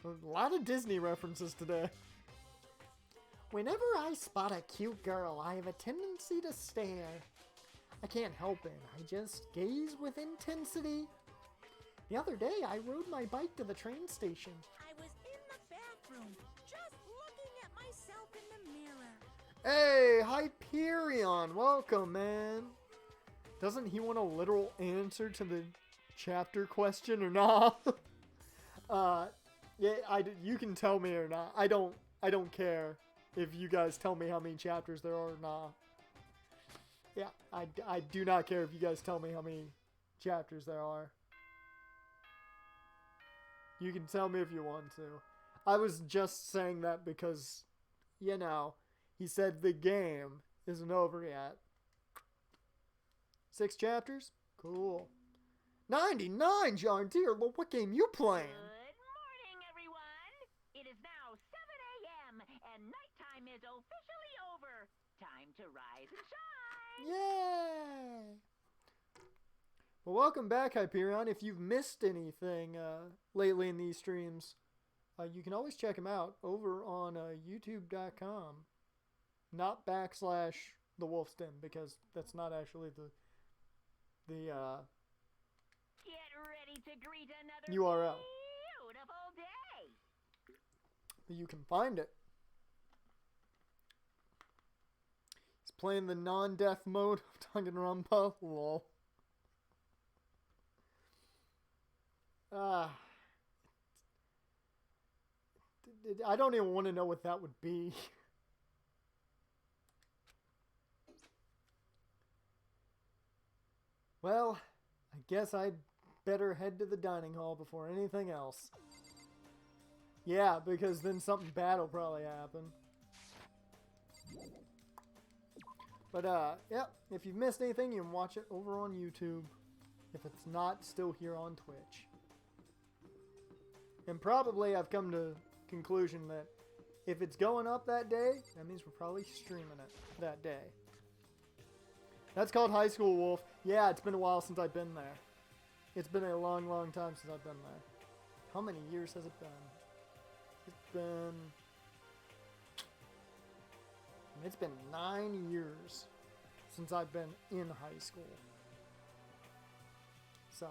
A lot of Disney references today. Whenever I spot a cute girl, I have a tendency to stare. I can't help it. I just gaze with intensity. The other day, I rode my bike to the train station. I was in the bathroom, just looking at myself in the mirror. Hey, Hyperion, welcome, man. Doesn't he want a literal answer to the chapter question or not? Yeah, you can tell me or not. I don't care if you guys tell me how many chapters there are or not. Yeah, I do not care if you guys tell me how many chapters there are. You can tell me if you want to. I was just saying that because, you know, he said the game isn't over yet. 6 chapters? Cool. 99, John Deere. Look, what game you playing? Good morning, everyone. It is now 7 a.m. and nighttime is officially over. Time to rise and shine. Yay! Well, welcome back, Hyperion. If you've missed anything lately in these streams, you can always check them out over on youtube.com. Not / the Wolf's Den, because that's not actually the Get ready to greet another URL. beautiful day. But you can find it. He's playing the non-death mode of Danganronpa. Lol. I don't even want to know what that would be. Well, I guess I'd better head to the dining hall before anything else. Yeah, because then something bad will probably happen. But, yeah, if you've missed anything, you can watch it over on YouTube. If it's not still here on Twitch. And probably I've come to conclusion that if it's going up that day, that means we're probably streaming it that day. That's called High School Wolf. Yeah, it's been a while since I've been there. It's been a long, long time since I've been there. How many years has it been? It's been 9 years since I've been in high school. So,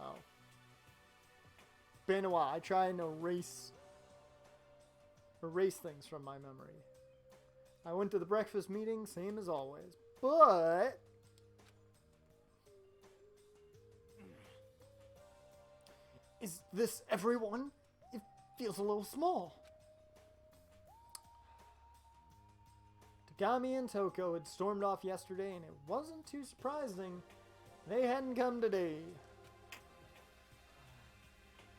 been a while. I try and erase things from my memory. I went to the breakfast meeting, same as always. But is this everyone? It feels a little small. Tagami and Toko had stormed off yesterday, and it wasn't too surprising they hadn't come today.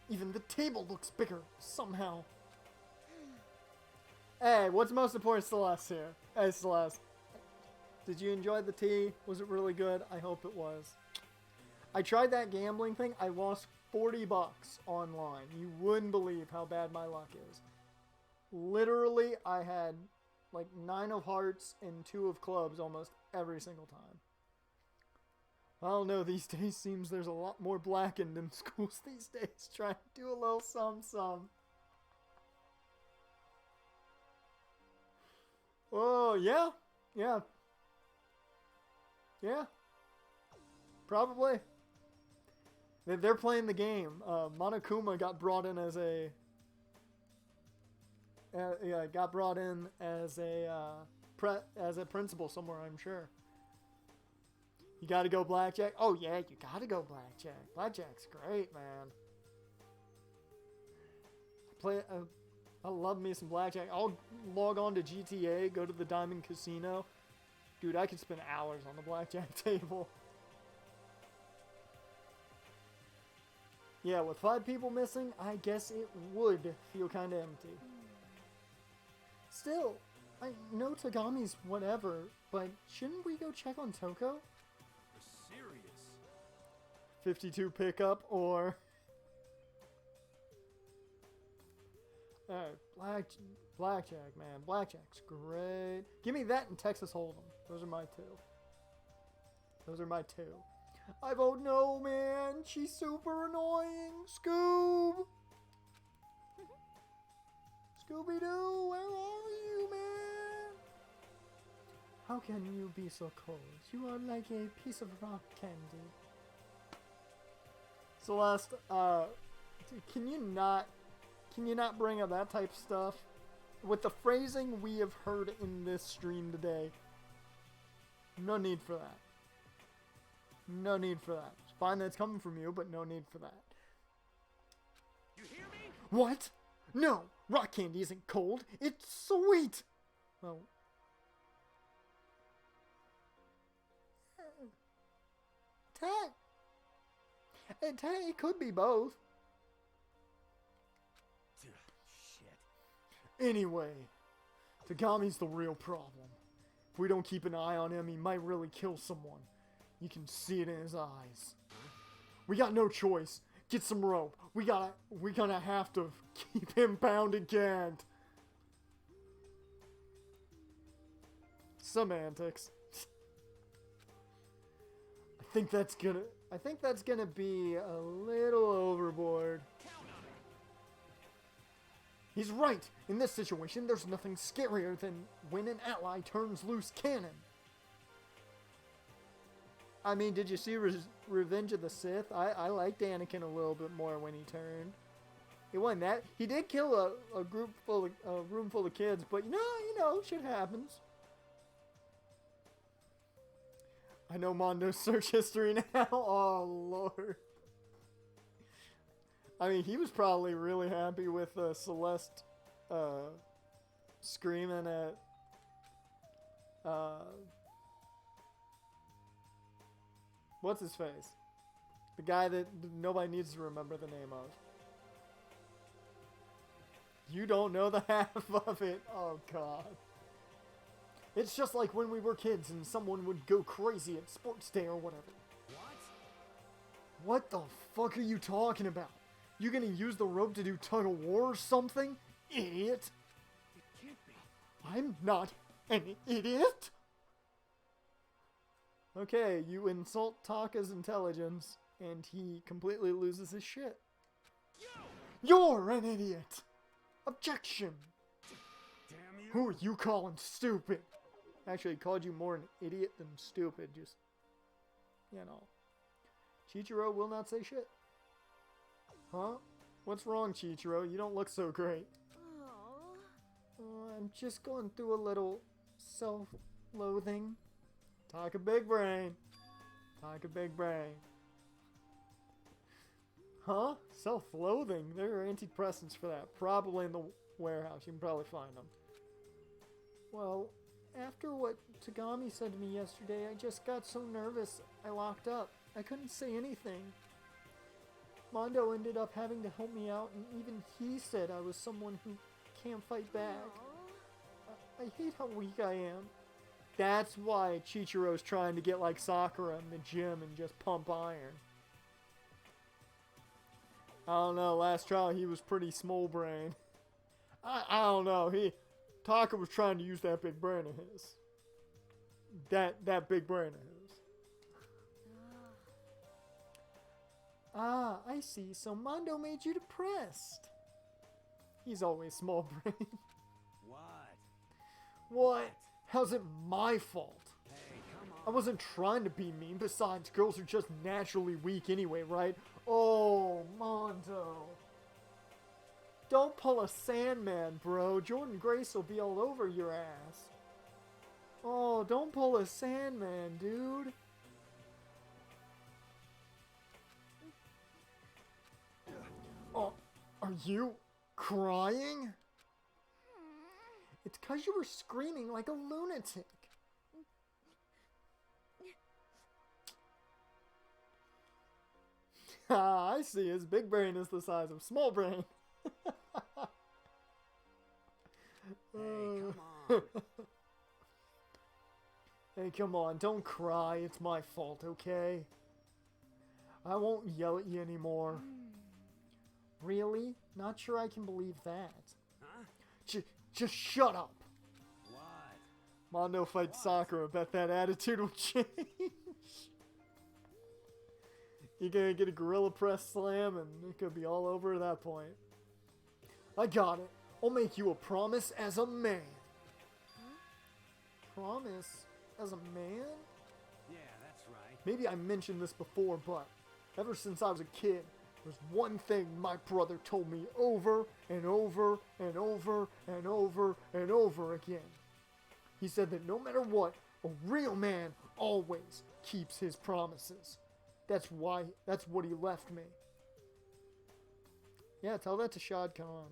Even the table looks bigger, somehow. Hey, what's most important, Celeste here? Hey, Celeste. Did you enjoy the tea? Was it really good? I hope it was. I tried that gambling thing. I lost $40 online. You wouldn't believe how bad my luck is. Literally, I had like 9 of hearts and 2 of clubs almost every single time. I don't know, these days seems there's a lot more blackened in schools these days. Trying to do a little some. Oh, yeah. Probably. They're playing the game. Monokuma got brought in as a... as a principal somewhere, I'm sure. You gotta go blackjack? Oh yeah, you gotta go blackjack. Blackjack's great, man. I love me some blackjack. I'll log on to GTA, go to the Diamond Casino. Dude, I could spend hours on the blackjack table. Yeah, with 5 people missing, I guess it would feel kind of empty. Still, I know Tagami's whatever, but shouldn't we go check on Toko? You're serious? 52 pickup or... Alright, blackjack, man. Blackjack's great. Give me that and Texas Hold'em. Those are my 2. I vote no, man. She's super annoying. Scoob! Scooby-Doo, where are you, man? How can you be so cold? You are like a piece of rock candy. Celeste, can you not bring up that type of stuff? with the phrasing we have heard in this stream today, no need for that. No need for that. It's fine that it's coming from you, but no need for that. You hear me? What? No! Rock candy isn't cold. It's sweet! Oh. It could be both. Shit. Anyway, Tagami's the real problem. If we don't keep an eye on him, he might really kill someone. You can see it in his eyes. We got no choice. Get some rope. We're gonna have to keep him bound and gagged. Semantics. I think that's gonna be a little overboard. He's right. In this situation, there's nothing scarier than when an ally turns loose cannon. I mean, did you see Revenge of the Sith? I liked Anakin a little bit more when he turned. He wasn't that. He did kill a room full of kids, but you know, shit happens. I know Mondo's search history now. Oh Lord. I mean, he was probably really happy with Celeste screaming at what's his face? The guy that nobody needs to remember the name of. You don't know the half of it. Oh God. It's just like when we were kids and someone would go crazy at sports day or whatever. What the fuck are you talking about? You gonna use the rope to do tug of war or something? Idiot! It can't be. I'm not an idiot! Okay, you insult Taka's intelligence, and he completely loses his shit. You're an idiot! Objection! Damn you. Who are you calling stupid? Actually, he called you more an idiot than stupid, just, you know. Chichiro will not say shit. Huh? What's wrong, Chichiro? You don't look so great. I'm just going through a little self-loathing. Taka big brain. Taka big brain. Huh? Self-loathing? There are antidepressants for that. Probably in the warehouse. You can probably find them. Well, after what Tagami said to me yesterday, I just got so nervous I locked up. I couldn't say anything. Mondo ended up having to help me out, and even he said I was someone who can't fight back. I hate how weak I am. That's why Chichiro's trying to get like Sakura in the gym and just pump iron. I don't know, last trial he was pretty small brain. I don't know, Taka was trying to use that big brain of his. That big brain of his. Ah, I see. So Mondo made you depressed. He's always small brain. What? How's it my fault? Hey, come on. I wasn't trying to be mean. Besides, girls are just naturally weak anyway, right? Oh, Mondo. Don't pull a Sandman, bro. Jordan Grace will be all over your ass. Oh, don't pull a Sandman, dude. Oh, are you crying? It's 'cause you were screaming like a lunatic. Ah, I see. His big brain is the size of small brain. Hey, come on. Hey, come on. Don't cry. It's my fault, okay? I won't yell at you anymore. Really? Not sure I can believe that. Huh? Just shut up. What? Mondo fights Sakura. Bet that attitude will change. You're gonna get a gorilla press slam and it could be all over at that point. I got it. I'll make you a promise as a man. Promise as a man? Yeah, that's right. Maybe I mentioned this before, but ever since I was a kid, There's one thing my brother told me over and over and over and over and over again. He said that no matter what, a real man always keeps his promises. That's what he left me. Yeah, tell that to Shad Khan.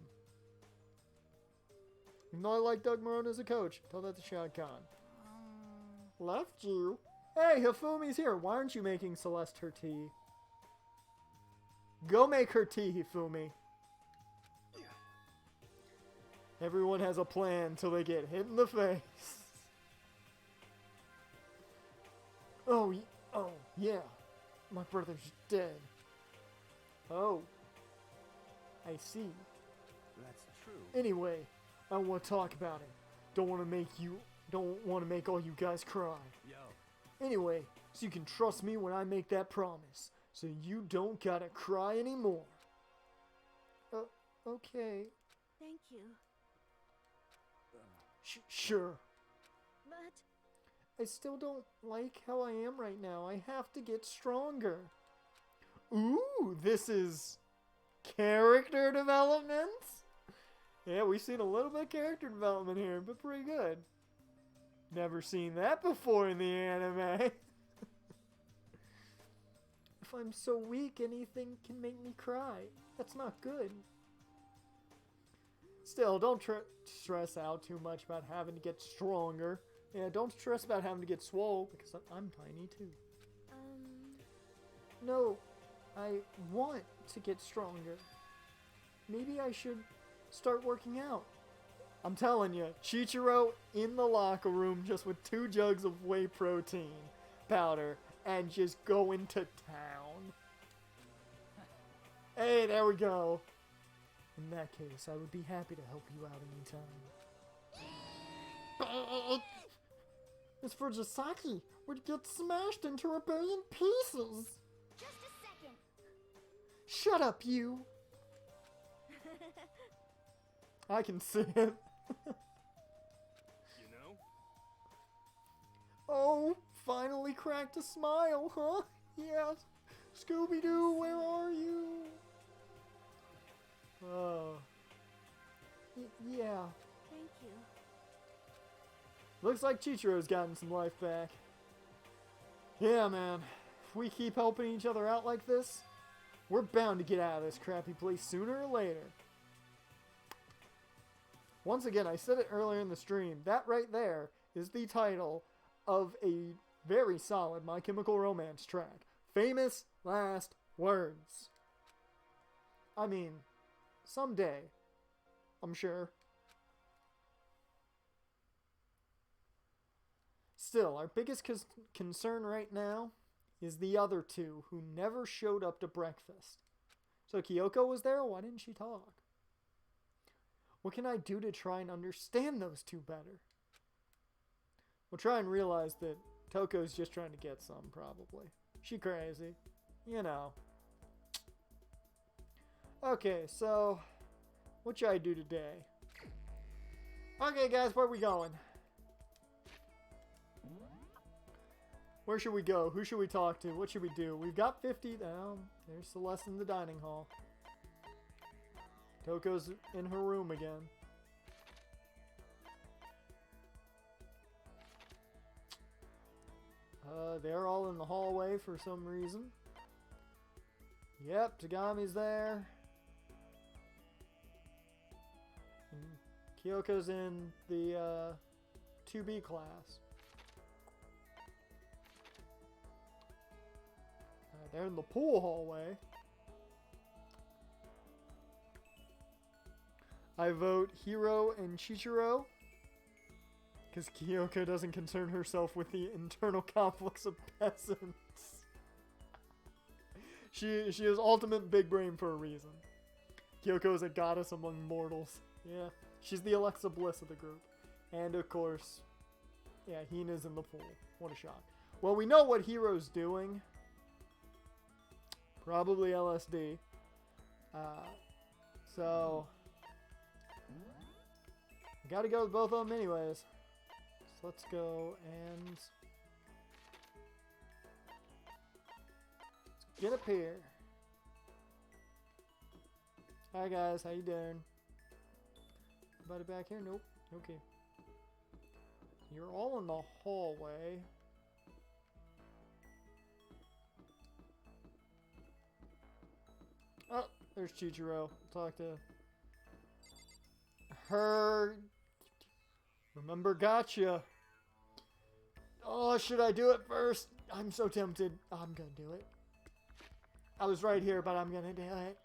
Even though I like Doug Marone as a coach, tell that to Shad Khan. Left you? Hey, Hifumi's here. Why aren't you making Celeste her tea? Go make her tea, Hifumi. Everyone has a plan till they get hit in the face. Oh, yeah. My brother's dead. Oh. I see. That's true. Anyway, I want to talk about it. Don't want to make all you guys cry. Yo. Anyway, so you can trust me when I make that promise. So you don't gotta cry anymore. Okay. Thank you. Sure. But I still don't like how I am right now. I have to get stronger. Ooh, this is character development? Yeah, we've seen a little bit of character development here, but pretty good. Never seen that before in the anime. If I'm so weak, anything can make me cry. That's not good. Still, don't stress out too much about having to get stronger. Yeah, don't stress about having to get swole, because I'm tiny too. No, I want to get stronger. Maybe I should start working out. I'm telling you, Chichiro in the locker room just with 2 jugs of whey protein powder and just going to town. Hey, there we go. In that case, I would be happy to help you out anytime. It's for Jisaki would get smashed into a billion pieces. Just a second. Shut up, you. I can see it. You know? Oh, finally cracked a smile, huh? Yes. Scooby-Doo, where are you? Oh. Yeah. thank you. Looks like Chichiro's gotten some life back. Yeah, man. If we keep helping each other out like this, we're bound to get out of this crappy place sooner or later. Once again, I said it earlier in the stream, that right there is the title of a very solid My Chemical Romance track. Famous Last Words. I mean, someday, I'm sure. Still, our biggest concern right now is the other 2 who never showed up to breakfast. So Kyoko was there, why didn't she talk? What can I do to try and understand those 2 better? We'll try and realize that Toko's just trying to get some, probably. She crazy. You know. Okay, so what should I do today? Okay, guys, where are we going? Where should we go? Who should we talk to? What should we do? We've got 50. Oh, there's Celeste in the dining hall. Toko's in her room again. They're all in the hallway for some reason. Yep, Tagami's there. And Kyoko's in the 2B class. They're in the pool hallway. I vote Hiro and Chichiro, because Kyoko doesn't concern herself with the internal conflicts of peasants. She is ultimate big brain for a reason. Kyoko is a goddess among mortals. Yeah, she's the Alexa Bliss of the group. And of course, yeah, Hina's in the pool. What a shock. Well, we know what Hiro's doing. Probably LSD. So gotta go with both of them anyways. So let's go and let's get up here. Hi guys, how you doing? Anybody back here? Nope. Okay. You're all in the hallway. Oh, there's Chichiro. Talk to her. Remember, gotcha. Oh, should I do it first? I'm so tempted. I'm gonna do it. I was right here, but I'm gonna do it.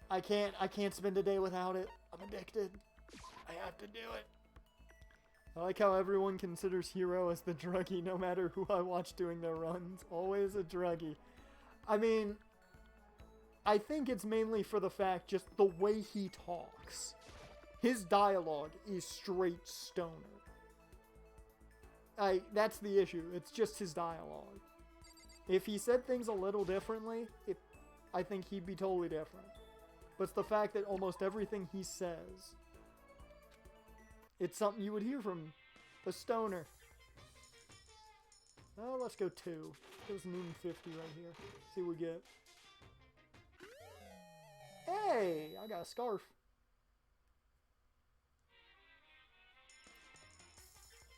I can't spend a day without it. I'm addicted. I have to do it. I like how everyone considers Hero as the druggie, no matter who I watch doing their runs. Always a druggie. I mean, I think it's mainly for the fact just the way he talks. His dialogue is straight stoner. That's the issue. It's just his dialogue. If he said things a little differently, I think he'd be totally different. But it's the fact that almost everything he says, it's something you would hear from a stoner. Oh, let's go 2. There's noon 50 right here. See what we get. Hey, I got a scarf.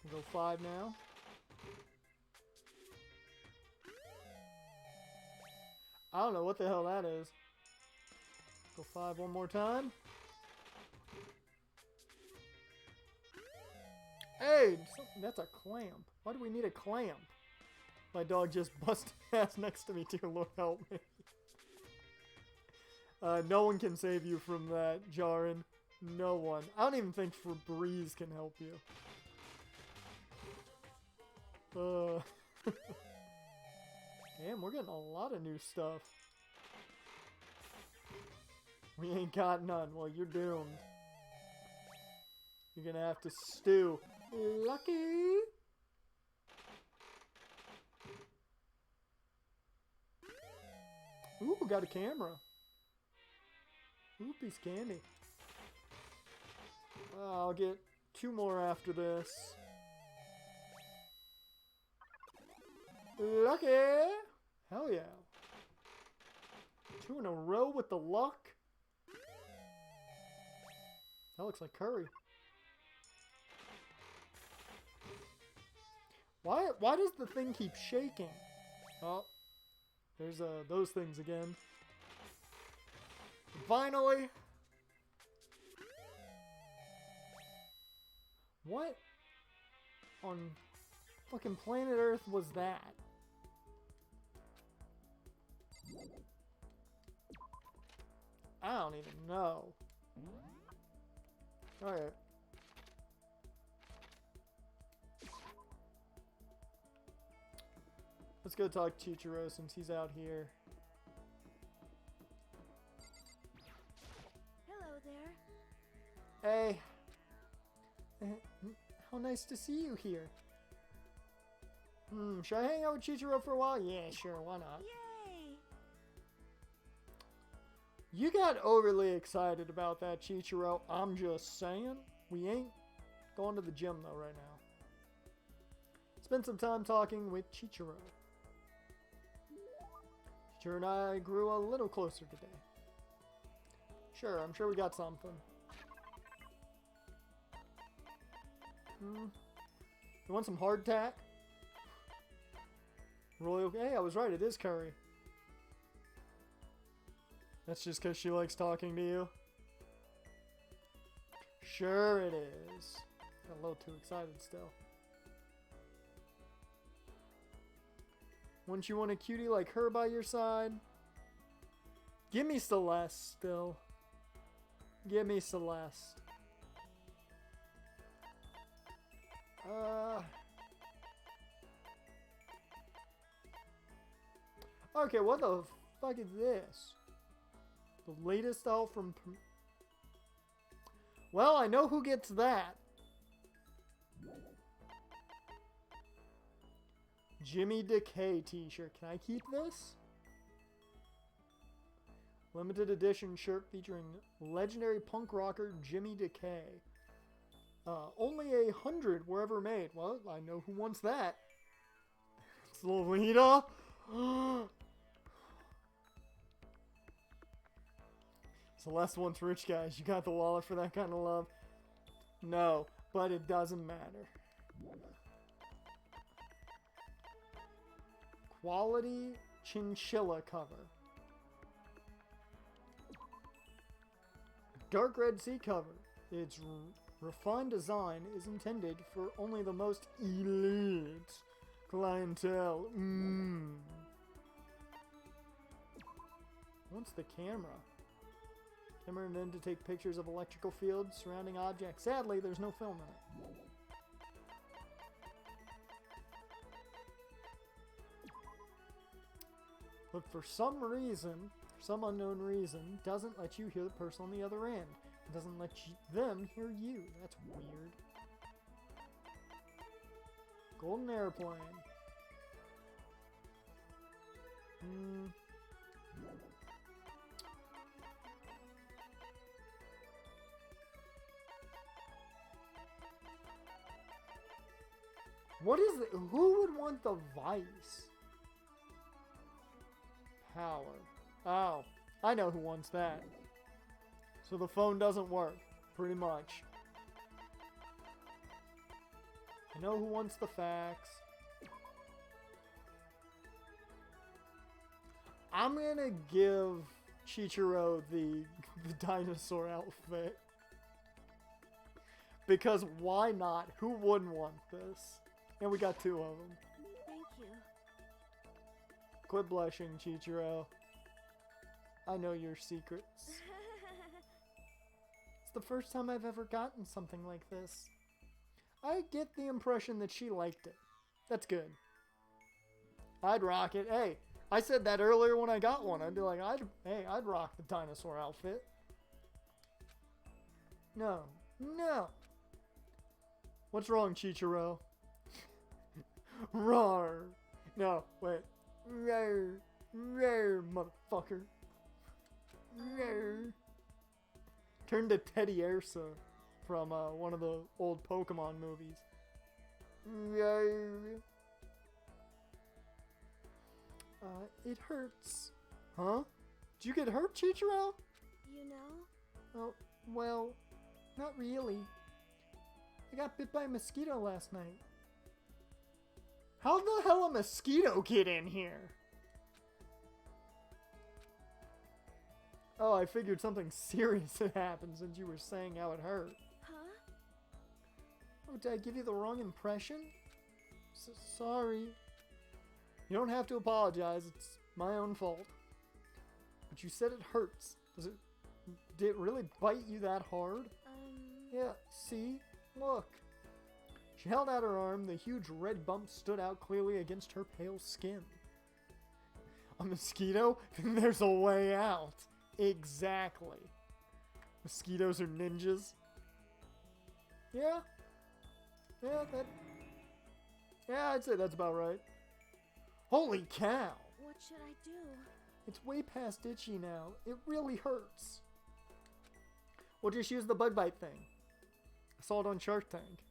We'll go 5 now. I don't know what the hell that is. Go 5 one more time. Hey, that's a clamp. Why do we need a clamp? My dog just busted ass next to me too. Lord help me. No one can save you from that, Jaren. No one. I don't even think Febreze can help you. Damn, we're getting a lot of new stuff. We ain't got none. Well, you're doomed. You're gonna have to stew. Lucky! Ooh, got a camera. Ooh, piece of candy. I'll get 2 more after this. Lucky! Hell yeah. 2 in a row with the luck. That looks like curry. Why does the thing keep shaking? Oh, there's those things again. Finally! What on fucking planet Earth was that? I don't even know. Alright. Let's go talk to Chichiro since he's out here. Hello there. Hey. How nice to see you here. Should I hang out with Chichiro for a while? Yeah, sure, why not? Yay! You got overly excited about that, Chichiro. I'm just saying. We ain't going to the gym, though, right now. Spent some time talking with Chichiro. Chichiro and I grew a little closer today. Sure, I'm sure we got something. You want some hardtack? Royal. Hey, I was right. It is curry. That's just because she likes talking to you. Sure it is. Got a little too excited still. Wouldn't you want a cutie like her by your side? Give me Celeste still. Give me Celeste. Okay, what the fuck is this? The latest out from... Well, I know who gets that. Jimmy Decay t-shirt. Can I keep this? Limited edition shirt featuring legendary punk rocker Jimmy Decay. Only 100 were ever made. Well, I know who wants that. It's Lolita. Celeste wants rich guys. You got the wallet for that kind of love? No, but it doesn't matter. Quality chinchilla cover. Dark red sea cover. Its refined design is intended for only the most elite clientele. What's the camera? Camera invented to take pictures of electrical fields surrounding objects. Sadly, there's no film in it. But for some reason, some unknown reason, doesn't let you hear the person on the other end. It doesn't let them hear you. That's weird. Golden airplane. What is it? Who would want the vice? Power. Oh, I know who wants that. So the phone doesn't work, pretty much. I know who wants the fax. I'm gonna give Chichiro the dinosaur outfit. Because why not? Who wouldn't want this? And we got 2 of them. Thank you. Quit blushing, Chichiro. I know your secrets. It's the first time I've ever gotten something like this. I get the impression that she liked it. That's good. I'd rock it. Hey, I said that earlier when I got one. I'd be like, I'd rock the dinosaur outfit. No. No. What's wrong, Chichiro? Roar. No, wait. Roar. Roar, motherfucker. Roar. Turn to Teddy Ursa from one of the old Pokemon movies. Roar. It hurts. Huh? Did you get hurt, Chichiro? You know? Oh, well, not really. I got bit by a mosquito last night. How the hell a mosquito get in here? Oh, I figured something serious had happened since you were saying how it hurt. Huh? Oh, did I give you the wrong impression? Sorry. You don't have to apologize. It's my own fault. But you said it hurts. Did it really bite you that hard? Yeah, see? Look. She held out her arm. The huge red bump stood out clearly against her pale skin. A mosquito? There's a way out. Exactly. Mosquitoes are ninjas. Yeah? Yeah, I'd say that's about right. Holy cow! What should I do? It's way past itchy now. It really hurts. We'll just use the bug bite thing. I saw it on Shark Tank.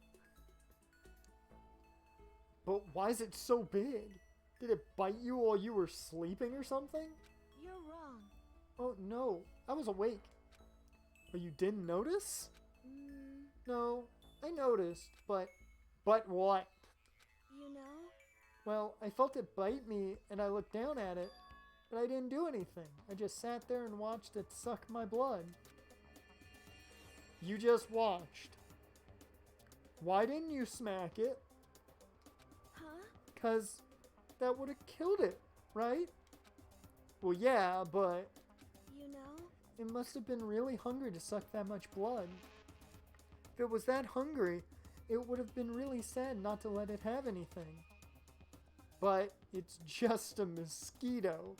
But why is it so big? Did it bite you while you were sleeping or something? You're wrong. Oh no, I was awake. But you didn't notice? No, I noticed, but what? You know? Well, I felt it bite me and I looked down at it, but I didn't do anything. I just sat there and watched it suck my blood. You just watched. Why didn't you smack it? Huh? 'Cause that would have killed it, right? Well, yeah, but You know? it must have been really hungry to suck that much blood. If it was that hungry, it would have been really sad not to let it have anything. But it's just a mosquito.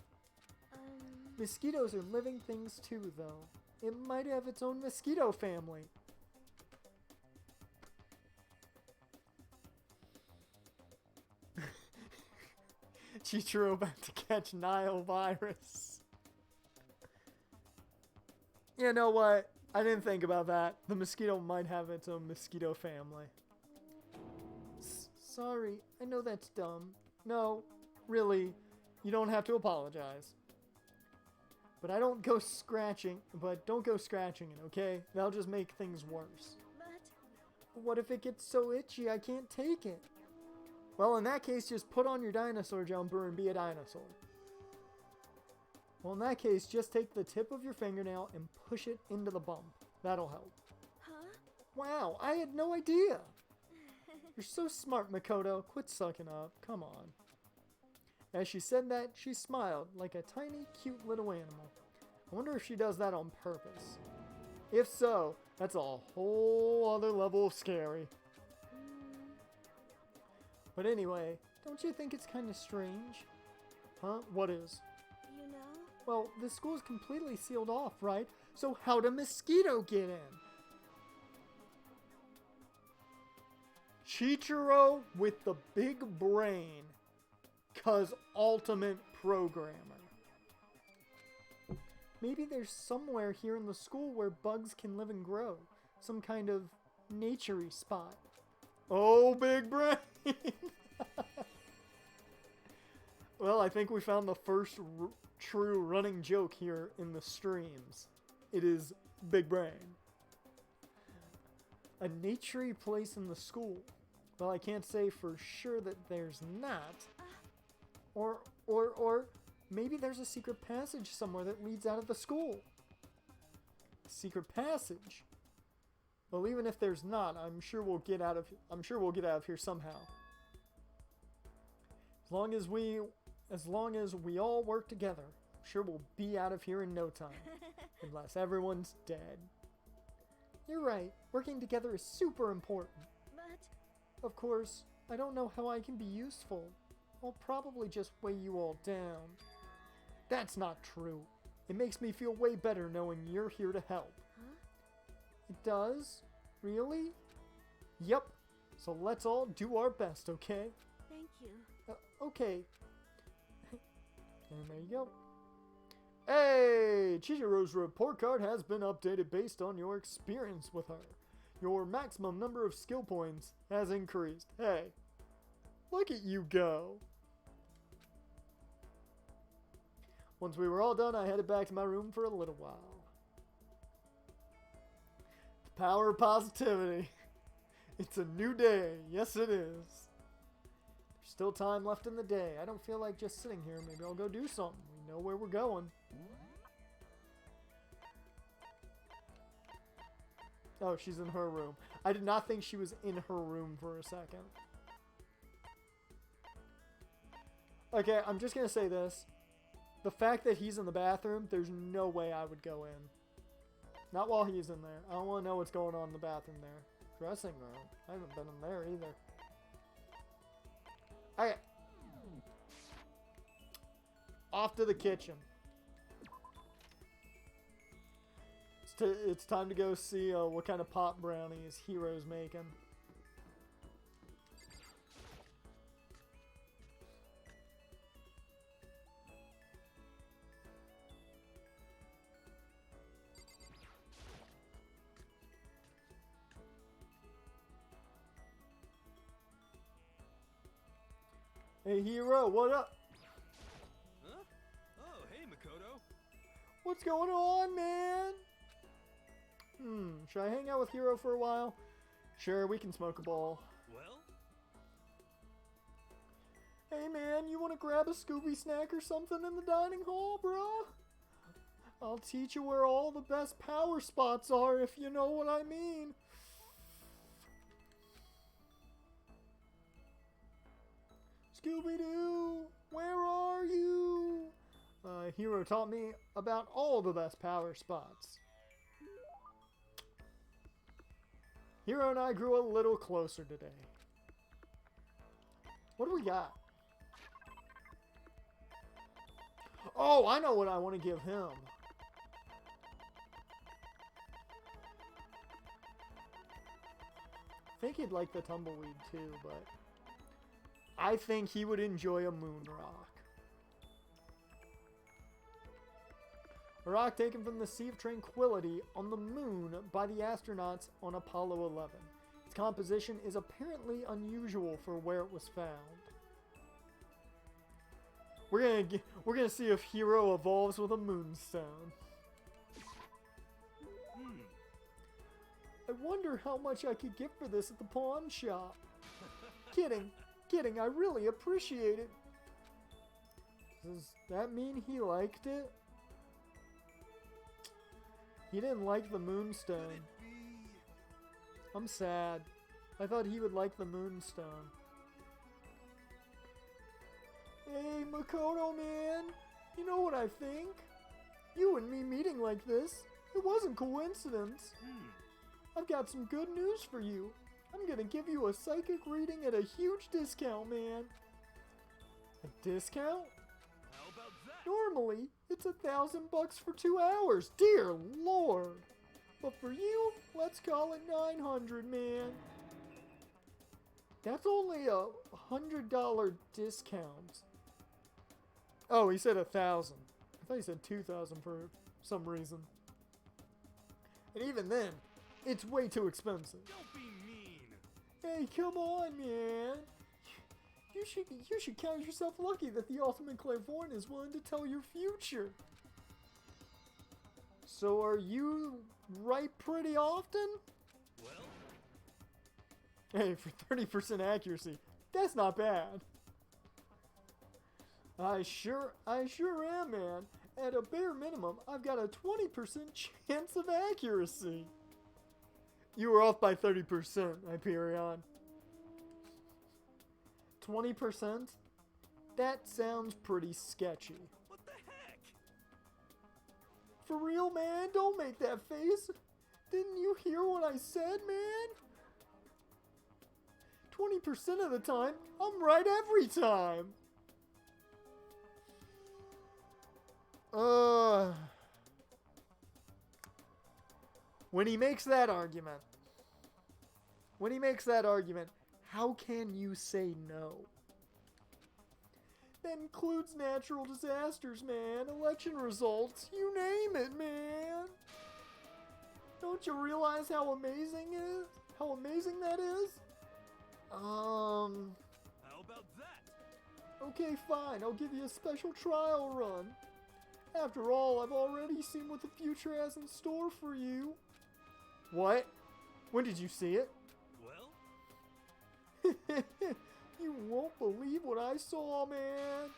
Mosquitoes are living things too, though. It might have its own mosquito family. Chichiro about to catch Nile virus. You know what? I didn't think about that. The mosquito might have its own mosquito family. Sorry, I know that's dumb. No, really, you don't have to apologize. But I don't go scratching, but don't go scratching it, okay? That'll just make things worse. But What if it gets so itchy I can't take it? Well, in that case, just put on your dinosaur jumper and be a dinosaur. Well, in that case, just take the tip of your fingernail and push it into the bump. That'll help. huh? Wow, I had no idea. You're so smart, Makoto. Quit sucking up. Come on. As she said that, she smiled like a tiny, cute little animal. I wonder if she does that on purpose. If so, that's a whole other level of scary. But anyway, don't you think it's kind of strange? Huh? What is? You know? Well, the school's completely sealed off, right? So how'd a mosquito get in? Chichiro with the big brain. 'Cause ultimate programmer. Maybe there's somewhere here in the school where bugs can live and grow. Some kind of naturey spot. Oh, big brain! Well, I think we found the first true running joke here in the streams. It is big brain. A naturey place in the school. Well, I can't say for sure that there's not. Or maybe there's a secret passage somewhere that leads out of the school. Secret passage? Well, even if there's not, I'm sure we'll get out of here somehow. As long as we all work together, I'm sure we'll be out of here in no time. Unless everyone's dead. You're right. Working together is super important. But Of course, I don't know how I can be useful. I'll probably just weigh you all down. That's not true. It makes me feel way better knowing you're here to help. huh? It does? Really? Yep. So let's all do our best, okay? Thank you. Okay. And there you go. Hey! Chihiro's report card has been updated based on your experience with her. Your maximum number of skill points has increased. Hey, look at you go. Once we were all done, I headed back to my room for a little while. The power of positivity. It's a new day. Yes, it is. There's still time left in the day. I don't feel like just sitting here. Maybe I'll go do something. We know where we're going. Oh, she's in her room. I did not think she was in her room for a second. Okay, I'm just gonna say this. The fact that he's in the bathroom, there's no way I would go in. Not while he's in there. I don't want to know what's going on in the bathroom there. Dressing room. I haven't been in there either. Okay. Off to the kitchen. It's time to go see what kind of pot brownies Hiro's making. Hey Hiro, what up? Huh? Oh, hey, Makoto. What's going on, man? Should I hang out with Hiro for a while? Sure, we can smoke a ball. Well, Hey man, you want to grab a Scooby snack or something in the dining hall, bruh? I'll teach you where all the best power spots are, if you know what I mean. Scooby-Doo, where are you? Hiro taught me about all the best power spots. Hiro and I grew a little closer today. What do we got? Oh, I know what I want to give him. I think he'd like the tumbleweed too, but I think he would enjoy a moon rock. A rock taken from the Sea of Tranquility on the moon by the astronauts on Apollo 11. Its composition is apparently unusual for where it was found. we're gonna see if Hero evolves with a moonstone. I wonder how much I could get for this at the pawn shop. Kidding, I really appreciate it. Does that mean he liked it? He didn't like the moonstone. I'm sad. I thought he would like the moonstone. Hey, Makoto, man. You know what I think? You and me meeting like this, it wasn't coincidence. I've got some good news for you. I'm gonna give you a psychic reading at a huge discount, man. A discount? How about that? Normally, it's $1,000 for 2 hours. Dear Lord. But for you, let's call it 900, man. That's only a $100 discount. Oh, he said 1,000. I thought he said 2,000 for some reason. And even then, it's way too expensive. Don't be mean. Hey, come on, man. You should count yourself lucky that the ultimate clairvoyant is willing to tell your future. So are you right pretty often? Well, Hey, for 30% accuracy, that's not bad. I sure am, man. At a bare minimum, I've got a 20% chance of accuracy. You were off by 30%, Hyperion. 20%? That sounds pretty sketchy. what the heck? For real, man? Don't make that face. Didn't you hear what I said, man? 20% of the time, I'm right every time. When he makes that argument, how can you say no? That includes natural disasters, man, election results, you name it, man. Don't you realize how amazing that is? How about that? Okay, fine, I'll give you a special trial run. After all, I've already seen what the future has in store for you. What? When did you see it? Well, You won't believe what I saw, man.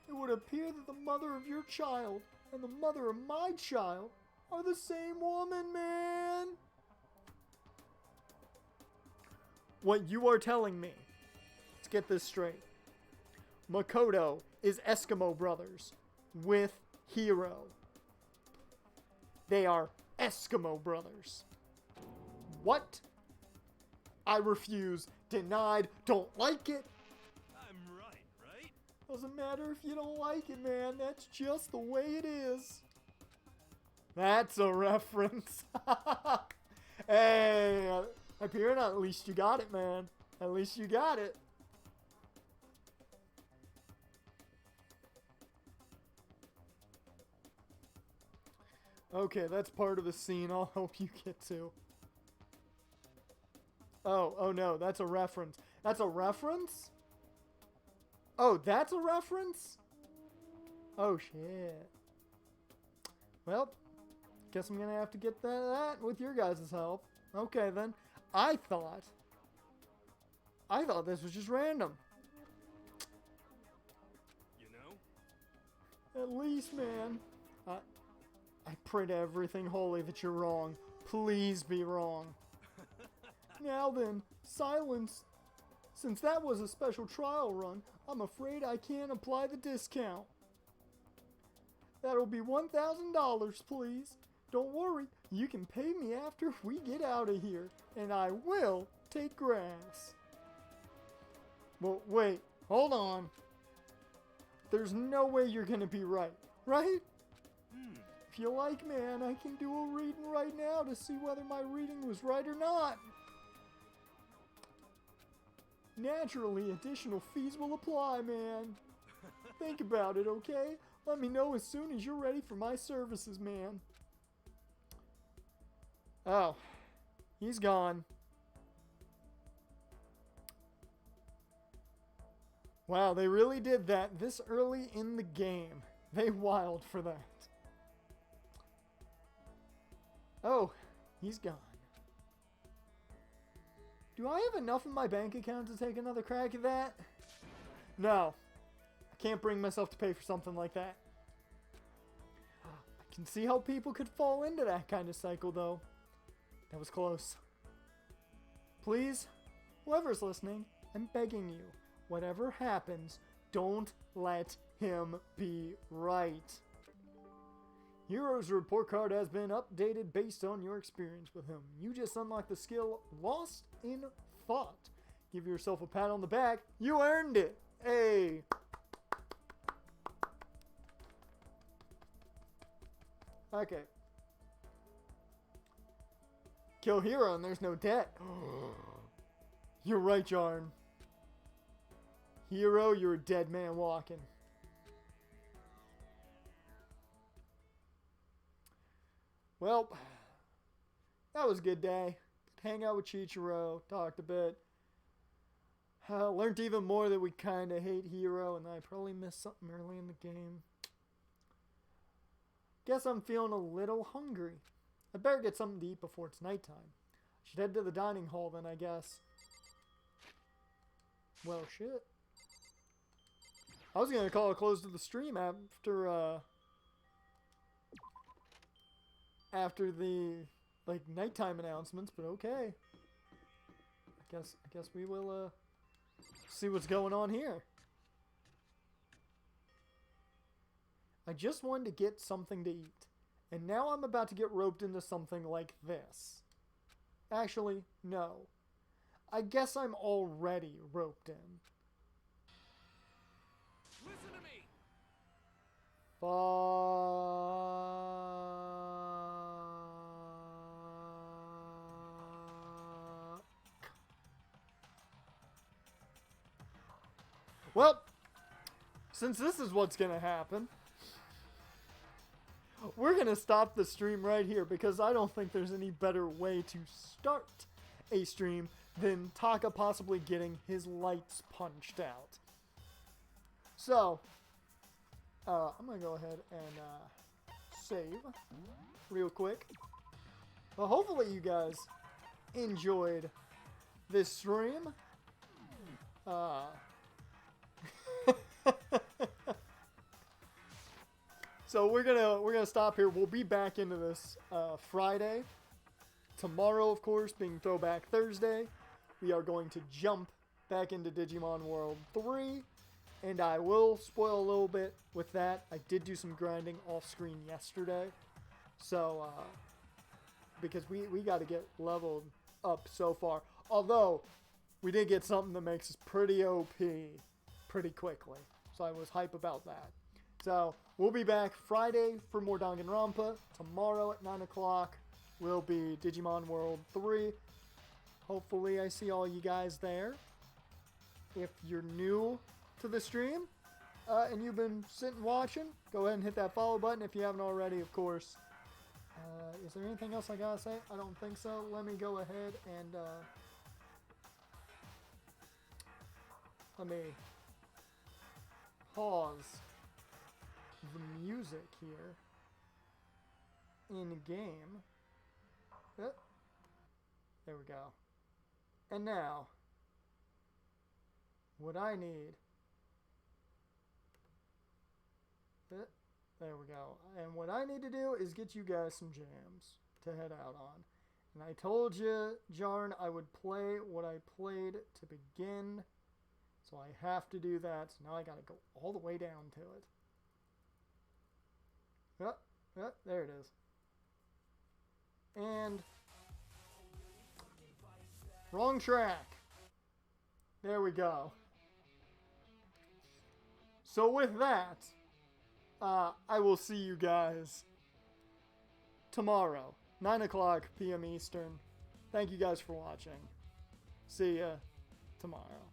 It would appear that the mother of your child and the mother of my child are the same woman, man. What you are telling me, let's get this straight. Makoto is Eskimo brothers with Hiro. They are Eskimo brothers. What? I refuse. Denied. Don't like it. I'm right? Doesn't matter if you don't like it, man. That's just the way it is. That's a reference. Hey, Hyperion, at least you got it, man. At least you got it. Okay, that's part of the scene I'll help you get to. Oh no, that's a reference. That's a reference? Oh, that's a reference? Oh, shit. Well, guess I'm gonna have to get that with your guys' help. Okay, then. I thought this was just random. You know? At least, man. I pray to everything holy that you're wrong. Please be wrong. Now then, silence. Since that was a special trial run, I'm afraid I can't apply the discount. That'll be $1,000, please. Don't worry, you can pay me after we get out of here, and I will take grass. Well, wait, hold on. There's no way you're gonna be right, right? If you like, man, I can do a reading right now to see whether my reading was right or not. Naturally, additional fees will apply, man. Think about it, okay? Let me know as soon as you're ready for my services, man. Oh, he's gone. Wow, they really did that this early in the game. They wild for that. Oh, he's gone. Do I have enough in my bank account to take another crack at that? No. I can't bring myself to pay for something like that. I can see how people could fall into that kind of cycle, though. That was close. Please, whoever's listening, I'm begging you, whatever happens, don't let him be right. Hero's report card has been updated based on your experience with him. You just unlocked the skill Lost in Thought. Give yourself a pat on the back. You earned it. Hey. Okay. Kill hero and there's no debt. You're right, Jarn. Hero, you're a dead man walking. Well, that was a good day. Hang out with Chichiro, talked a bit. Learned even more that we kind of hate Hero, and I probably missed something early in the game. Guess I'm feeling a little hungry. I better get something to eat before it's nighttime. Should head to the dining hall then, I guess. Well, shit. I was gonna call it close to the stream after the nighttime announcements, but okay. I guess we will see what's going on here. I just wanted to get something to eat, and now I'm about to get roped into something like this. Actually, no. I guess I'm already roped in. Listen to me. Well, since this is what's gonna happen, we're gonna stop the stream right here because I don't think there's any better way to start a stream than Taka possibly getting his lights punched out. So, I'm gonna go ahead and save real quick. Well, hopefully you guys enjoyed this stream. So we're gonna stop here. We'll be back into this Friday. Tomorrow, of course, being Throwback Thursday, we are going to jump back into Digimon World 3. And I will spoil a little bit with that. I did do some grinding off screen yesterday. So, because we got to get leveled up so far. Although, we did get something that makes us pretty OP pretty quickly. So I was hype about that. So, we'll be back Friday for more Danganronpa. Tomorrow at 9 o'clock will be Digimon World 3. Hopefully I see all you guys there. If you're new to the stream and you've been sitting watching, go ahead and hit that follow button if you haven't already, of course. Is there anything else I gotta say? I don't think so. Let me go ahead and let me pause the music here in the game. There we go. And now, what I need, there we go. And what I need to do is get you guys some jams to head out on. And I told you, Jarn, I would play what I played to begin. So I have to do that. So now I gotta go all the way down to it. There it is. And wrong track. There we go. So with that, I will see you guys tomorrow, 9 o'clock p.m. Eastern. Thank you guys for watching. See ya tomorrow.